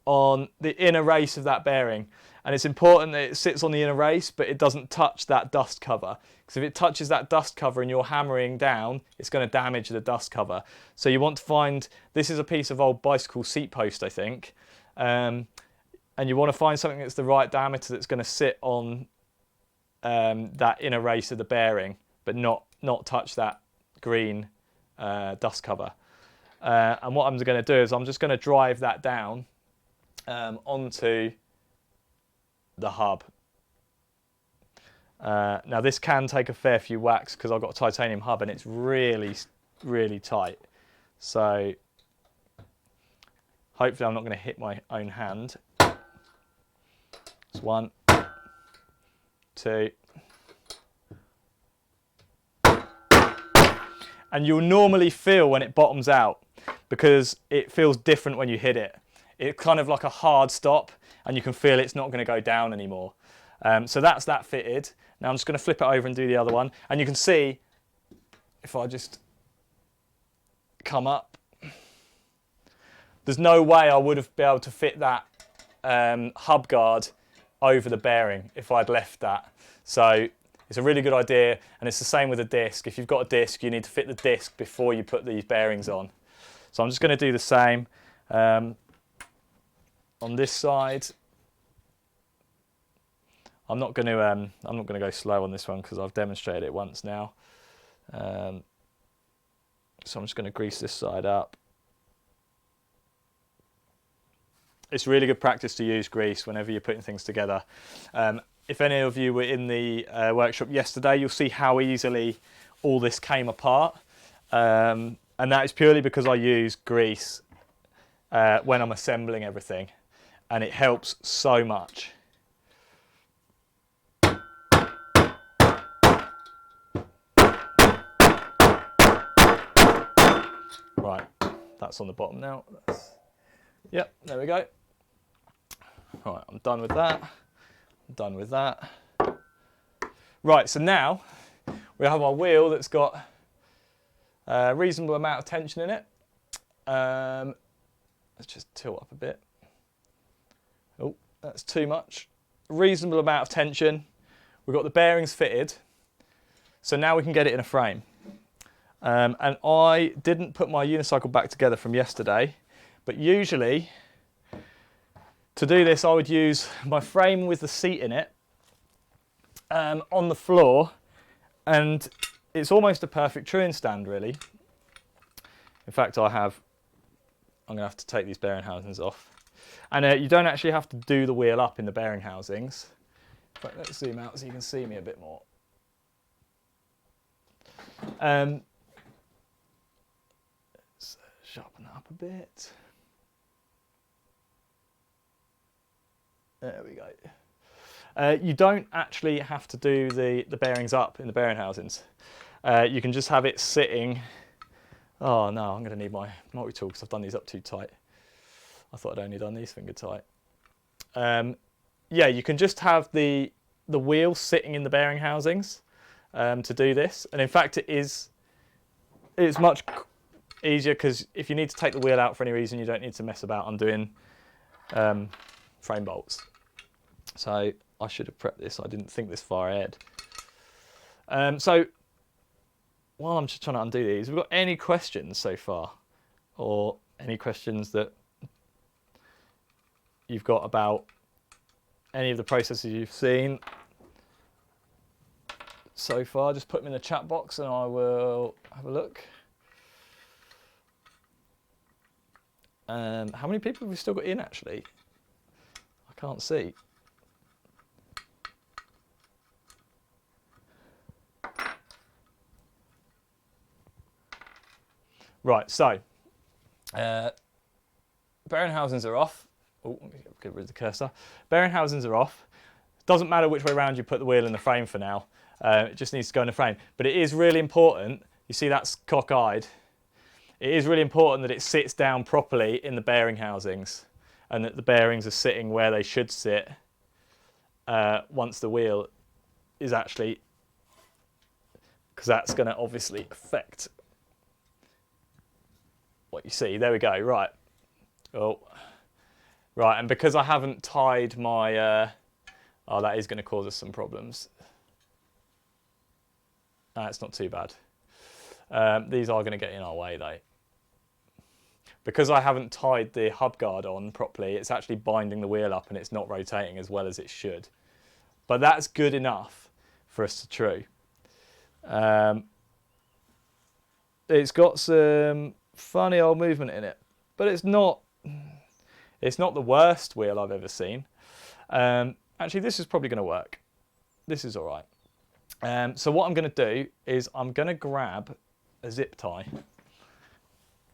on the inner race of that bearing, and it's important that it sits on the inner race, but it doesn't touch that dust cover, because if it touches that dust cover and you're hammering down, it's going to damage the dust cover. So you want to find, this is a piece of old bicycle seat post, I think, and you want to find something that's the right diameter that's going to sit on that inner race of the bearing, but not touch that green dust cover. And what I'm going to do is I'm just going to drive that down onto the hub. Now this can take a fair few whacks because I've got a titanium hub and it's really, really tight. So hopefully I'm not going to hit my own hand. It's 1, 2. And you'll normally feel when it bottoms out, because it feels different when you hit it. It's kind of like a hard stop, and you can feel it's not going to go down anymore. So that's that fitted. Now I'm just going to flip it over and do the other one. And you can see, if I just come up, there's no way I would have been able to fit that hub guard over the bearing if I'd left that. So it's a really good idea, and it's the same with a disc. If you've got a disc, you need to fit the disc before you put these bearings on. So I'm just going to do the same on this side. I'm not going to go slow on this one because I've demonstrated it once now. So I'm just going to grease this side up. It's really good practice to use grease whenever you're putting things together. If any of you were in the workshop yesterday, you'll see how easily all this came apart. And that is purely because I use grease when I'm assembling everything. And it helps so much. Right, that's on the bottom now. Yep, there we go. Right, I'm done with that. I'm done with that. Right, so now we have our wheel that's got a reasonable amount of tension in it. Let's just tilt up a bit. Oh, that's too much. Reasonable amount of tension. We've got the bearings fitted. So now we can get it in a frame. And I didn't put my unicycle back together from yesterday, but usually to do this I would use my frame with the seat in it on the floor, and it's almost a perfect truing stand really. In fact I'm going to have to take these bearing housings off. And you don't actually have to do the wheel up in the bearing housings. In fact, let's zoom out so you can see me a bit more. Let's sharpen that up a bit. There we go. You don't actually have to do the bearings up in the bearing housings. You can just have it sitting. Oh no, I'm going to need my multi-tool because I've done these up too tight. I thought I'd only done these finger tight. Yeah, you can just have the wheel sitting in the bearing housings to do this. And in fact, it's much easier because if you need to take the wheel out for any reason, you don't need to mess about undoing frame bolts. So I should have prepped this. I didn't think this far ahead. So while I'm just trying to undo these, have we got any questions so far? Or any questions that you've got about any of the processes you've seen so far? Just put them in the chat box and I will have a look. How many people have we still got in actually? I can't see. Right, so bearing housings are off. Oh, let me get rid of the cursor. Bearing housings are off. Doesn't matter which way around you put the wheel in the frame for now. It just needs to go in the frame. But it is really important. You see that's cockeyed. It is really important that it sits down properly in the bearing housings and that the bearings are sitting where they should sit once the wheel is actually, because that's going to obviously affect what you see. There we go. Right. Oh. Right, and because I haven't tied my... oh, that is going to cause us some problems. It's not too bad. These are going to get in our way, though. Because I haven't tied the hub guard on properly, it's actually binding the wheel up and it's not rotating as well as it should. But that's good enough for us to true. It's got some funny old movement in it, but it's not the worst wheel I've ever seen. Actually, this is probably going to work. This is all right. So what I'm going to do is I'm going to grab a zip tie.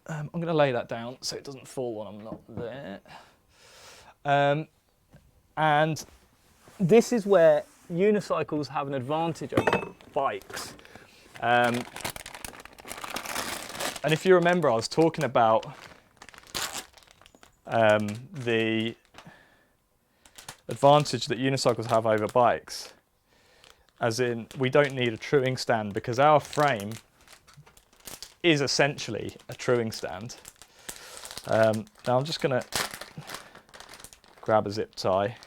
I'm going to lay that down so it doesn't fall when I'm not there. And this is where unicycles have an advantage over bikes. And if you remember, I was talking about the advantage that unicycles have over bikes, as in we don't need a truing stand because our frame is essentially a truing stand. Now I'm just going to grab a zip tie.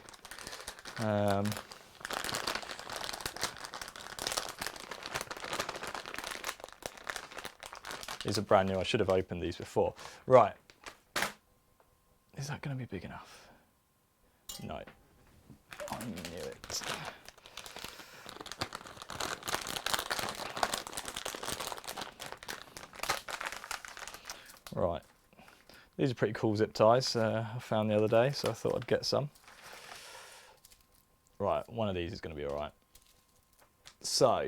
These are brand new. I should have opened these before. Right. Is that going to be big enough? No. I knew it. Right. These are pretty cool zip ties I found the other day, so I thought I'd get some. Right, one of these is going to be all right. So,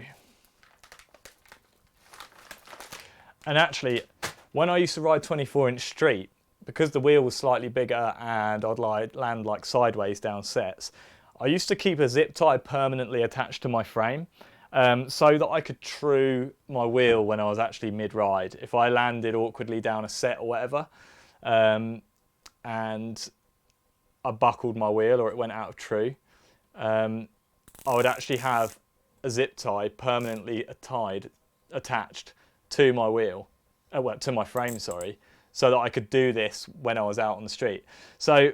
and actually, when I used to ride 24-inch street, because the wheel was slightly bigger and I'd land like sideways down sets, I used to keep a zip tie permanently attached to my frame so that I could true my wheel when I was actually mid-ride. If I landed awkwardly down a set or whatever and I buckled my wheel or it went out of true, I would actually have a zip tie permanently attached to my wheel, well, to my frame, sorry, so that I could do this when I was out on the street. So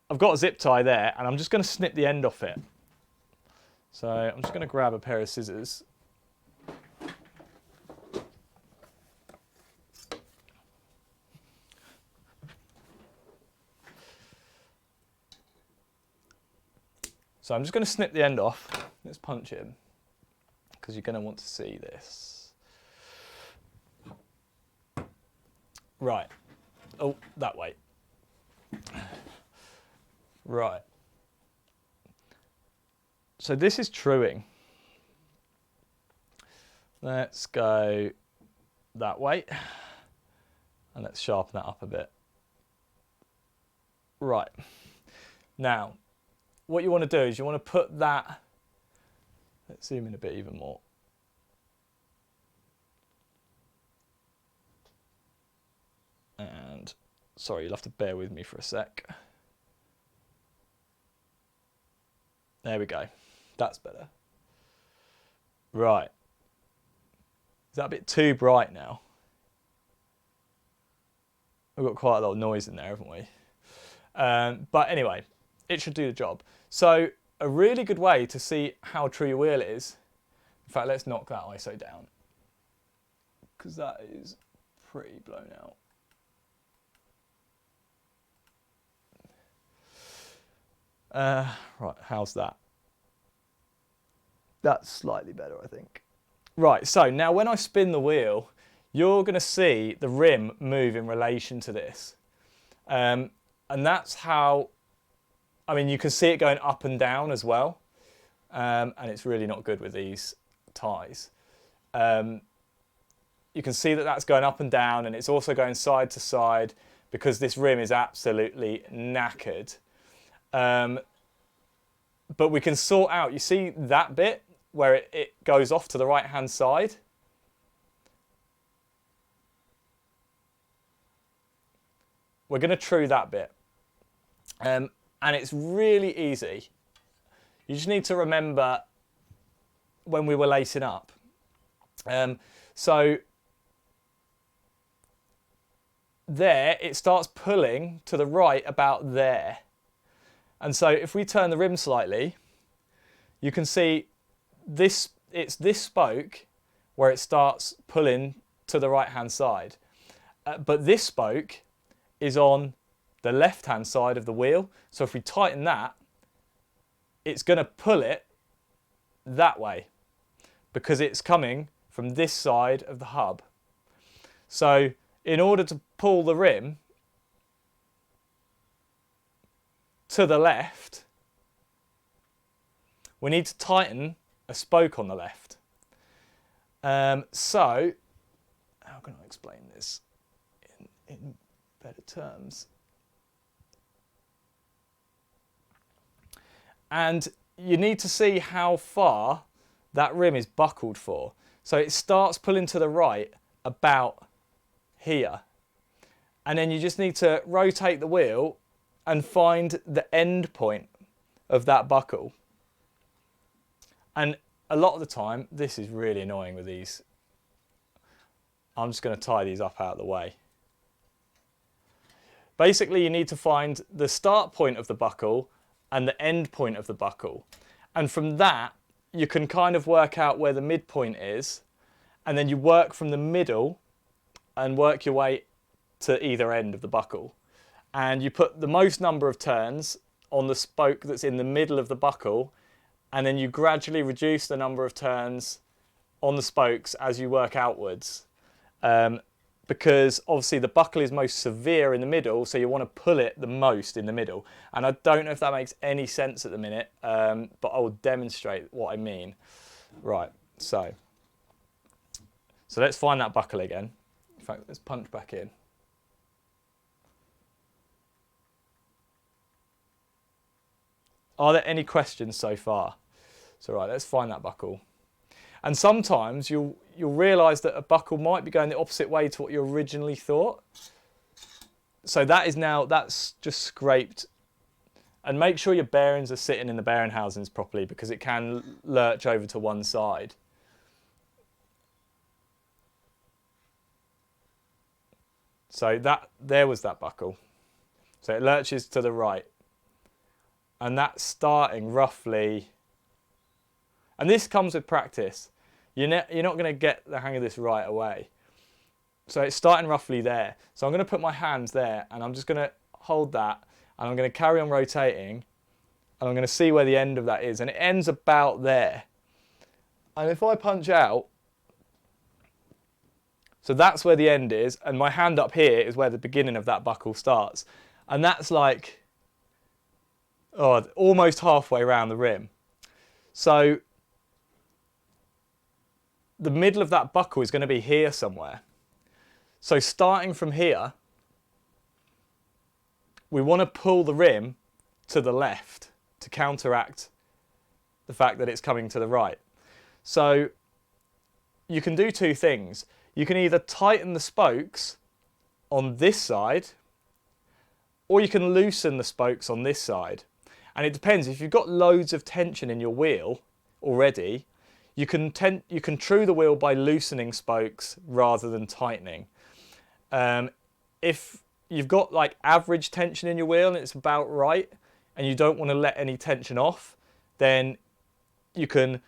I've got a zip tie there and I'm just going to snip the end off it. So I'm just going to grab a pair of scissors. So I'm just going to snip the end off. Let's punch it in because you're going to want to see this. Right. Oh, that way. Right. So this is truing. Let's go that way. And let's sharpen that up a bit. Right. Now, what you want to do is you want to put that, let's zoom in a bit even more. And sorry, you'll have to bear with me for a sec. There we go. That's better. Right. Is that a bit too bright now? We've got quite a lot of noise in there, haven't we? But anyway, it should do the job. So a really good way to see how true your wheel is, in fact, let's knock that ISO down because that is pretty blown out. Right, how's that? That's slightly better, I think. Right, so now when I spin the wheel, you're going to see the rim move in relation to this. And that's how, I mean, you can see it going up and down as well. And it's really not good with these ties. You can see that that's going up and down, and it's also going side to side because this rim is absolutely knackered. But we can sort out, you see that bit where it goes off to the right hand side? We're going to true that bit. And it's really easy. You just need to remember when we were lacing up. So there, it starts pulling to the right about there. And so if we turn the rim slightly, you can see this, it's this spoke where it starts pulling to the right hand side. But this spoke is on the left hand side of the wheel. So if we tighten that, it's going to pull it that way because it's coming from this side of the hub. So in order to pull the rim to the left, we need to tighten a spoke on the left. So, how can I explain this in better terms? And you need to see how far that rim is buckled for. So it starts pulling to the right about here. And then you just need to rotate the wheel and find the end point of that buckle. And a lot of the time, this is really annoying with these. I'm just going to tie these up out of the way. Basically, you need to find the start point of the buckle and the end point of the buckle. And from that, you can kind of work out where the midpoint is. And then you work from the middle and work your way to either end of the buckle. And you put the most number of turns on the spoke that's in the middle of the buckle, and then you gradually reduce the number of turns on the spokes as you work outwards. Because obviously the buckle is most severe in the middle, so you want to pull it the most in the middle. And I don't know if that makes any sense at the minute, but I will demonstrate what I mean. Right, so let's find that buckle again. In fact, let's punch back in. Are there any questions so far? So right, let's find that buckle. And sometimes you'll realise that a buckle might be going the opposite way to what you originally thought. So that's just scraped. And make sure your bearings are sitting in the bearing housings properly, because it can lurch over to one side. So there was that buckle. So it lurches to the right. And that's starting roughly, and this comes with practice. You're not going to get the hang of this right away. So it's starting roughly there. So I'm going to put my hands there, and I'm just going to hold that, and I'm going to carry on rotating, and I'm going to see where the end of that is, and it ends about there. And if I punch out, so that's where the end is, and my hand up here is where the beginning of that buckle starts. And that's like, almost halfway around the rim. So the middle of that buckle is going to be here somewhere. So starting from here, we want to pull the rim to the left to counteract the fact that it's coming to the right. So you can do two things. You can either tighten the spokes on this side, or you can loosen the spokes on this side. And it depends. If you've got loads of tension in your wheel already, you can true the wheel by loosening spokes rather than tightening. If you've got like average tension in your wheel and it's about right, and you don't want to let any tension off, then you can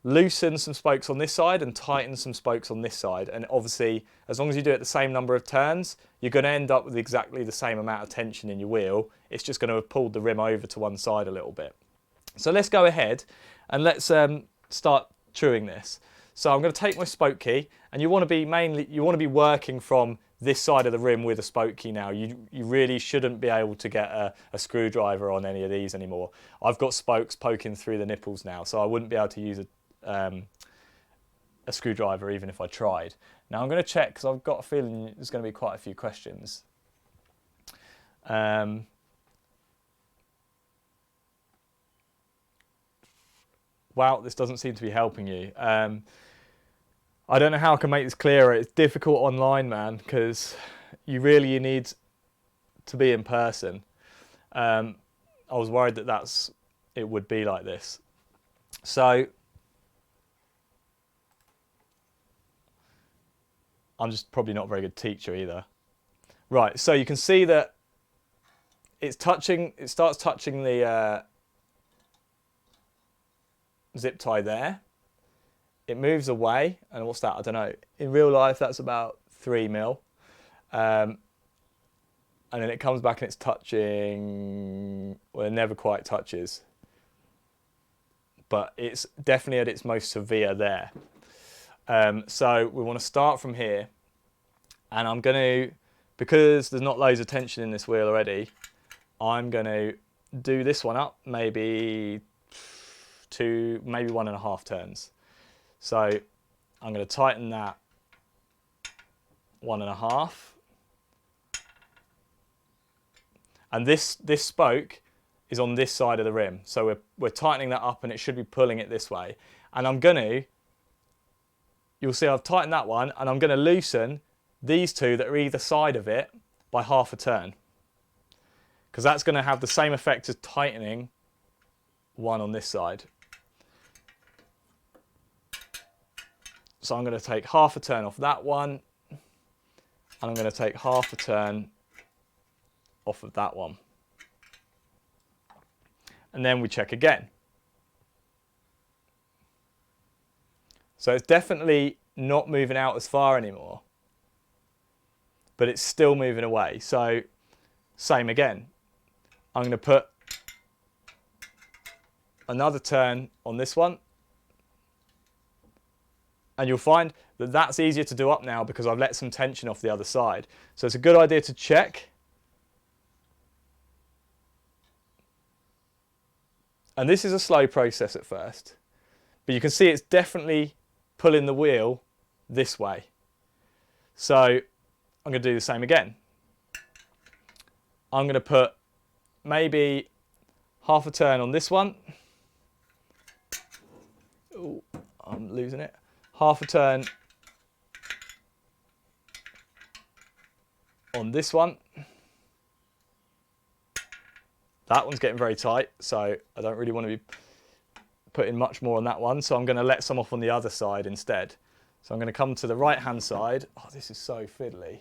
loosen some spokes on this side and tighten some spokes on this side. And obviously, as long as you do it the same number of turns, you're going to end up with exactly the same amount of tension in your wheel. It's just going to have pulled the rim over to one side a little bit. So let's go ahead and let's start truing this. So I'm going to take my spoke key, and you want to be working from this side of the rim with a spoke key now. You really shouldn't be able to get a screwdriver on any of these anymore. I've got spokes poking through the nipples now, so I wouldn't be able to use a screwdriver even if I tried. Now I'm going to check, because I've got a feeling there's going to be quite a few questions. Wow, this doesn't seem to be helping you. I don't know how I can make this clearer. It's difficult online, man, because you need to be in person. I was worried that it would be like this. So I'm just probably not a very good teacher either. Right, so you can see that it's touching, it starts touching the zip tie there. It moves away, and what's that? I don't know. In real life, that's about 3 mil. And then it comes back and it's touching, well, it never quite touches. But it's definitely at its most severe there. So we want to start from here. And I'm going to, because there's not loads of tension in this wheel already, I'm going to do this one up maybe 1.5 turns. So I'm going to tighten that 1.5. And this spoke is on this side of the rim. So we're tightening that up and it should be pulling it this way. And I'm going to, you'll see I've tightened that one, and I'm going to loosen these two that are either side of it by 1/2 turn. Because that's going to have the same effect as tightening one on this side. So I'm going to take 1/2 turn off that one, and I'm going to take 1/2 turn off of that one. And then we check again. So it's definitely not moving out as far anymore, but it's still moving away. So same again. I'm going to put another turn on this one. And you'll find that that's easier to do up now because I've let some tension off the other side. So it's a good idea to check. And this is a slow process at first, but you can see it's definitely pulling the wheel this way. So I'm going to do the same again. I'm going to put maybe 1/2 turn on this one. Ooh, I'm losing it. 1/2 turn on this one. That one's getting very tight, so I don't really want to be putting much more on that one. So I'm going to let some off on the other side instead. So I'm going to come to the right-hand side. Oh, this is so fiddly.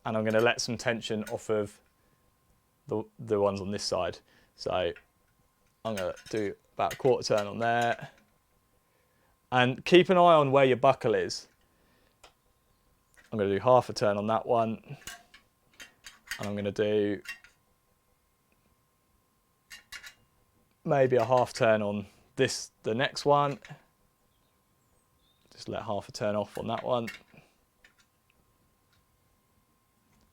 And I'm going to let some tension off of the ones on this side. So I'm going to do about 1/4 turn on there. And keep an eye on where your buckle is. I'm going to do 1/2 turn on that one. And I'm going to do maybe a 1/2 turn on the next one. Just let 1/2 turn off on that one.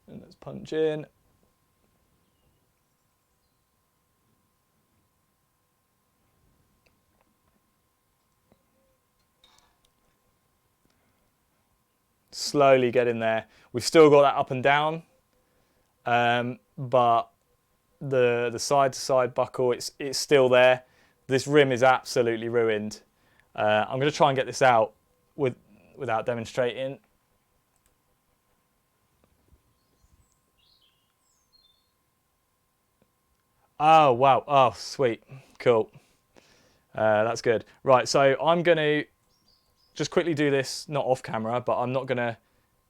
And let's punch in. Slowly get in there. We've still got that up and down, but the side to side buckle, it's still there. This rim is absolutely ruined. I'm going to try and get this out without demonstrating. Oh wow! Oh sweet, cool. That's good. Right, so I'm going to just quickly do this, not off camera, but I'm not going to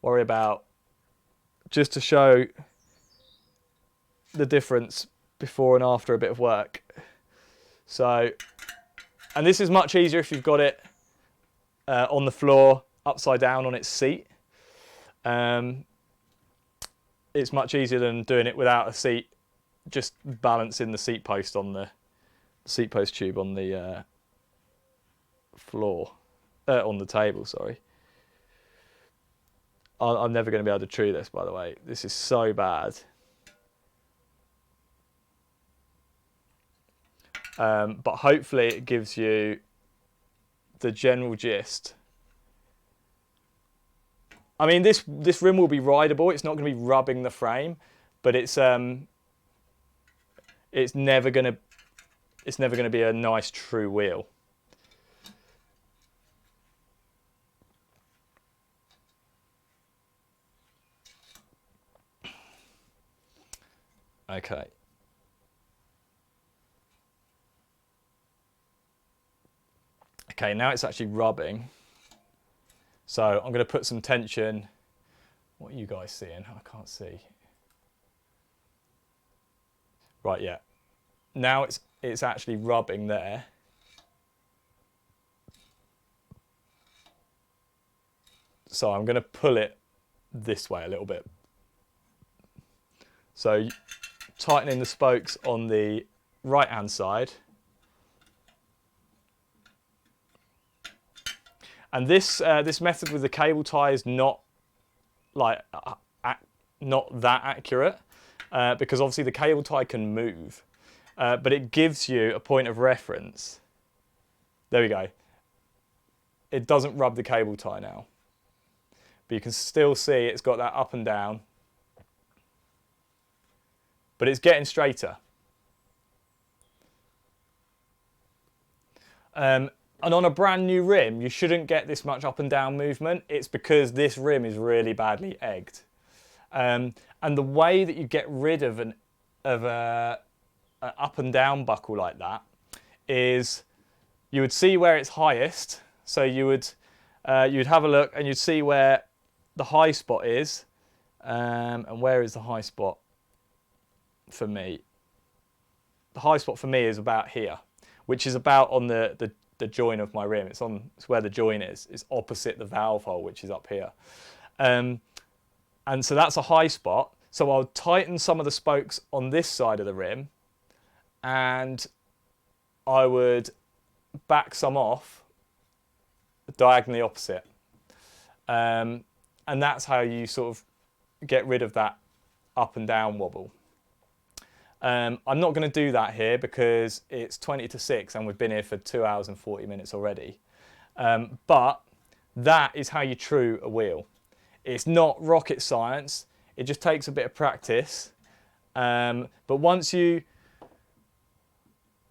worry about, just to show the difference before and after a bit of work. So, and this is much easier if you've got it on the floor, upside down on its seat. It's much easier than doing it without a seat, just balancing the seat post on the seat post tube on the floor. On the table, sorry. I'm never going to be able to true this, by the way. This is so bad. But hopefully it gives you the general gist. I mean, this rim will be rideable. It's not going to be rubbing the frame, but it's never going to be a nice true wheel. Okay. Okay, now it's actually rubbing. So I'm going to put some tension What are you guys seeing? I can't see. Right, yeah. Now it's actually rubbing there. So I'm going to pull it this way a little bit. So tightening the spokes on the right hand side. And this method with the cable tie is not like not that accurate because obviously the cable tie can move, but it gives you a point of reference. There we go. It doesn't rub the cable tie now, but you can still see it's got that up and down, but it's getting straighter. And on a brand new rim, you shouldn't get this much up and down movement. It's because this rim is really badly egged. And the way that you get rid of an up and down buckle like that is you would see where it's highest. So you'd have a look and you'd see where the high spot is. And where is the high spot for me? The high spot for me is about here, which is about on the join of my rim. It's where the join is. It's opposite the valve hole, which is up here. And so that's a high spot. So I'll tighten some of the spokes on this side of the rim, and I would back some off diagonally opposite. And that's how you sort of get rid of that up and down wobble. I'm not going to do that here because it's 20 to 6 and we've been here for 2 hours and 40 minutes already. But that is how you true a wheel. It's not rocket science. It just takes a bit of practice. But once you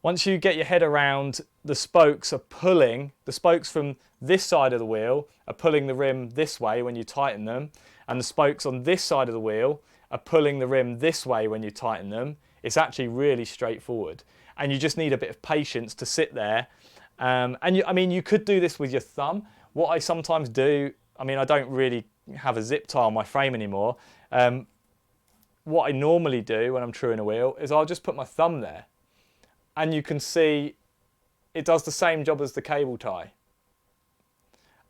get your head around the spokes from this side of the wheel are pulling the rim this way when you tighten them, and the spokes on this side of the wheel are pulling the rim this way when you tighten them, it's actually really straightforward. And you just need a bit of patience to sit there. You could do this with your thumb. What I sometimes do, I don't really have a zip tie on my frame anymore. What I normally do when I'm truing a wheel is I'll just put my thumb there. And you can see it does the same job as the cable tie.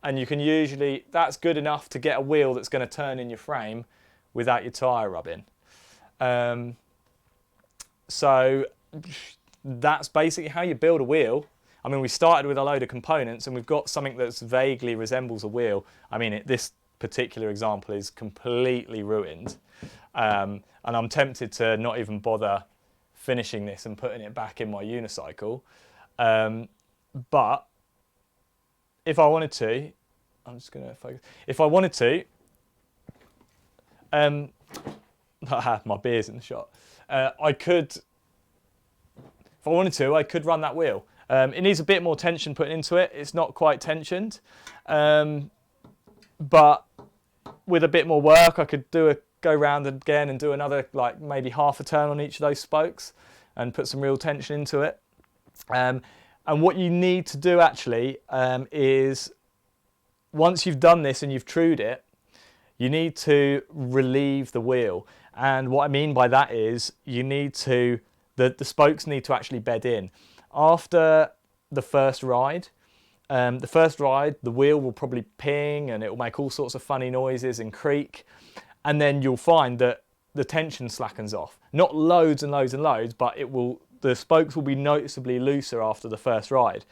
And you can usually, that's good enough to get a wheel that's going to turn in your frame without your tyre rubbing. So that's basically how you build a wheel. We started with a load of components and we've got something that vaguely resembles a wheel. This particular example is completely ruined. And I'm tempted to not even bother finishing this and putting it back in my unicycle. But if I wanted to, I'm just going to focus. If I wanted to, my beer's in the shot. If I wanted to, I could run that wheel. It needs a bit more tension put into it. It's not quite tensioned. But with a bit more work, I could go round again and do another, maybe half a turn on each of those spokes and put some real tension into it. And what you need to do actually is, once you've done this and you've trued it, you need to relieve the wheel. And what I mean by that is the spokes need to actually bed in. After the first ride, the wheel will probably ping and it will make all sorts of funny noises and creak. And then you'll find that the tension slackens off. Not loads and loads and loads, but the spokes will be noticeably looser after the first ride.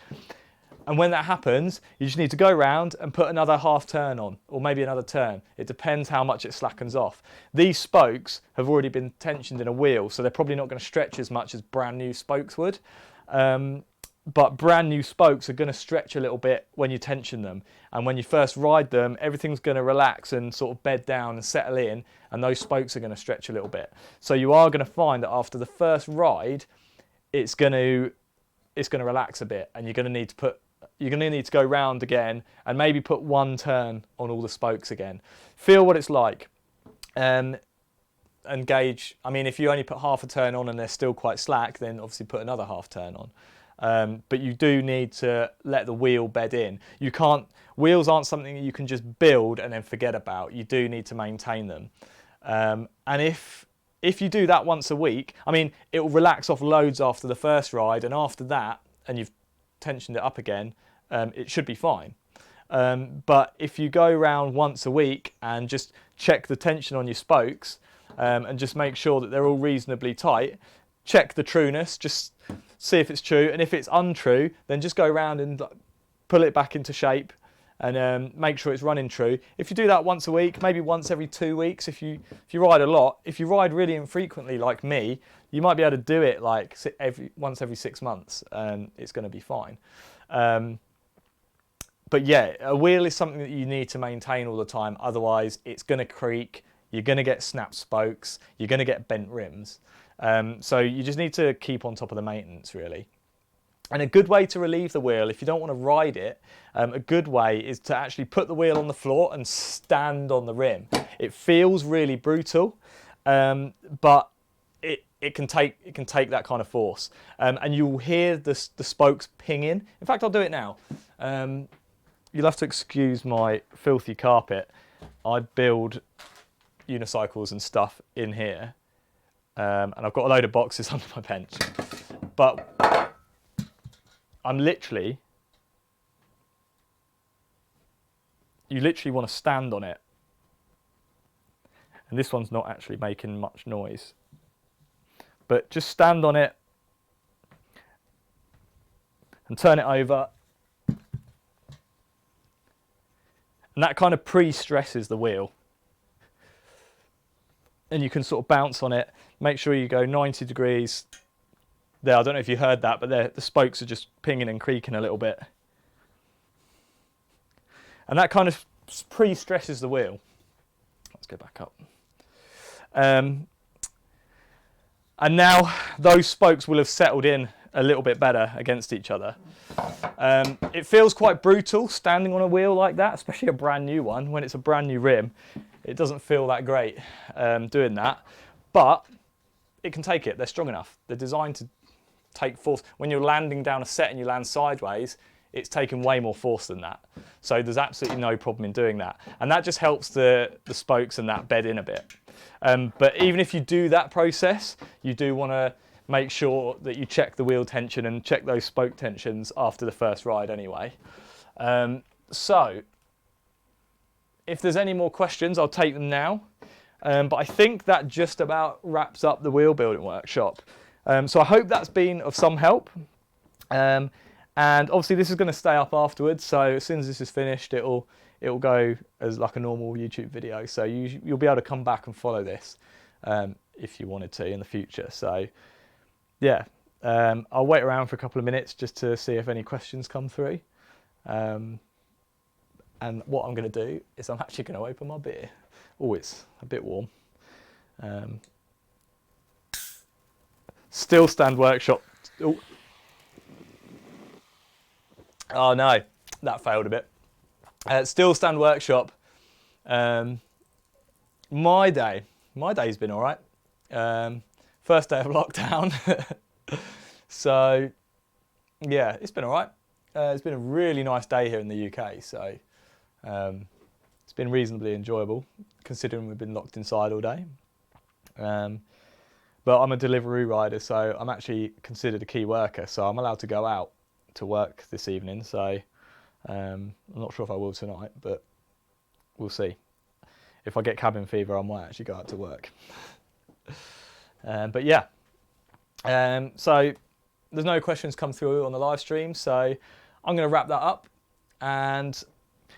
And when that happens, you just need to go around and put another half turn on, or maybe another turn. It depends how much it slackens off. These spokes have already been tensioned in a wheel, so they're probably not going to stretch as much as brand new spokes would. But brand new spokes are going to stretch a little bit when you tension them. And when you first ride them, everything's going to relax and sort of bed down and settle in, and those spokes are going to stretch a little bit. So you are going to find that after the first ride, it's going to relax a bit, and you're going to need to go round again and maybe put one turn on all the spokes again. Feel what it's like, and gauge. If you only put half a turn on and they're still quite slack, then obviously put another half turn on. but you do need to let the wheel bed in. You can't, wheels aren't something that you can just build and then forget about. You do need to maintain them. And if you do that once a week, I mean, it will relax off loads after the first ride, and after that, and you've tensioned it up again, it should be fine. But if you go around once a week and just check the tension on your spokes, and just make sure that they're all reasonably tight, check the trueness, just see if it's true, and if it's untrue, then just go around and pull it back into shape and make sure it's running true. If you do that once a week, maybe once every 2 weeks, if you ride a lot, if you ride really infrequently like me, you might be able to do it like once every 6 months, and it's going to be fine. But yeah, a wheel is something that you need to maintain all the time, otherwise it's going to creak, you're going to get snapped spokes, you're going to get bent rims. So you just need to keep on top of the maintenance, really. And a good way to relieve the wheel, if you don't want to ride it, a good way is to actually put the wheel on the floor and stand on the rim. It feels really brutal, but it can take that kind of force, and you'll hear the spokes pinging. In fact, I'll do it now. You'll have to excuse my filthy carpet. I build unicycles and stuff in here, and I've got a load of boxes under my bench, but you literally want to stand on it. And this one's not actually making much noise. But just stand on it and turn it over. And that kind of pre-stresses the wheel. And you can sort of bounce on it. Make sure you go 90 degrees. There, I don't know if you heard that, but the spokes are just pinging and creaking a little bit. And that kind of pre-stresses the wheel. Let's go back up. And now those spokes will have settled in a little bit better against each other. It feels quite brutal standing on a wheel like that, especially a brand new one. When it's a brand new rim, it doesn't feel that great doing that. But it can take it. They're strong enough. They're designed to take force. When you're landing down a set and you land sideways, it's taken way more force than that. So there's absolutely no problem in doing that. And that just helps the spokes and that bed in a bit. But even if you do that process, you do want to make sure that you check the wheel tension and check those spoke tensions after the first ride anyway. So if there's any more questions, I'll take them now. But I think that just about wraps up the wheel building workshop. So I hope that's been of some help. And obviously this is going to stay up afterwards, so as soon as this is finished, it'll go as like a normal YouTube video. So you'll be able to come back and follow this if you wanted to in the future. So yeah, I'll wait around for a couple of minutes just to see if any questions come through. And what I'm going to do is I'm actually going to open my beer. Oh, it's a bit warm. Still Stand Workshop. Oh no, that failed a bit. Still Stand Workshop. My day's been all right. First day of lockdown. So yeah, it's been all right. It's been a really nice day here in the UK. So it's been reasonably enjoyable considering we've been locked inside all day. But I'm a delivery rider, so I'm actually considered a key worker. So I'm allowed to go out to work this evening. So I'm not sure if I will tonight, but we'll see. If I get cabin fever, I might actually go out to work. But yeah, so there's no questions come through on the live stream, so I'm going to wrap that up. And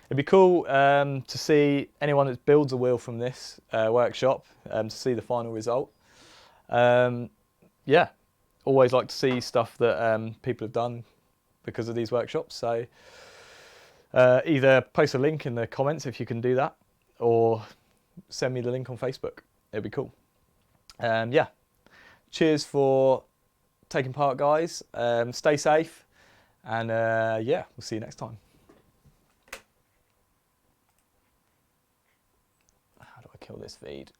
it'd be cool to see anyone that builds a wheel from this workshop, to see the final result. Yeah, always like to see stuff that people have done because of these workshops. So either post a link in the comments if you can do that, or send me the link on Facebook. It'd be cool. Yeah, cheers for taking part, guys. Stay safe, and yeah, we'll see you next time. How do I kill this feed?